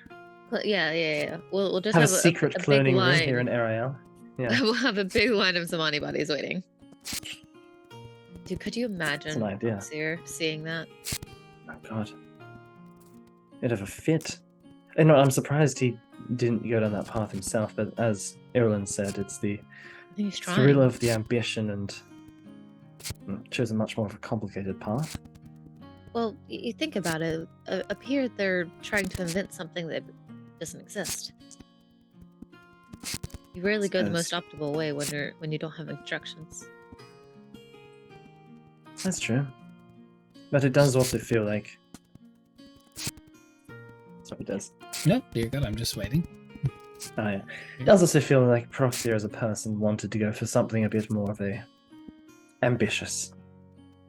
yeah. We'll just Have have a secret big cloning room line. here in Ariel. Yeah. We'll have a big line of Zamani bodies waiting. Dude, could you imagine an idea. Proxir seeing that? Oh, God. It'd have a fit. And no, I'm surprised he didn't go down that path himself, but as Irulan said, it's the I think he's trying. thrill of the ambition and chose a much more of a complicated path. Well, you think about it. Up here, they're trying to invent something that doesn't exist. You rarely go the most optimal way when you don't have instructions. That's true. But it does also feel like... Sorry, it does. No, you're good. I'm just waiting. Oh, yeah. It does also feel like Proxir as a person wanted to go for something a bit more of a... ambitious.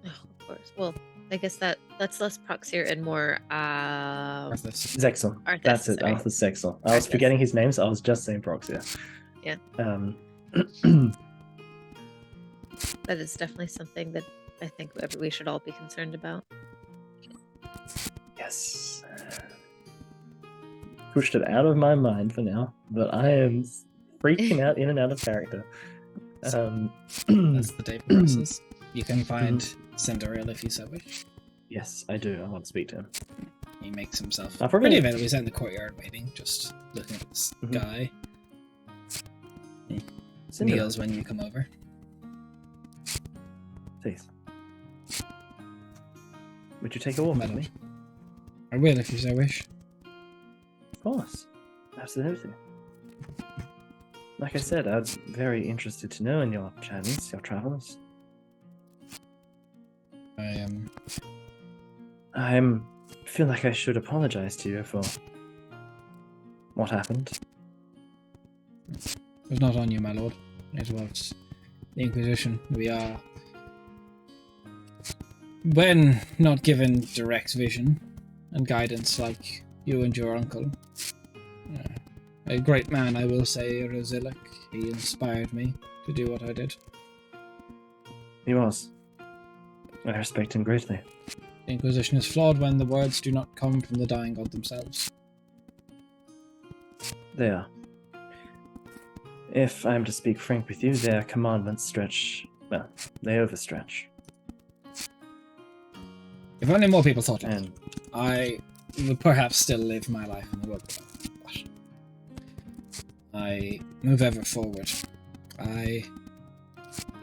Oh, of course. Well, I guess that's less Proxir and more Arthas. Zexel. Arthas, That's it, sorry. Arthas Zexel. I was Arthas. forgetting his name, so I was just saying Proxir. Yeah. That is definitely something that I think we should all be concerned about. Yes. Pushed it out of my mind for now, but I am freaking out in and out of character. That's the day progresses. You can find Cinderella if you so wish. Yes, I do. I want to speak to him. He makes himself I forgot. pretty available. He's out in the courtyard waiting, just looking at this guy. He Cinderella, kneels when you come over. please. Would you take a walk with me? I will if you so wish. Of course. Absolutely. Like I said, I'm very interested to know in your journeys, your travels. I feel like I should apologize to you for what happened. It was not on you, my lord. It was the Inquisition. We are, when not given direct vision and guidance like you and your uncle, a great man, I will say, Rosilic. He inspired me to do what I did. He was. I respect him greatly. The Inquisition is flawed when the words do not come from the dying god themselves. They are. If I am to speak frank with you, their commandments stretch... well, they overstretch. If only more people thought like And that, I would perhaps still live my life in the world. But I move ever forward. I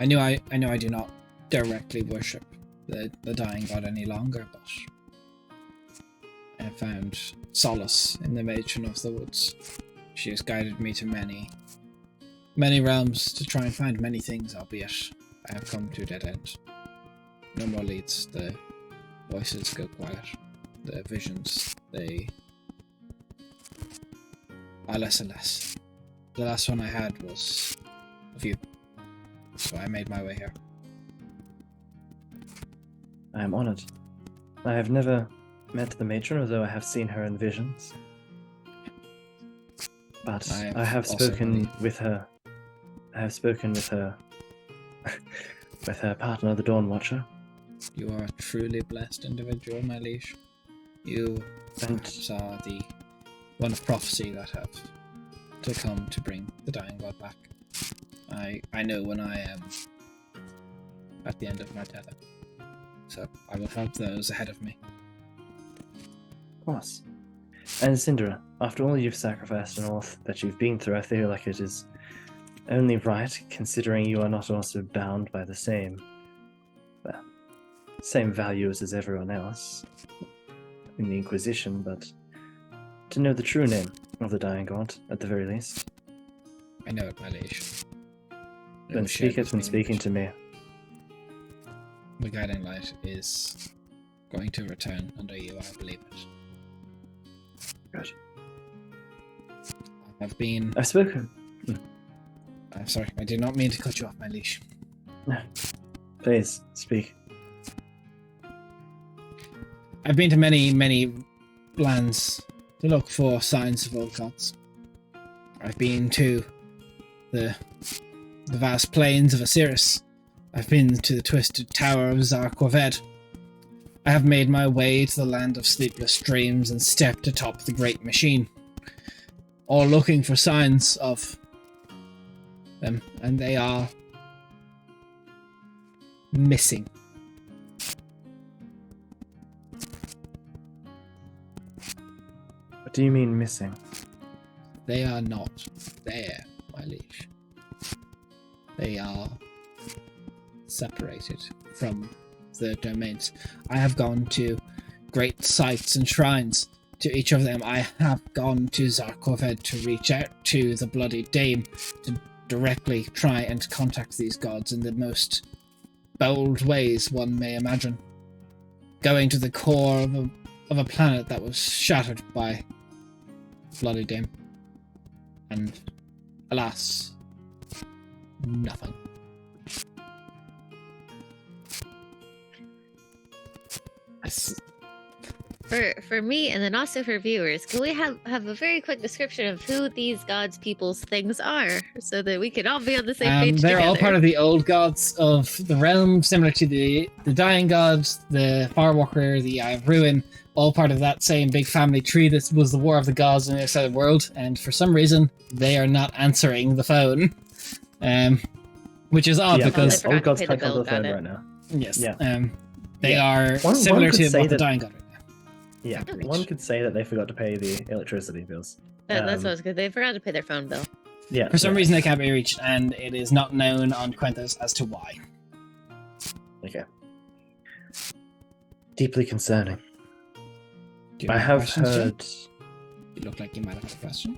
know I do not directly worship the dying god any longer, but I have found solace in the matron of the woods. She has guided me to many realms to try and find many things, albeit I have come to a dead end. No more leads. The voices go quiet. The visions, they are less and less. The last one I had was of you, so I made my way here. I am honored. I have never met the matron, although I have seen her in visions. But I have spoken with her. I have spoken with her. With her partner, the Dawn Watcher. You are a truly blessed individual, my liege. You And saw the one of prophecy that have to come to bring the dying god back. I know when I am at the end of my tether, so I will help those ahead of me. of course. And Syndra, after all you've sacrificed and all that you've been through, I feel like it is only right, considering you are not also bound by the same values as everyone else in the Inquisition, but to know the true name of the dying god, at the very least. I know it, my liege. Then speak it when speaking to me. The guiding light is going to return under you, I believe it. Good. I've spoken. I'm sorry, I did not mean to cut you off, my liege. No. Please, speak. I've been to many lands to look for signs of old gods. I've been to the vast plains of Osiris. I've been to the twisted tower of Zarkoved. I have made my way to the land of sleepless dreams and stepped atop the great machine, all looking for signs of them, and they are missing. What do you mean missing? They are not there, my liege. They are separated from the domains. I have gone to great sites and shrines. To each of them, I have gone to Zarkoved to reach out to the Bloody Dame to directly try and contact these gods in the most bold ways one may imagine. Going to the core of a planet that was shattered by Bloody Dame. And alas, nothing. Yes. For me, and then also for viewers, can we have a very quick description of who these gods, people's things are, so that we can all be on the same page They're together? all part of the old gods of the realm, similar to the Dying Gods, the Firewalker, the Eye of Ruin, all part of that same big family tree that was the War of the Gods in the other side of the world, and for some reason, they are not answering the phone. Which is odd because... Well, old gods to pay can't the come to bill, the phone got it. right now. Yes. Yeah. They are One similar could to say what the that- Dying God right now. Yeah, Ouch. one could say that they forgot to pay the electricity bills. That's what I was good. They forgot to pay their phone bill. Yeah. For some reason they can't be reached, and it is not known on Quenthos as to why. Okay. Deeply concerning. Do you I any have questions, Jim? heard. You look like you might have had a question.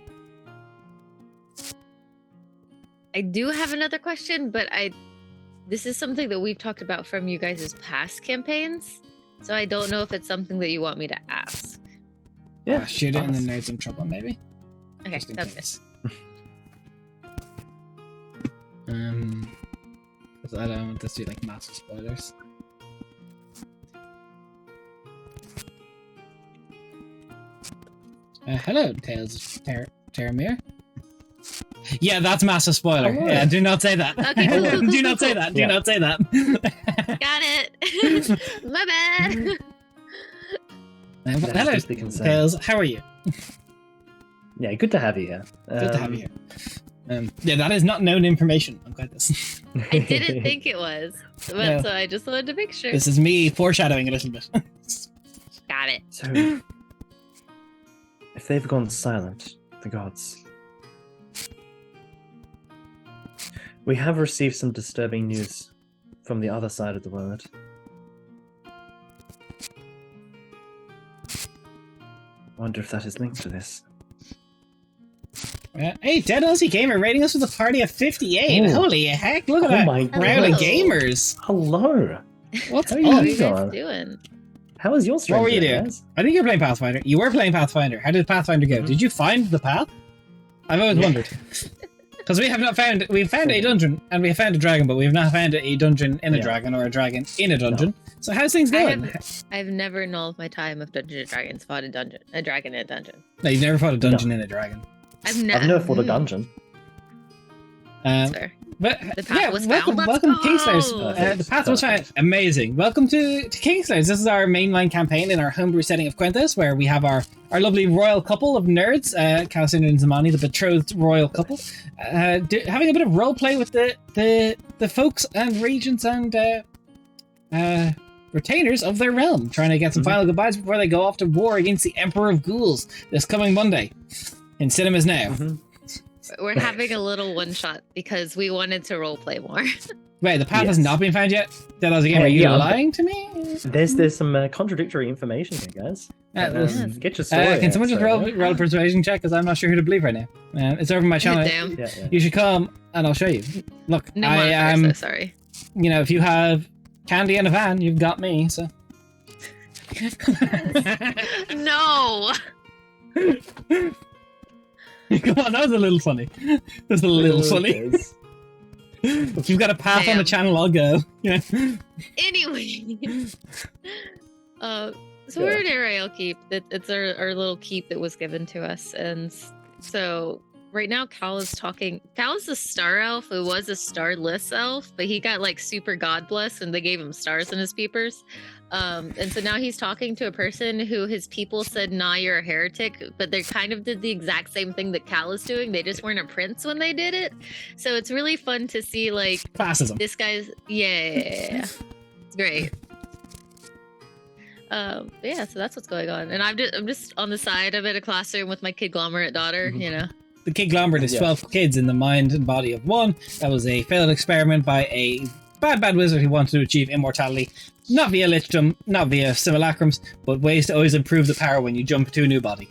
I do have another question, but this is something that we've talked about from you guys' past campaigns, so I don't know if it's something that you want me to ask. Yeah. Shoot it and ask. then there's some trouble, maybe. Okay, Just in sounds good. case. Because I don't want to see like massive spoilers. Hello, Tales of Terramir. Yeah, that's massive spoiler. Hello. Yeah, do not say that. Okay, cool, Do not say that. Do Yeah. not say that. Got it. My bad. But That is hello, deeply concerning. Tales. How are you? Yeah, good to have you here. Good to have you here. Yeah, that is not known information. I'm glad this. I didn't think it was, but No. so I just wanted to make sure. This is me foreshadowing a little bit. Got it. So, if they've gone silent, the gods, we have received some disturbing news from the other side of the world. Wonder if that is linked to this. Hey, Dead Aussie Gamer rating us with a party of 58. Ooh. Holy heck, look at that my crowd of God. gamers. Hello. What's How are up? you What are you doing? guys doing? How was your stream? What were you today, doing? guys? I think you're playing Pathfinder. You were playing Pathfinder. How did Pathfinder go? Mhm. Did you find the path? I've always wondered. Because we have not found... We've found a dungeon, and we have found a dragon, but we have not found a dungeon in a Yeah. dragon, or a dragon in a dungeon. So how's things going? I've never in all of my time of Dungeons and Dragons fought a dragon in a dungeon. No, you've never fought a dungeon in a dragon. I've I've never fought a dungeon. That's fair. But The path yeah, was welcome, found. welcome to Let's Kingslayers. go! The path was found. Amazing. Welcome to Kingslayers. This is our mainline campaign in our homebrew setting of Quintus, where we have our lovely royal couple of nerds, Calasindra and Zamani, the betrothed royal couple, having a bit of role play with the folks and regents and retainers of their realm, trying to get some final goodbyes before they go off to war against the Emperor of Ghouls this coming Monday in cinemas now. We're having a little one shot because we wanted to roleplay more. Wait, the path has Yes. not been found yet? That was again, are you Yeah, lying to me? There's some contradictory information here, guys. Get your story. Can out, someone just sorry. roll a persuasion check? Because I'm not sure who to believe right now. It's over my channel. Damn. Yeah, You should come and I'll show you. Look, No, I I'm am. so sorry. You know, if you have candy and a van, you've got me. So. No. Come on, that was a little funny. That's a little funny. Yes. If you've got a path on the Damn. channel, I'll go. Yeah. Anyway. So Yeah. we're in Ariel Keep. It's our little keep that was given to us. And so right now Cal is talking. Cal is a star elf who was a starless elf, but he got like super god blessed and they gave him stars in his peepers. And so now he's talking to a person who his people said, nah, you're a heretic, but they kind of did the exact same thing that Cal is doing. They just weren't a prince when they did it. So it's really fun to see like Classism. this guy's, yeah, it's great. Yeah, so that's what's going on. And I'm just on the side of it, a classroom with my kidglomerate daughter, you know. The Kidglomerate is Yeah. 12 kids in the mind and body of one. That was a failed experiment by a bad wizard who wanted to achieve immortality. Not via lichdom, not via simulacrums, but ways to always improve the power when you jump to a new body.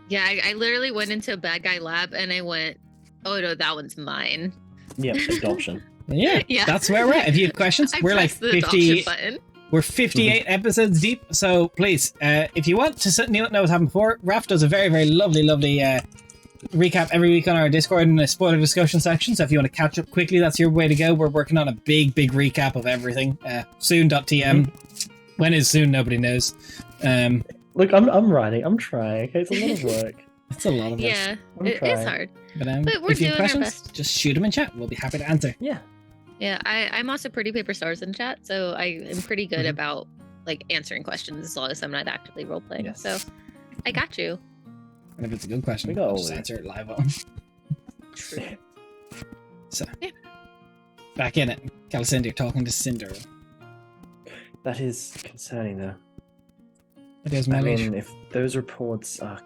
Yeah, I literally went into a bad guy lab and I went, oh no, that one's mine. Yeah, adoption. Yeah, Yeah. that's where we're at. If you have questions, I we're like pressed the adoption 50. button. We're 58 episodes deep, so please, if you want to know what's happened before, Raph does a very, very lovely recap every week on our Discord in a spoiler discussion section, so if you want to catch up quickly, that's your way to go. We're working on a big recap of everything. Soon.tm. When is soon, nobody knows. Look, I'm writing. I'm trying. Okay, it's a lot of work. It's a lot of it. Yeah, I'm it is trying. hard. But we're if you have doing our questions, best. just shoot them in chat. We'll be happy to answer. Yeah. Yeah, I'm also pretty paper stars in chat, so I am pretty good Mhm. about like answering questions as long as I'm not actively role playing. Yes. So I got you. And if it's a good question, We got I'll all just that. answer it live on. True. So, Yeah. back in it. Calasindra talking to Cinder. That is concerning, though. It is I my liege. mean, if those reports are,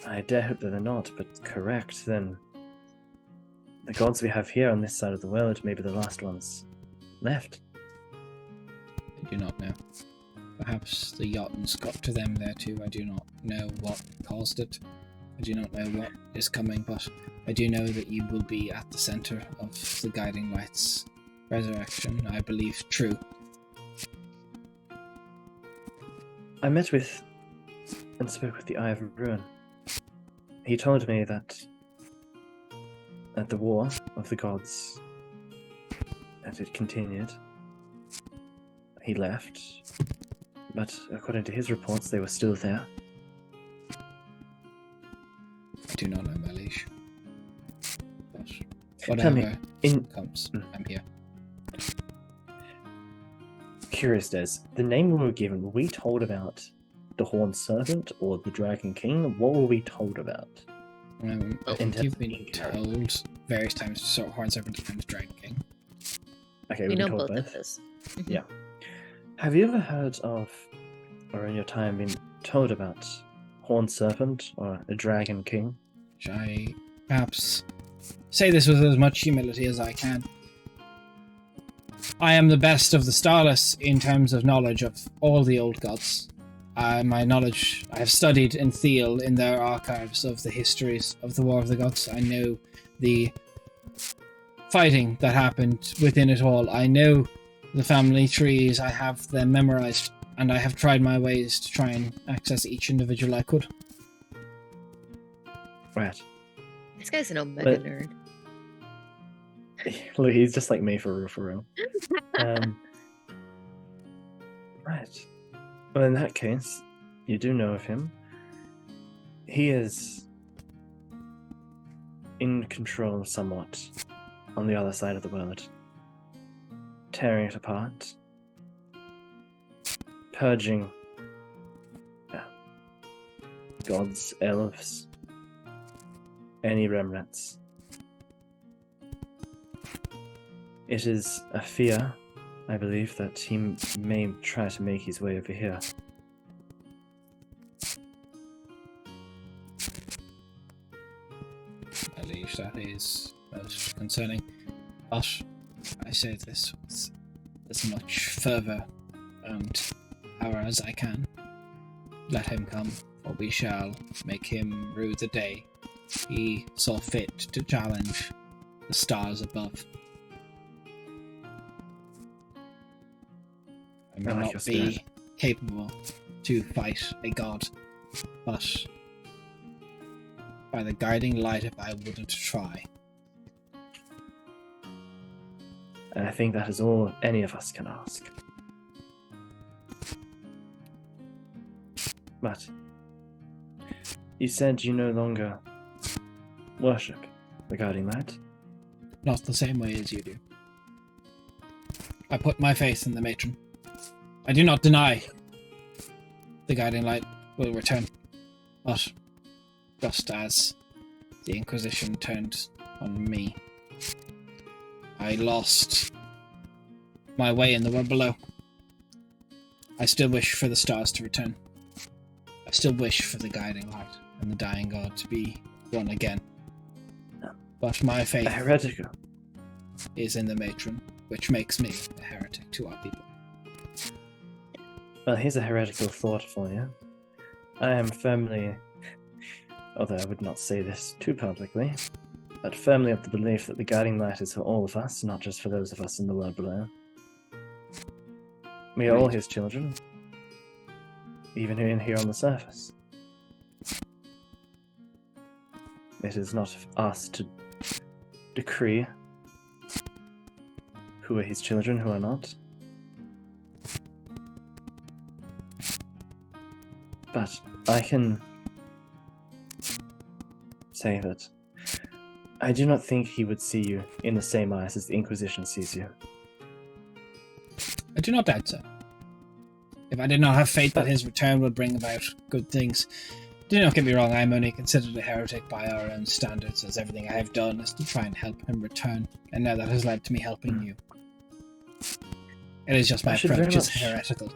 I dare hope that they're not, but correct, then the gods we have here on this side of the world may be the last ones left. I do not know. Perhaps the Jotuns got to them there too. I do not know what caused it. I do not know what is coming, but I do know that you will be at the center of the Guiding Light's resurrection. I believe true. I met with and spoke with the Eye of Ruin. He told me that at the war of the gods, as it continued, he left, but according to his reports, they were still there. I do not know, my liege. But Tell me, whatever in comes, Mm. I'm here. Curious, Des, the name we were given, were we told about the Horned Serpent or the Dragon King? What were we told about? I in think you've been terms- told various times, Horn Serpent and Dragon King. Okay, We were know told both of those. Yeah. Have you ever heard of, or in your time been told about, Horned Serpent or a Dragon King? Shall I perhaps say this with as much humility as I can? I am the best of the Starless in terms of knowledge of all the old gods. My knowledge, I have studied in Thiel in their archives of the histories of the War of the Gods. I know the fighting that happened within it all. I know the family trees, I have them memorized, and I have tried my ways to try and access each individual I could. Right. This guy's an omega But- nerd. Look, he's just like me for real. Right. Well, in that case, you do know of him. He is in control somewhat on the other side of the world, tearing it apart, purging gods, elves, any remnants. It is a fear, I believe, that he may try to make his way over here. I believe that is most concerning. But I say this with as much fervour and power as I can. Let him come, or we shall make him rue the day he saw fit to challenge the stars above. I may I like not your be spirit. capable to fight a god, but by the guiding light if I wouldn't try. And I think that is all any of us can ask. But you said you no longer worship the guiding light. Not the same way as you do. I put my faith in the matron. I do not deny the guiding light will return, but just as the Inquisition turned on me, I lost my way in the world below. I still wish for the stars to return. I still wish for the guiding light and the dying god to be one again. But my A faith heretical. is in the matron, which makes me a heretic to our people. Well, here's a heretical thought for you. I am firmly, although I would not say this too publicly, but firmly of the belief that the guiding light is for all of us, not just for those of us in the world below. We are all Right. his children, even in here on the surface. It is not us to decree who are his children, who are not. But I can say that I do not think he would see you in the same eyes as the Inquisition sees you. I do not doubt so. If I did not have faith that his return would bring about good things, do not get me wrong, I am only considered a heretic by our own standards, as everything I have done is to try and help him return, and now that has led to me helping you. It is just my I should very approach is much- heretical.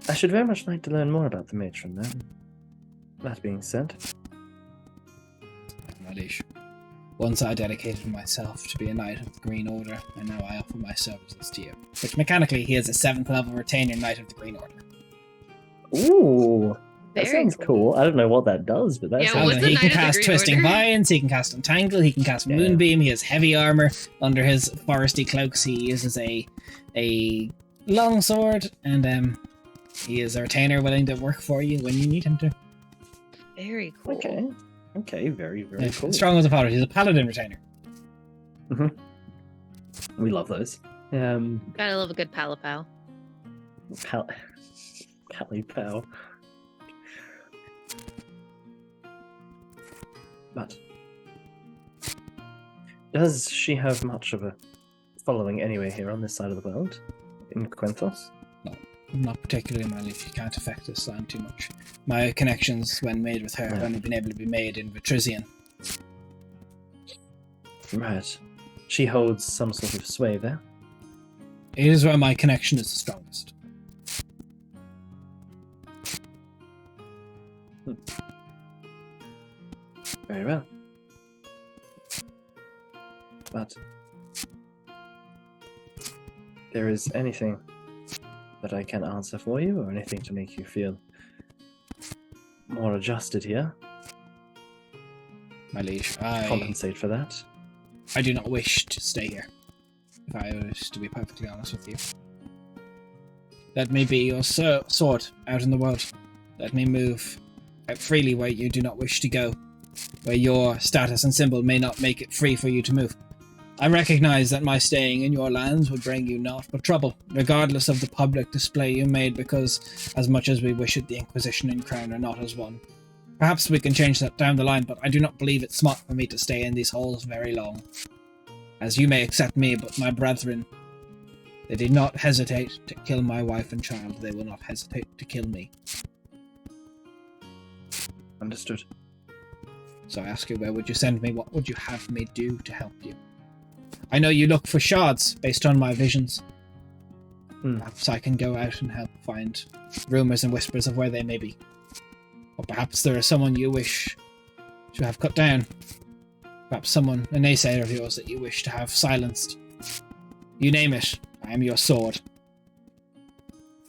I should very much like to learn more about the matron, then. That being said, My liege. Once I dedicated myself to be a Knight of the Green Order, and now I offer my services to you. Which mechanically, he is a 7th level retainer Knight of the Green Order. ooh, that Very sounds cool. I don't know what that does, but that Yeah, sounds what's a He Knight can of the cast Green Twisting Order? Vines, he can cast Entangle, he can cast Yeah. Moonbeam, he has heavy armor. Under his foresty cloaks, he uses a long sword, and he is a retainer willing to work for you when you need him to. Very cool. Okay, very, very Yeah, cool. Strong as a potter, he's a paladin retainer. We love those. Gotta love a good pal. Pally Pow. But does she have much of a following anyway here on this side of the world? In Quenthos? Not particularly, my liege, he can't affect this land too much. My connections, when made with her, have Yeah. only been able to be made in Vitrisian. Right. She holds some sort of sway there. It is where my connection is the strongest. Very well. But there is anything that I can answer for you, or anything to make you feel more adjusted here, My liege, compensate for that. I do not wish to stay here, if I was to be perfectly honest with you. Let me be your sword out in the world. Let me move out freely where you do not wish to go, where your status and symbol may not make it free for you to move. I recognize that my staying in your lands would bring you naught but trouble, regardless of the public display you made, because as much as we wish it, the Inquisition and Crown are not as one. Perhaps we can change that down the line, but I do not believe it smart for me to stay in these halls very long. As you may accept me, but my brethren, they did not hesitate to kill my wife and child. They will not hesitate to kill me. Understood. So I ask you, where would you send me? What would you have me do to help you? I know you look for shards based on my visions. Perhaps I can go out and help find rumors and whispers of where they may be. Or perhaps there is someone you wish to have cut down. Perhaps someone, a naysayer of yours, that you wish to have silenced. You name it, I am your sword.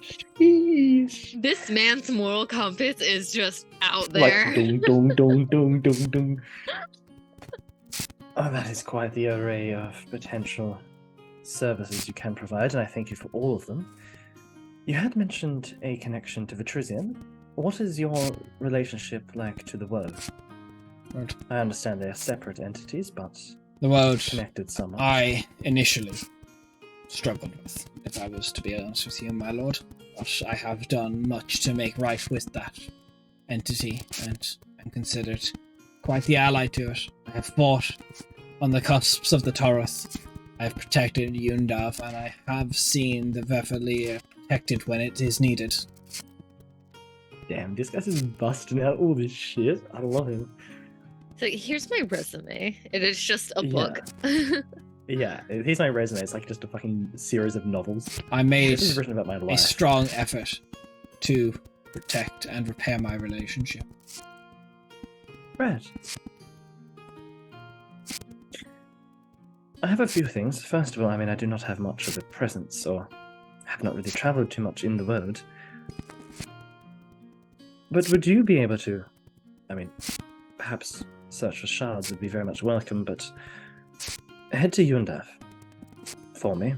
Sheesh. This man's moral compass is just out there. Like dong dong dong dong dong dong. Oh, that is quite the array of potential services you can provide, and I thank you for all of them. You had mentioned a connection to Vitrisian. What is your relationship like to the world? Right. I understand they are separate entities, but The world connected somehow. I initially struggled with, if I was to be honest with you, my lord. But I have done much to make right with that entity, and am considered quite the ally to it. I have fought on the cusps of the Tauroth. I have protected Yundav, and I have seen the Vefalia protected when it is needed. Damn, this guy's just busting out all this shit. I love him. So here's my resume. It is just a book. Yeah, here's my resume. It's like just a fucking series of novels. I made This is written about my a life. strong effort to protect and repair my relationship. Right. I have a few things. First of all, I mean, I do not have much of a presence, or have not really traveled too much in the world. But would you be able to, I mean, perhaps search for shards would be very much welcome, but head to Yundav for me.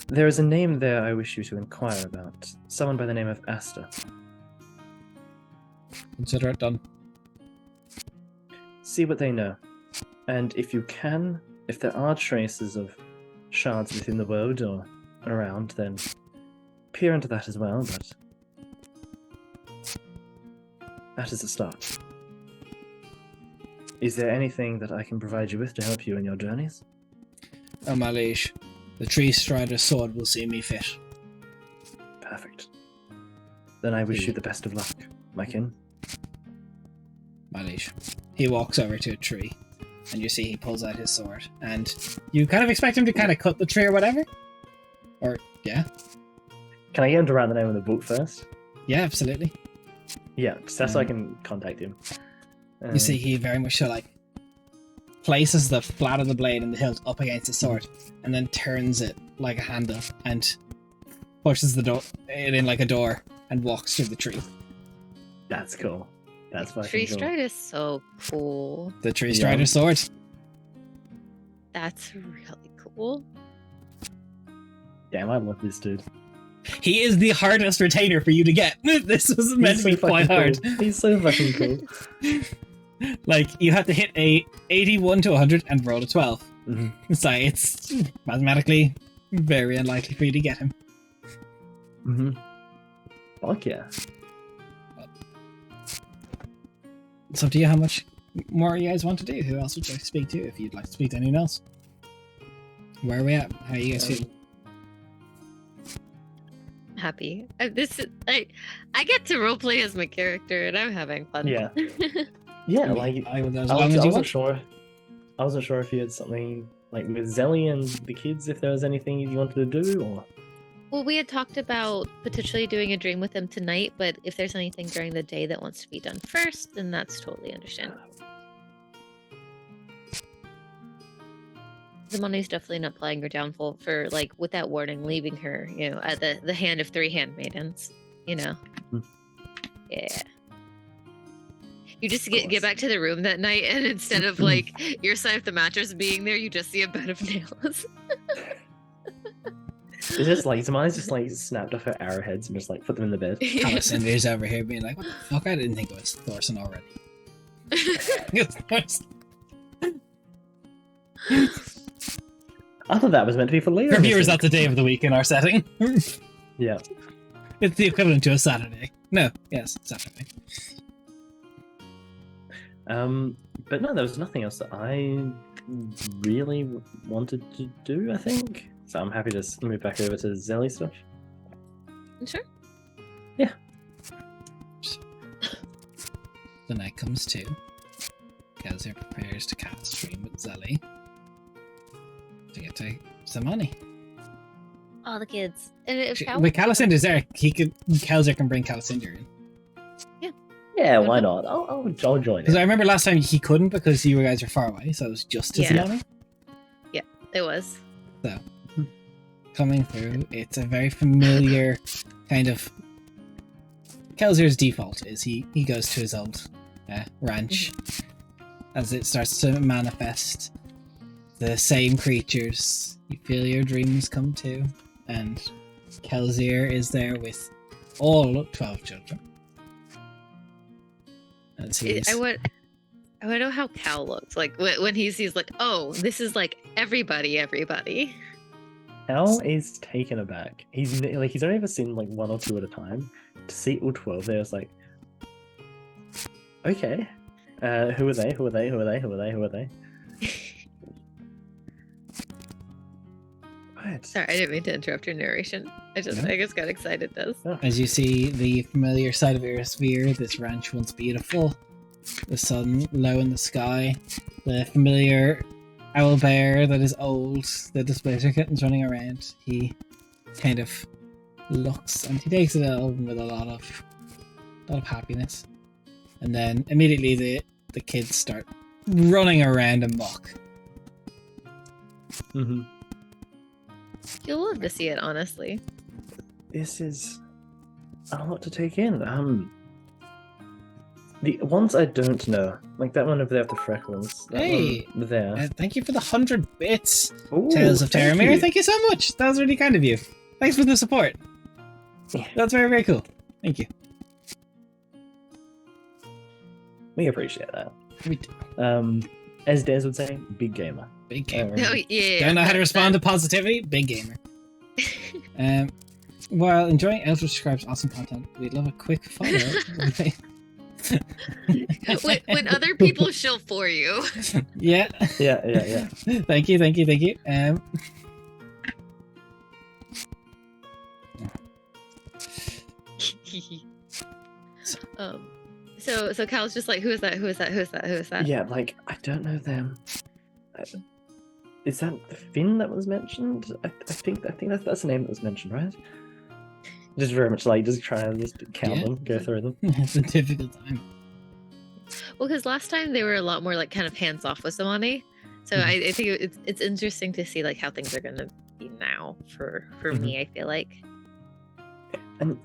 There is a name there I wish you to inquire about. Someone by the name of Asta. Consider it done. See what they know. And if you can, if there are traces of shards within the world or around, then peer into that as well, but that is a start. Is there anything that I can provide you with to help you in your journeys? Oh, my liege, the Tree Strider's sword will see me fit. Perfect. Then I wish you the best of luck, my kin. My liege. He walks over to a tree, and you see he pulls out his sword, and you kind of expect him to kind of cut the tree or whatever? Or, yeah? Can I get him to write the name of the book first? Yeah, absolutely. Yeah, 'cause that's so I can contact him. You see he very much so, like, places the flat of the blade and the hilt up against his sword, and then turns it like a handle, and pushes it in like a door, and walks through the tree. That's cool. That's fucking Tree cool. Stride is so cool. The Tree Yeah. Strider's sword. That's really cool. Damn, I love this dude. He is the hardest retainer for you to get. This was meant to be quite hard. Cool. He's so fucking cool. Like, you have to hit a 81 to 100 and roll a 12. Mm-hmm. So it's mathematically very unlikely for you to get him. Mm-hmm. Fuck yeah. It's up to you how much more you guys want to do. Who else would you like to speak to if you'd like to speak to anyone else? Where are we at? How are you guys feeling? Happy. I get to roleplay as my character, and I'm having fun. Yeah. Yeah, like as I long as you wasn't want. sure. I wasn't sure if you had something like with Zelly and the kids, if there was anything you wanted to do, or Well, we had talked about potentially doing a dream with him tonight, but if there's anything during the day that wants to be done first, then that's totally understandable. The money's definitely not playing her downfall for, like, without warning, leaving her, at the hand of 3 handmaidens, Mhm. Yeah. You just get back to the room that night, and instead of, like, your side of the mattress being there, you just see a bed of nails. it's just like Zamani's just like snapped off her arrowheads and just like put them in the bed. Alessandra's over here being like, what the fuck? I didn't think it was Thorson already. It's Thorson. I thought that was meant to be for later. For viewers, that's a day of the week in our setting. Yeah. It's the equivalent to a Saturday. No, yes, Saturday. But no, there was nothing else that I really wanted to do, I think. So I'm happy to move back over to Zelly stuff. Sure. The night comes to. Kelsier prepares to cast stream with Zelly to get to some money. All the kids. And if With Calicinder's there, Kelsier can bring Calicinder in. Yeah, why not? I'll join Because it. I remember last time he couldn't because you guys are far away, so it was just his Yeah. money. Yeah, it was. So, coming through, it's a very familiar kind of. Kelsier's default is he goes to his old ranch as it starts to manifest the same creatures. You feel your dreams come true, and Kelsier is there with all 12 children. I would know how Cal looks like when he sees, like, oh, this is like everybody. Al is taken aback. He's only ever seen like 1 or 2 at a time. To see all 12, there's like, okay, who are they? Who are they? Who are they? Who are they? Who are they? Right. Sorry, I didn't mean to interrupt your narration. I just got excited. As you see the familiar side of Erisvere, this ranch once beautiful, the sun low in the sky, the familiar owl bear that is old, the displacer kittens running around. He kind of looks and he takes it all with a lot of happiness, and then immediately the kids start running around amok. Mm-hmm. You'll love to see it, honestly. This is a lot to take in. The ones I don't know, like that one over there with the freckles. That Hey, one there. thank you for the 100 bits, Ooh, Tales of thank Terramere. you. Thank you so much. That was really kind of you. Thanks for the support. Yeah. That's very, very cool. Thank you. We appreciate that. We do. As Des would say, big gamer. Big gamer. Oh yeah. Don't know how to respond to positivity? Big gamer. While enjoying Eldritch Scribe's awesome content, we'd love a quick follow. when other people shill for you. Yeah. Yeah. Thank you. So Cal's just like, who is that? Yeah, like, I don't know them. Is that the Finn that was mentioned? I think that's the name that was mentioned, right? Just very much like, just try and just count them, go through them. It's a difficult time. Well, because last time they were a lot more like kind of hands off with Samani. So I think it's interesting to see like how things are gonna be now for me, I feel like. And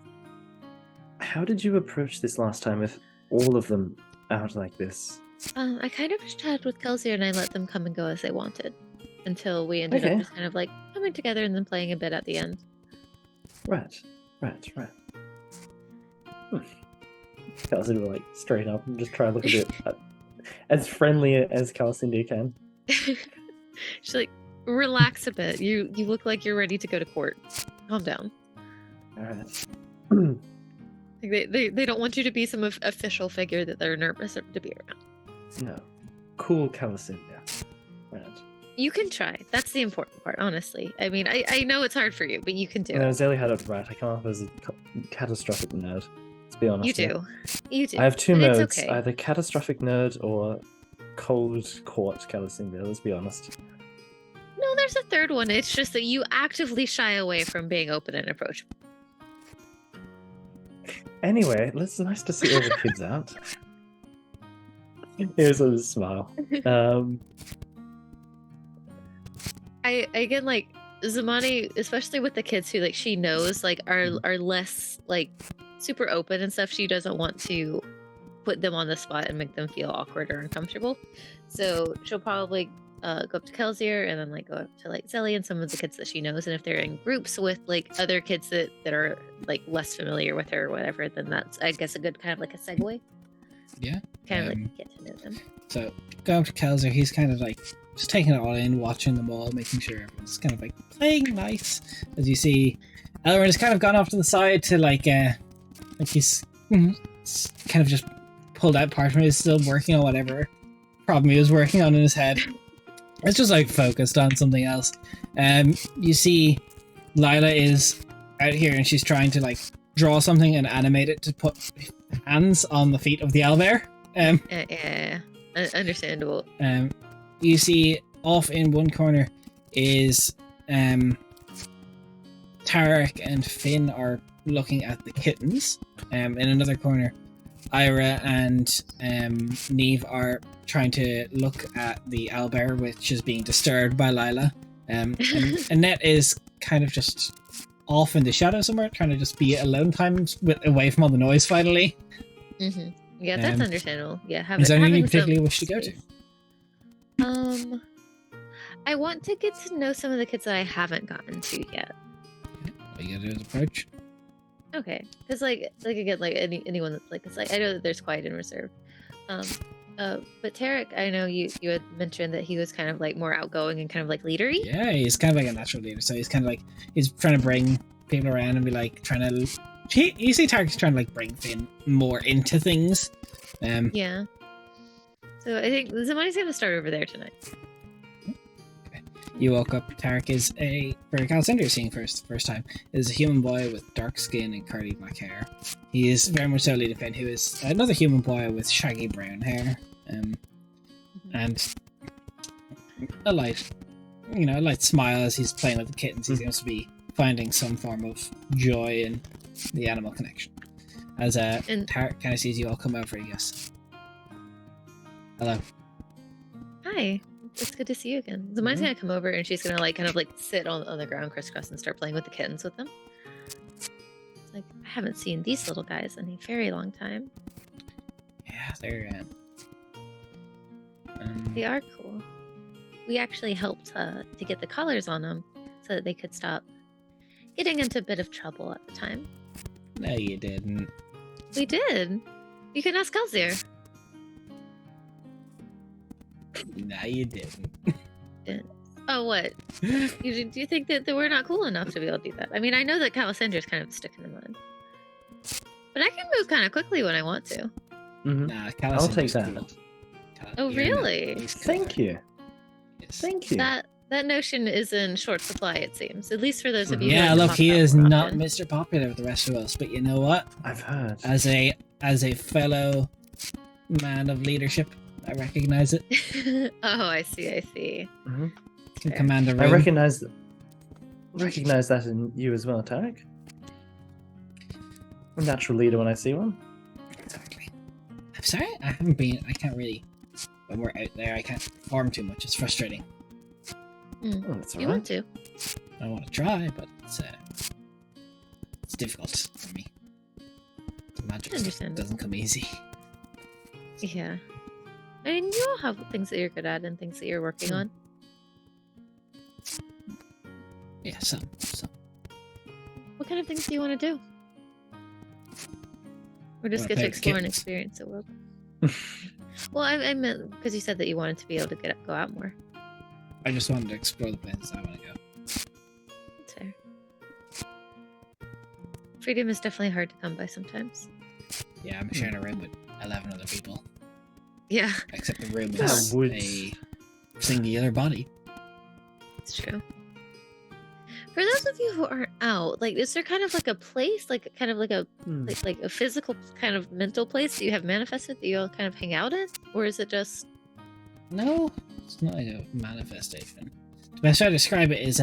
how did you approach this last time with all of them out like this? I kind of just chatted with Kelsey and I let them come and go as they wanted until we ended up just kind of like coming together and then playing a bit at the end. Right. Kelsey will like straight up and just try to look a bit as friendly as Calicindia can. She's like, relax a bit. You look like you're ready to go to court. Calm down. Alright. Like they don't want you to be some official figure that they're nervous to be around. No. Cool Calicindia. Right. You can try. That's the important part, honestly. I mean, I know it's hard for you, but you can do No, it. Zelly had it right. I come off as a catastrophic nerd. Let's be honest. You here. do. You do. I have 2 And it's modes, okay. either catastrophic nerd or cold court Calicindia, let's be honest. there's a third one. It's just that you actively shy away from being open and approachable. Anyway, it's nice to see all the kids out. Here's a smile. I again like Zamani, especially with the kids who like she knows like are less like super open and stuff. She doesn't want to put them on the spot and make them feel awkward or uncomfortable. So she'll probably go up to Kelsier and then like go up to like Zelly and some of the kids that she knows. And if they're in groups with like other kids that are like less familiar with her or whatever, then that's I guess a good kind of like a segue. Yeah. Kind of like get to know them. So going up to Kelsier, he's kind of like just taking it all in, watching them all, making sure everyone's kind of like playing nice. As you see, Elrin has kind of gone off to the side to like he's kind of just pulled out part of it. He's still working on whatever problem he was working on in his head. It's just like focused on something else. You see Lila is out here and she's trying to like draw something and animate it to put hands on the feet of the owlbear. Yeah, understandable. You see off in one corner is Tarek and Finn are looking at the kittens. In another corner, Ira and Neve are trying to look at the owlbear, which is being disturbed by Lila. And Annette is kind of just off in the shadow somewhere, trying to just be alone time away from all the noise finally. Mm-hmm. Yeah, that's understandable. Yeah, is there anything you particularly wish to go to? I want to get to know some of the kids that I haven't gotten to yet. All you gotta do is approach. Okay, because like again, like anyone that's like, it's like I know that there's quiet and reserved. But Tarek, I know you had mentioned that he was kind of like more outgoing and kind of like leadery. Yeah, he's kind of like a natural leader. So he's kind of like he's trying to bring people around and be like trying to. You see, Tarek's trying to like bring Finn more into things. Yeah. So I think somebody's gonna start over there tonight. Okay. You woke up. Tarek is for Calcinder seeing first time, is a human boy with dark skin and curly black hair. He is very much so Lita Finn, who is another human boy with shaggy brown hair. And a light smile as he's playing with the kittens. He seems to be finding some form of joy in the animal connection. As Tarek kind of sees you all come over, he goes, "Hello." Hi. It's good to see you again. Zamani's gonna come over and she's gonna like kind of like sit on the ground crisscross and start playing with the kittens with them. It's like I haven't seen these little guys in a very long time. Yeah, they're They are cool. We actually helped to get the collars on them so that they could stop getting into a bit of trouble at the time. No, you didn't. We did. You can ask Kelsier. No, you didn't. Oh, what? Do you think that we're not cool enough to be able to do that? I mean, I know that Calicendra's kind of stuck in the mud. But I can move kind of quickly when I want to. Mm-hmm. Nah, I'll take that. Oh, really? Thank you. Yes. Thank you. That notion is in short supply, it seems. At least for those of you. Yeah, who look, pop he up is more not often. Mr. Popular with the rest of us, but you know what? I've heard. As a fellow man of leadership, I recognize it. Oh, I see. Mm-hmm. Can Fair. command a room. I recognize that in you as well, Tarek. A natural leader when I see one. Exactly. I'm sorry, I can't really. When we're out there, I can't perform too much. It's frustrating. Oh, that's You alright. want to? I want to try, but it's difficult for me. The magic stuff Understandable. doesn't come easy. Yeah. I mean, you all have things that you're good at and things that you're working on. Yeah, some. What kind of things do you want to do? Or just Wanna get to play with explore and kittens. experience the world? Well, I meant because you said that you wanted to be able to go out more. I just wanted to explore the places I want to go. That's fair. Freedom is definitely hard to come by sometimes. Yeah, I'm sharing a room with 11 other people. Yeah, Except the room That is would- a singular body. it's true. For those of you who aren't out, like, is there kind of like a place, like kind of like a like a physical kind of mental place that you have manifested that you all kind of hang out in, or is it just? No, it's not like a manifestation. The best way to describe it is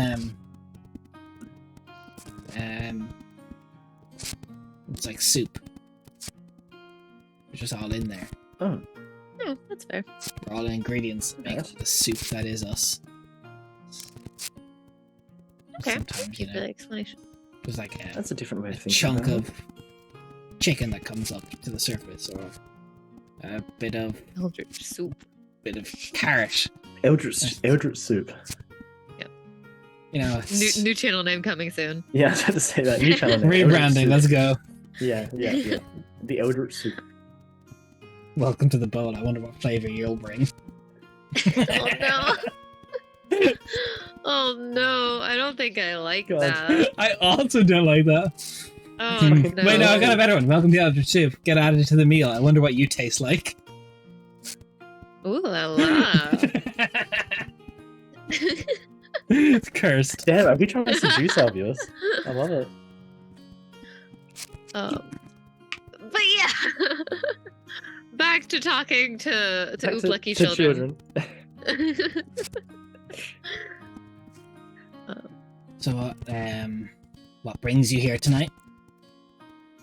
it's like soup. It's just all in there. Oh, No, that's fair. All the ingredients that make up the soup that is us. Okay. Sometimes, Keep the explanation. there's like that's a different way a of thinking. chunk about of chicken that comes up to the surface, or a bit of Eldritch soup. carrot. it. Eldritch soup. You know, it's New channel name coming soon. Yeah, I was about to say that. New channel name. rebranding. Eldritch Let's go. soup. Yeah. The Eldritch soup. Welcome to the bowl. I wonder what flavor you'll bring. Oh no. Oh no, I don't think I like God. that. I also don't like that. Oh no. Wait, no, I got a better one. Welcome to Eldritch Soup. Get added to the meal. I wonder what you taste like. Ooh la la. It's cursed. Damn, are we trying to seduce our viewers? I love it. But yeah. Back to talking to Back Ooplucky to children. So, what brings you here tonight?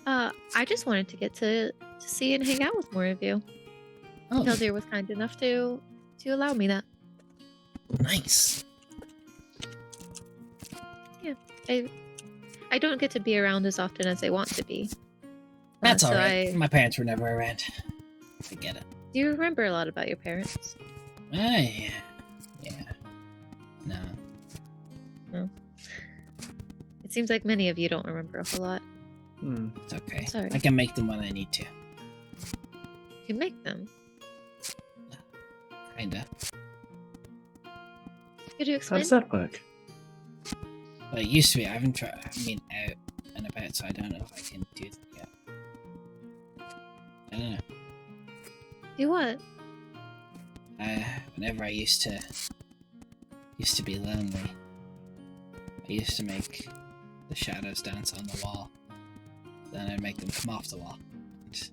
I just wanted to get to see and hang out with more of you. Oh, Hildir was kind enough to allow me that. nice. I don't get to be around as often as I want to be. That's so alright. My parents were never around. I get it. Do you remember a lot about your parents? Yeah. No. It seems like many of you don't remember a whole lot. It's okay. Sorry. I can make them when I need to. You can make them. Kinda. Could you How explain? does that work? But it used to be. I haven't been out and about, so I don't know if I can do that yet. I don't know. Do what? Whenever I used to be lonely, I used to make the shadows dance on the wall. Then I'd make them come off the wall. And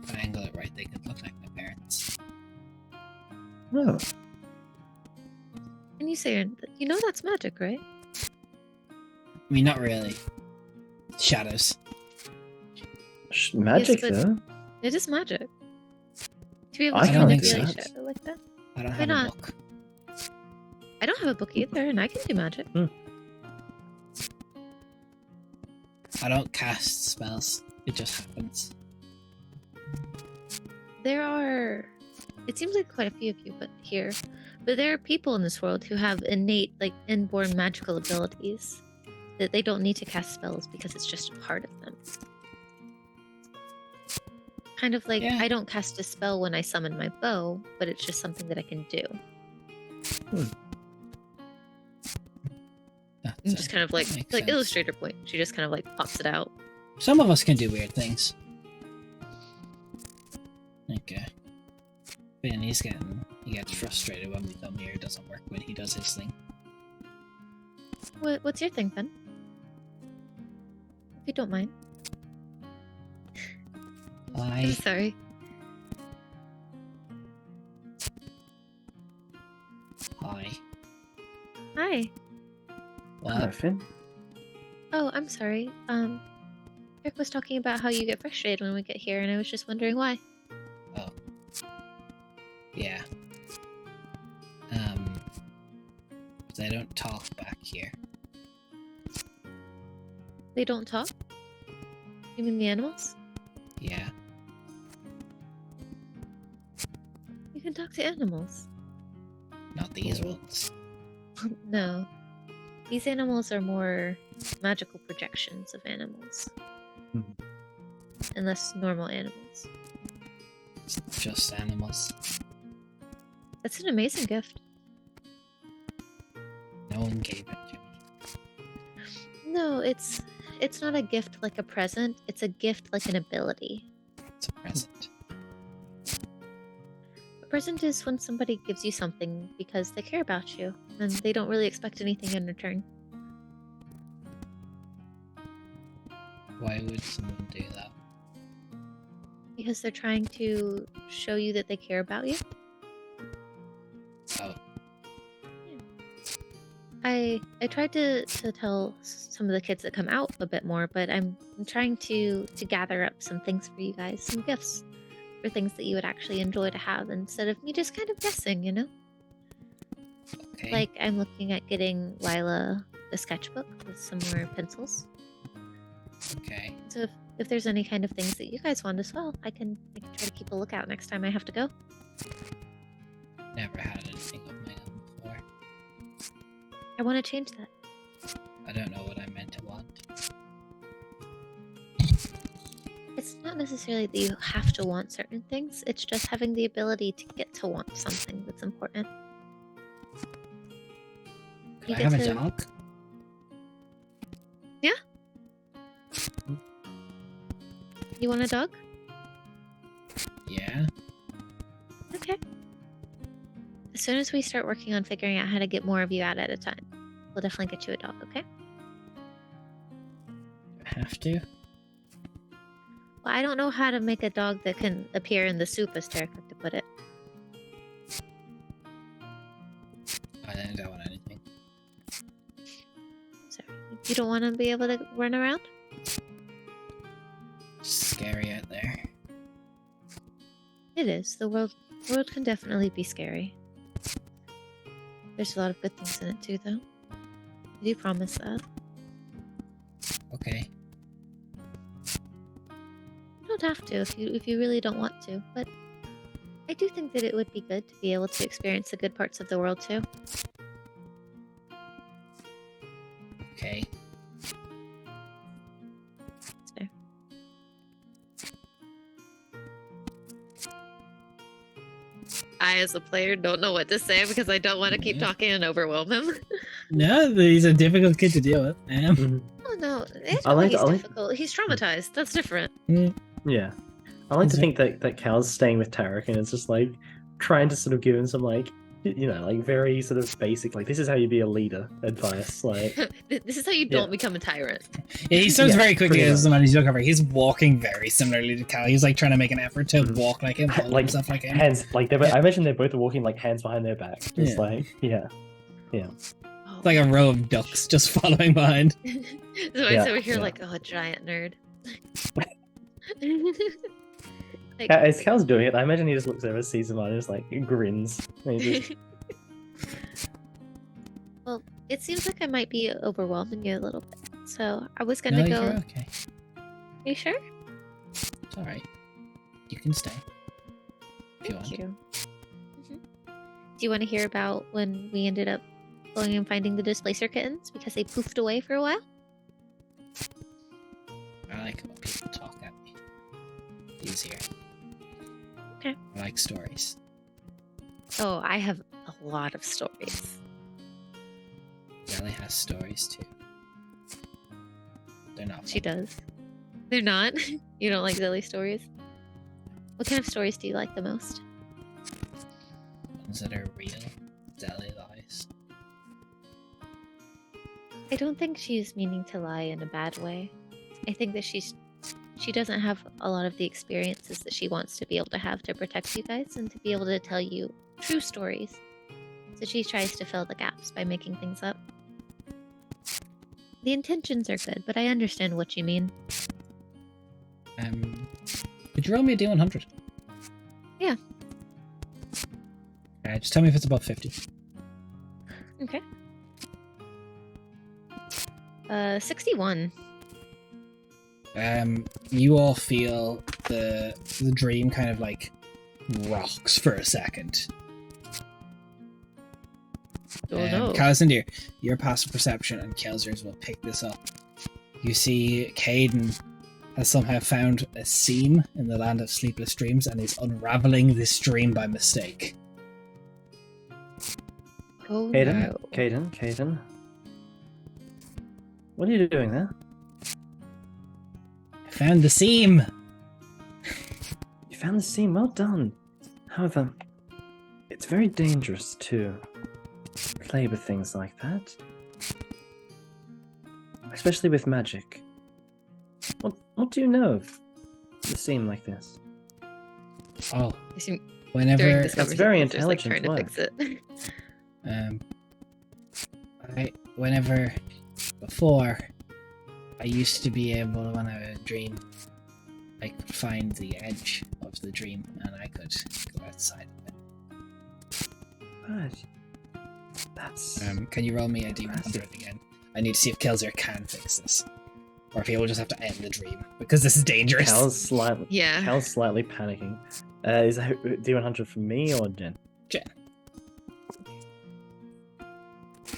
if I angle it right, they could look like my parents. Oh, And you say you know that's magic, right? I mean, not really. Shadows. magic but- though. It is magic. To be able I to can't manipulate think so. shadow like that. I don't Why have not? a book. I don't have a book either, and I can do magic. I don't cast spells. It just happens. There are, it seems like quite a few of you, but there are people in this world who have innate, like inborn magical abilities that they don't need to cast spells because it's just a part of them. Kind of like Yeah. I don't cast a spell when I summon my bow, but it's just something that I can do. And just kind of like makes like sense. illustrator point. She just kind of like pops it out. Some of us can do weird things. Okay. Ben, he gets frustrated when we tell me it doesn't work when he does his thing. What's your thing then? If you don't mind. I'm I sorry. Hi. Hi. Hello, What? Finn. Oh, I'm sorry. Eric was talking about how you get frustrated when we get here, and I was just wondering why. Yeah. They don't talk back here. They don't talk? You mean the animals? Yeah. You can talk to animals. Not these ones. No. These animals are more magical projections of animals. Mhm. And less normal animals. It's just animals. That's an amazing gift. No one gave it to me. No, it's not a gift like a present, it's a gift like an ability. It's a present. A present is when somebody gives you something because they care about you, and they don't really expect anything in return. Why would someone do that? Because they're trying to show you that they care about you. Oh. I tried to tell some of the kids that come out a bit more, but I'm trying to gather up some things for you guys, some gifts for things that you would actually enjoy to have instead of me just kind of guessing, you know? Okay. Like I'm looking at getting Lila a sketchbook with some more pencils. Okay. So if there's any kind of things that you guys want as well, I can try to keep a lookout next time I have to go. Never had anything of my own before. I want to change that. I don't know what I meant to want. It's not necessarily that you have to want certain things, it's just having the ability to get to want something that's important. Could You I get have a to- dog? You want a dog? Yeah. Okay. As soon as we start working on figuring out how to get more of you out at a time, we'll definitely get you a dog, okay? I have to? Well, I don't know how to make a dog that can appear in the soup, as Terra to put it. I don't want anything. Sorry. You don't want to be able to run around? It's scary out there. It is. The world can definitely be scary. There's a lot of good things in it too, though. I do promise that. Okay. You don't have to if you really don't want to, but I do think that it would be good to be able to experience the good parts of the world too. Okay. It's fair. I, as a player, don't know what to say because I don't want to keep Yeah. talking and overwhelm him. No, he's a difficult kid to deal with. Oh no, it's I like- he's I like- difficult. He's traumatized. That's different. Yeah. I like to Is it- think that Cal's staying with Tarek and it's just like trying to sort of give him some like like very sort of basic like this is how you be a leader advice. Like This is how you don't become a tyrant. Yeah, he starts Yeah, very quickly pretty as the man he's looking for. He's walking very similarly to Cal. He's like trying to make an effort to Mhm. walk like him, hold Like, himself like him. hands like Yeah. I imagine they're both walking like hands behind their back. Just Yeah. like yeah. Oh. Like a row of ducks just following behind. So I Yeah, over here yeah. like, oh, giant nerd. Like, As Cal's doing it, I imagine he just looks over, sees him on, and just like grins. And he just, well, it seems like I might be overwhelming you a little bit. So I was No, gonna you're go. okay. You sure? It's alright. You can stay. If you want. Thank you. Do you want to hear about when we ended up going and finding the displacer kittens because they poofed away for a while? I like when people talk at me. Easier. Okay. I like stories. Oh, I have a lot of stories. Ellie has stories too. They're not She fun. does. They're not. You don't like Zilly stories? What kind of stories do you like the most? Ones that are real. Ellie lies. I don't think she's meaning to lie in a bad way. I think that she doesn't have a lot of the experiences that she wants to be able to have to protect you guys and to be able to tell you true stories. So she tries to fill the gaps by making things up. The intentions are good, but I understand what you mean. Could you roll me a D100? Yeah. Just tell me if it's above 50. Okay. 61. You all feel the dream kind of like rocks for a second. Oh no. Calicindir, your passive perception and Kelsers will pick this up. You see Caden has somehow found a seam in the land of sleepless dreams and is unraveling this dream by mistake. Oh Caden, no. Caden. What are you doing there? I found the seam! You found the seam. Well done. However, it's very dangerous to play with things like that, especially with magic. What do you know of the seam like this? Oh, I seem whenever during this That's very conversation, just, like, intelligent trying to fix it. whenever before, I used to be able, when I would dream, I could find the edge of the dream and I could go outside of it. Right. That's Can you roll me a D100 again? I need to see if Kelzer can fix this. Or if he will just have to end the dream. Because this is dangerous. Cal's slightly panicking. Is that D100 for me or Jen? Jen.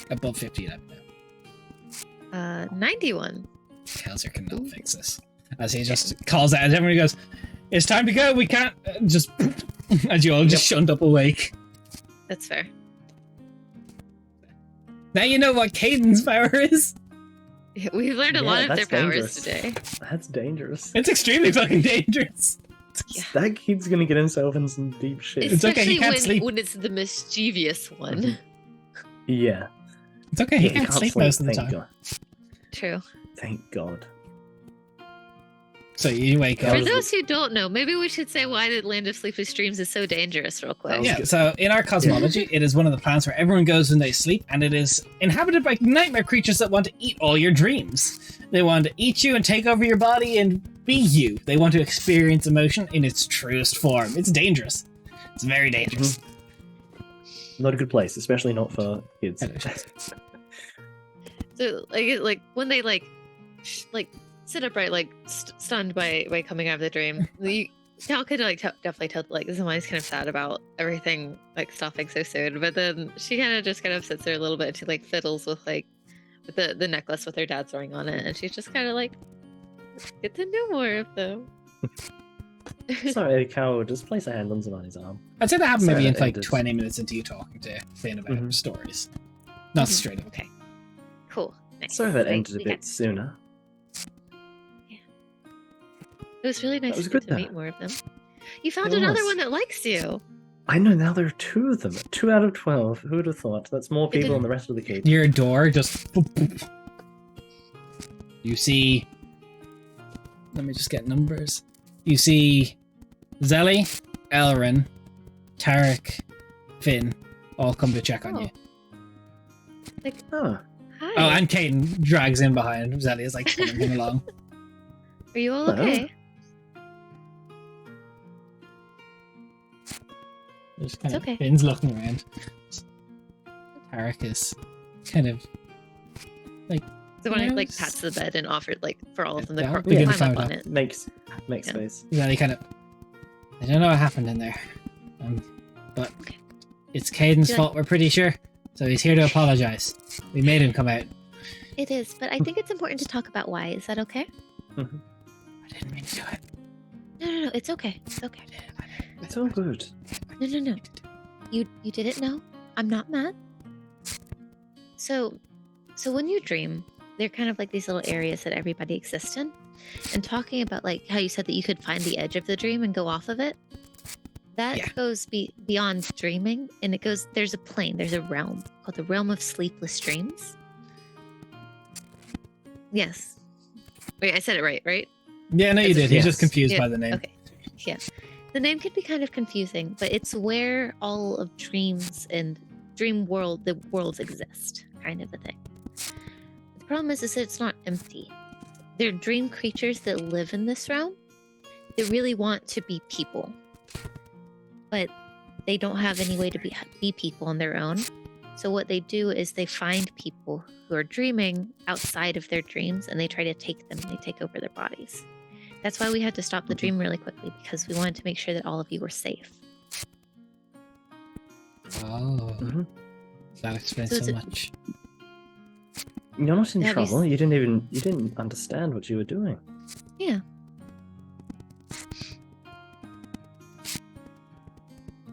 Above 50, let me know. 91. Kelzer cannot fix this. As he just calls out, and everyone goes, "It's time to go, we can't..." Just... as you all just shunt up awake. That's fair. Now you know what Caden's power is. Yeah, we've learned a lot of their that's powers dangerous. today. That's dangerous. It's extremely fucking dangerous. Yeah. That kid's gonna get himself in some deep shit. It's okay, he Especially can't sleep. when it's the mischievous one. Yeah. It's okay, he can't sleep most of the thank time. God. True. Thank God. So you wake up. For those who don't know, maybe we should say why the Land of Sleepless Dreams is so dangerous real quick. Yeah, so in our cosmology, it is one of the planets where everyone goes when they sleep, and it is inhabited by nightmare creatures that want to eat all your dreams. They want to eat you and take over your body and be you. They want to experience emotion in its truest form. It's dangerous. It's very dangerous. Not a good place, especially not for kids. So like when they like sit upright, like stunned by coming out of the dream, Cal could definitely tell like someone's kind of sad about everything like stopping so soon. But then she just kind of sits there a little bit. She like fiddles with the necklace with her dad's ring on it, and she's just kind of like, get to know more of them. Sorry, Cal will just place a hand on somebody's arm. I'd say that happened maybe in like Ended. 20 minutes into you talking to Finn about stories. Not straight up. Okay. Cool. Nice. Sorry that We- ended a we bit got- sooner. It was really nice was to good, get to though. meet more of them. You found It another was. one that likes you. I know, now there are 2 of them. 2 out of 12. Who would have thought? That's more people than the rest of the kids. Your door just... You see... Let me just get numbers. You see Zelly, Elrin, Tarek, Finn all come to check on you. Like, Oh, hi. Oh, and Caden drags in behind. Zelly is like pulling him along. Are you all Hello. okay? Just kind It's of okay. Finn's looking around. Tarek is kind of The one who like Yes. pats the bed and offered like for all of them to Yeah, climb we can up find on out. it. makes Yeah. space. Zelly kind of. I don't know what happened in there, but Okay. it's Caden's Yeah. fault. We're pretty sure. So he's here to apologize. We made him come out. It is, but I think it's important to talk about why. Is that okay? I didn't mean to do it. No. It's okay. It's okay. It's all good. No. You didn't know. I'm not mad. So when you dream, they're kind of like these little areas that everybody exists in. And talking about like how you said that you could find the edge of the dream and go off of it. That Yeah. goes beyond dreaming, and it goes. There's a plane. There's a realm called the realm of sleepless dreams. Yes. Wait, I said it right? Yeah, no, you That's did. okay. He's just Yes. confused Yeah, by the name. Okay. Yeah. The name can be kind of confusing, but it's where all of dreams and the worlds exist, kind of a thing. The problem is that it's not empty. They're dream creatures that live in this realm. They really want to be people, but they don't have any way to be people on their own. So what they do is they find people who are dreaming outside of their dreams, and they try to take them. They take over their bodies. That's why we had to stop the dream really quickly, because we wanted to make sure that all of you were safe. Oh, Mhm. that explains So so is it- much. You're not in Have you trouble. You didn't understand what you were doing. Yeah.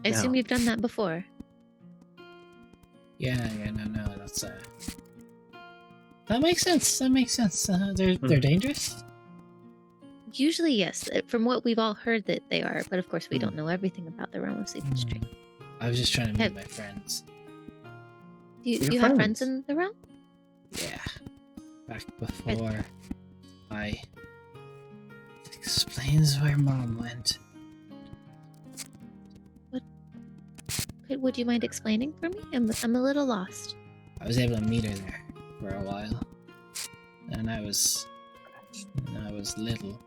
I assume Now- you've done that before. Yeah, no, that's that makes sense. They're dangerous. Usually, yes. From what we've all heard that they are, but of course we don't know everything about the realm of sleepless dream. I was just trying to meet Have- my friends. Do you Your have friends friends? in the realm? Yeah, back before I. It explains where Mom went. Would you mind explaining for me? I'm a little lost. I was able to meet her there. for a while. And I was little.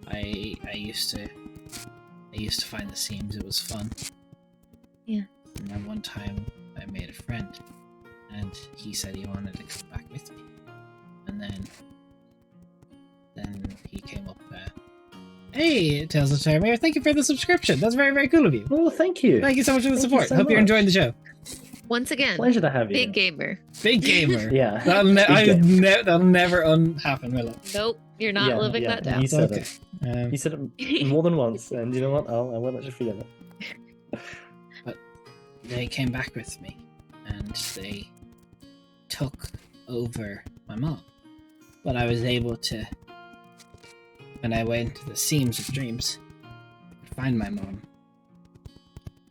I used to find the seams. It was fun. Yeah. And then one time I made a friend, and he said he wanted to come back with me. And then he came up. Hey, Tales of Terror, thank you for the subscription. That's very, very cool of you. Well, thank you. Thank you so much for the Thank you support. so Hope you're much. enjoying the show. Once again, Pleasure to have you. big gamer. Big gamer. Yeah. That'll, Big gamer. that'll never happen, will it? Nope, you're not living that down. You said Okay. it. You said it more than once, and you know what? I won't let you forget it. But they came back with me, and they took over my mom. But I was able to, when I went to the seams of dreams, find my mom.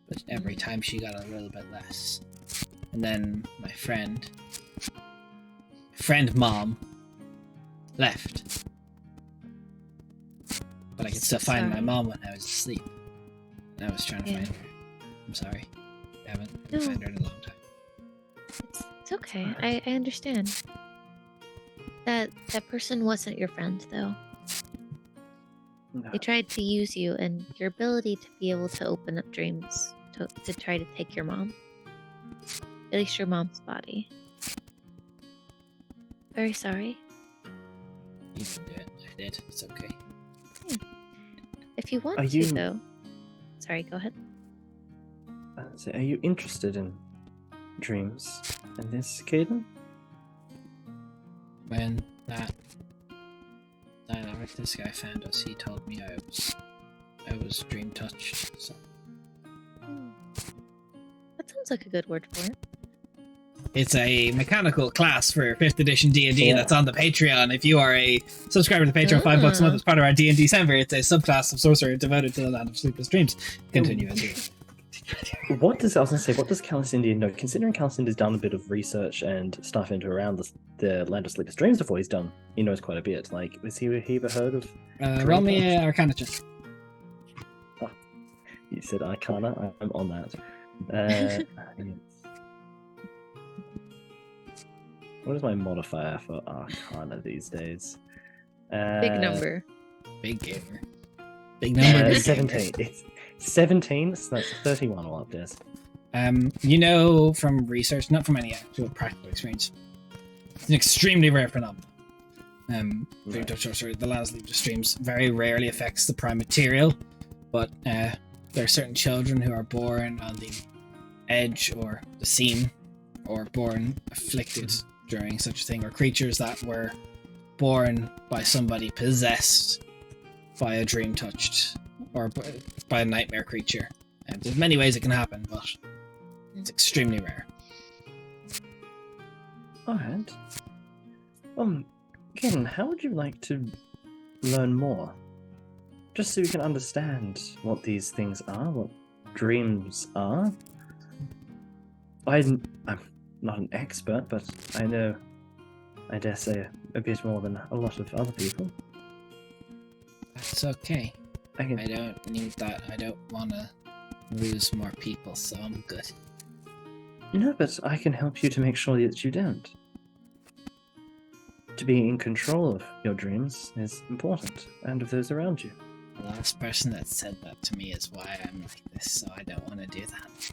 But every time she got a little bit less. And then my friend mom, left. But I could still find my mom when I was asleep. And I was trying to find her. I'm sorry. I haven't been found her in a long time. It's okay. I understand. That person wasn't your friend, though. No. They tried to use you and your ability to be able to open up dreams to try to take your mom. At least your mom's body. Very sorry. You can do it. I did. It's okay. If you want Are to, you- though. Sorry, go ahead. So are you interested in dreams in this, Caden? When that this guy found us, he told me I was dream touched. So That sounds like a good word for it. it's a mechanical class for 5th edition D&D Yeah. that's on the Patreon. If you are a subscriber to the Patreon, $5 a month as part of our D&D December, it's a subclass of sorcerer devoted to the land of sleepless dreams. Continue as you. What does Calicindia know? Considering Calicindia's done a bit of research and stuff into around the land of sleepless dreams before, he knows quite a bit. Like, has he ever heard of? Roll me a Arcana check. You said Arcana. I'm on that. What is my modifier for Arcana these days? Big number. Big gamer. Big number. Big 17. It's 17, so that's 31 all up there. You know from research, not from any actual practical experience, it's an extremely rare phenomenon. Dream touch sorcery, the land of sleepless dreams very rarely affects the prime material, but there are certain children who are born on the edge or the seam, or born afflicted during such a thing, or creatures that were born by somebody possessed by a dream touched or by a nightmare creature. There's many ways it can happen, but it's extremely rare. Alright. Ken, how would you like to learn more? Just so you can understand what these things are, what dreams are. I'm not an expert, but I know, I dare say, a bit more than a lot of other people. That's okay. I can... I don't need that. I don't want to lose more people, so I'm good. No, but I can help you to make sure that you don't. To be in control of your dreams is important, and of those around you. The last person that said that to me is why I'm like this, so I don't want to do that.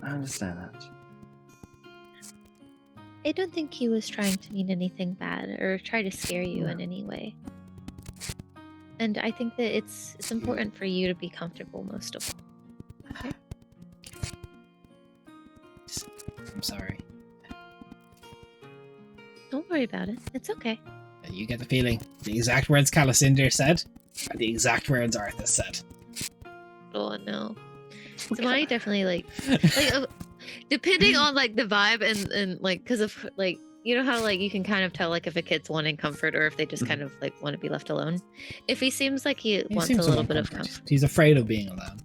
I understand that. I don't think he was trying to mean anything bad or try to scare you in any way. And I think that it's important for you to be comfortable most of all. Okay? I'm sorry. Don't worry about it. It's okay. You get the feeling the exact words Calicindir said are the exact words Arthas said. Oh no. Zamani definitely like depending on like the vibe and like because of like you know how like you can kind of tell like if a kid's wanting comfort or if they just kind of like want to be left alone. If he seems like he wants a little bit of comfort, he's afraid of being alone.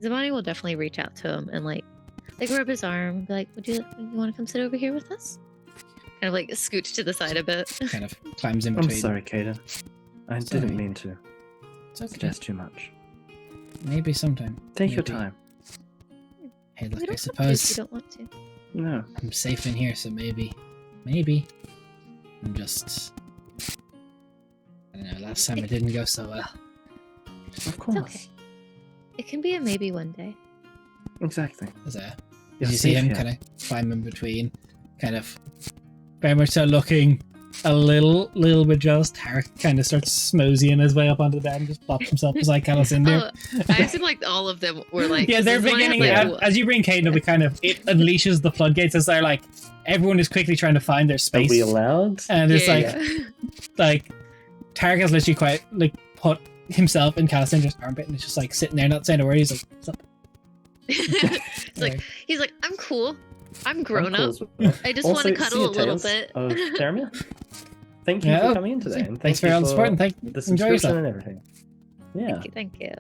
Zamani will definitely reach out to him and like rub his arm, be like, would you want to come sit over here with us? Kind of like scooch to the side a bit. Kind of climbs in I'm between. sorry, Caden. I didn't mean to It's okay. suggest too much. Maybe sometime. Take your Maybe. time. Hey, We look, I don't have to if suppose you don't want to. No. I'm safe in here, so maybe I'm just. I don't know. Last time it didn't go so well. Of course. It's okay. It can be a maybe one day. Exactly. As You're you see safe him here. kind of climb in between, kind of very much so looking a little bit jealous. Tarek kind of starts smoseying his way up onto the bed and just plops himself beside Calicindia. Oh, I assume like all of them were like. Yeah, they're this is one I beginning had, like, as you bring Caden up, it unleashes the floodgates as they're like everyone is quickly trying to find their Are space, we allowed? and it's Yeah. like Tarek has literally quite like put himself in Calicindia's armpit and it's just like sitting there not saying a word. He's like, "What's up?" It's like he's like, I'm cool. I'm grown I'm cool up. as well. I just want Also, to cuddle a see you, little Tails bit. Of Terramia. Thank you Yeah, for coming in today, and thanks thank for all you the support and the enjoy subscription yourself. and everything. Yeah, Thank you.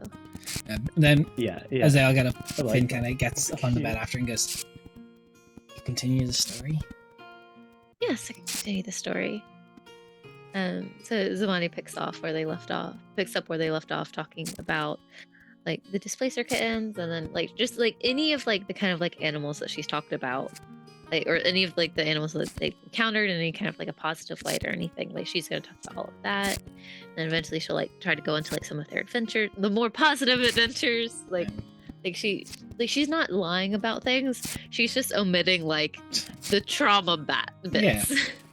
And then yeah. as they all get up, I like Finn that. kind of gets up on the Cute. bed after and goes, "You continue the story." Yes, I can continue the story. So Zamani picks up where they left off, talking about like the displacer kittens, and then like just like any of like the kind of like animals that she's talked about, like or any of like the animals that they encountered in any kind of like a positive light or anything. Like she's gonna talk about all of that, and then eventually she'll like try to go into like some of their adventures, the more positive adventures, like she's not lying about things. She's just omitting like the trauma bits. Yeah.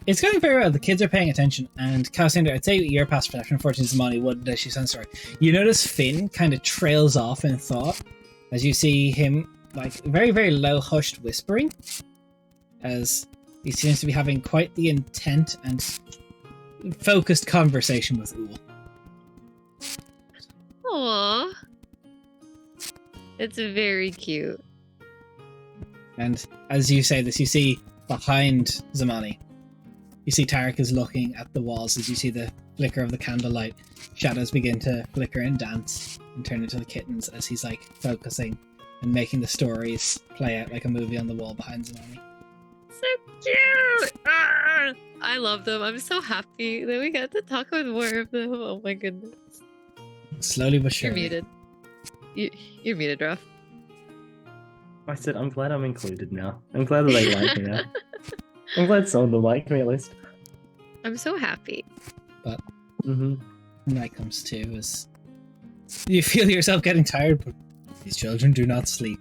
It's going very well. The kids are paying attention, and Calicindia, I'd say your past perception, unfortunately, Zamani wouldn't as she sounds sorry. You notice Finn kind of trails off in thought as you see him like very, very low, hushed whispering, as he seems to be having quite the intent and focused conversation with Uul. Aww. It's very cute. And as you say this, you see behind Zamani, you see Tarek is looking at the walls as you see the flicker of the candlelight. Shadows begin to flicker and dance and turn into the kittens as he's like focusing and making the stories play out like a movie on the wall behind Zamani. So cute. Ah, I love them. I'm so happy that we got to talk with more of them. Oh my goodness. Slowly but You're surely. muted. You're muted, Ruff. I said I'm glad I'm included now. I'm glad that they like me now. I'm glad some of them like me at least. I'm so happy. Mm-hmm. Night comes too as you feel yourself getting tired, but these children do not sleep.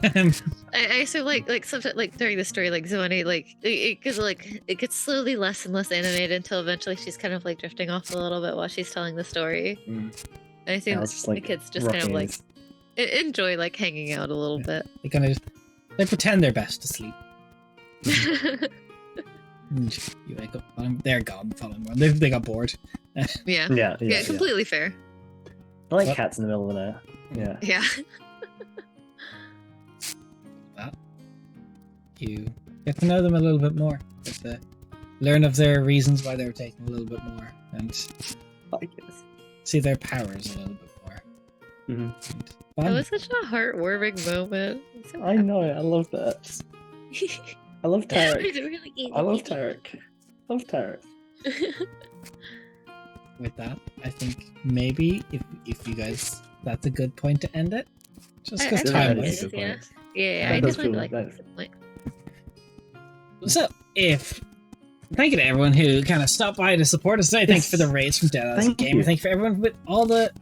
I so like sometimes like during the story like Zoe like it gets slowly less and less animated until eventually she's kind of like drifting off a little bit while she's telling the story. And I think Alice is, the like, kids just kind of rocking like his- enjoy like hanging out a little bit. they kind of they pretend their best to sleep. And you wake up, they're gone the following morning. They got bored. Yeah. Yeah, Completely fair. I like What? cats in the middle of the night. Yeah. Yeah. You get to know them a little bit more. Get to learn of their reasons why they were taking a little bit more, and I guess. see their powers a little bit more. Mhm. And That bond. was such a heartwarming moment. I'm so I know. I love that. I love Tarek. Really I love Tarek. Love Tarek. With that, I think maybe if you guys, that's a good point to end it. Just I because think time it is. is, yeah. That I does definitely feel like nice. that point. So, thank you to everyone who kind of stopped by to support us today. Thanks for the raids from Dead as a Thank Gamer. you. Thank you for everyone with all the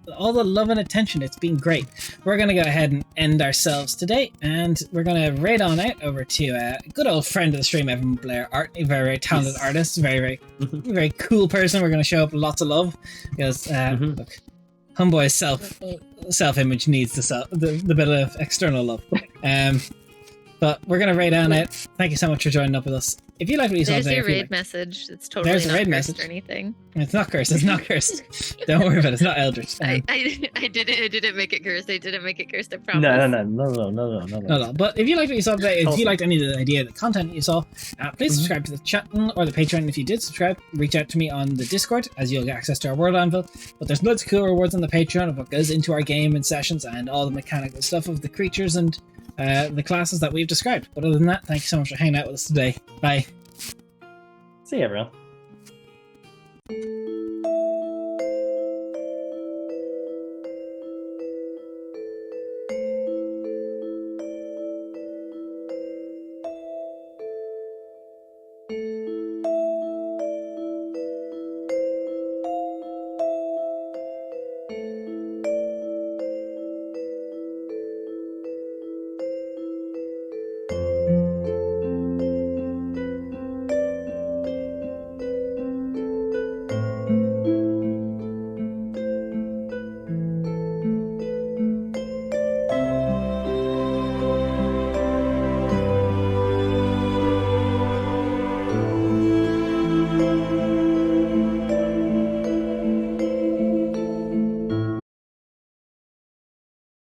love and attention. It's been great. We're gonna go ahead and end ourselves today, and we're gonna raid on out over to a good old friend of the stream, Evan Blair Art, a very, very talented Yes. artist, very, very cool person. We're gonna show up lots of love because Mhm. look, Homeboy's self image needs the bit of external love. But we're gonna raid on it. Thank you so much for joining up with us. If you like what you saw There's today, your if you raid like- message. It's totally There's a not raid cursed message. or anything. it's not cursed. It's not cursed. Don't worry about it. It's not eldritch. I didn't make it cursed. I didn't make it cursed. I promise. No. But if you liked what you saw today, if you Awesome. liked any of the idea, the content that you saw, please Mhm. subscribe to the chat or the Patreon. If you did subscribe, reach out to me on the Discord, as you'll get access to our World Anvil. But there's loads of cool rewards on the Patreon of what goes into our game and sessions and all the mechanical stuff of the creatures and the classes that we've described. But other than that, thank you so much for hanging out with us today. Bye. See you, everyone.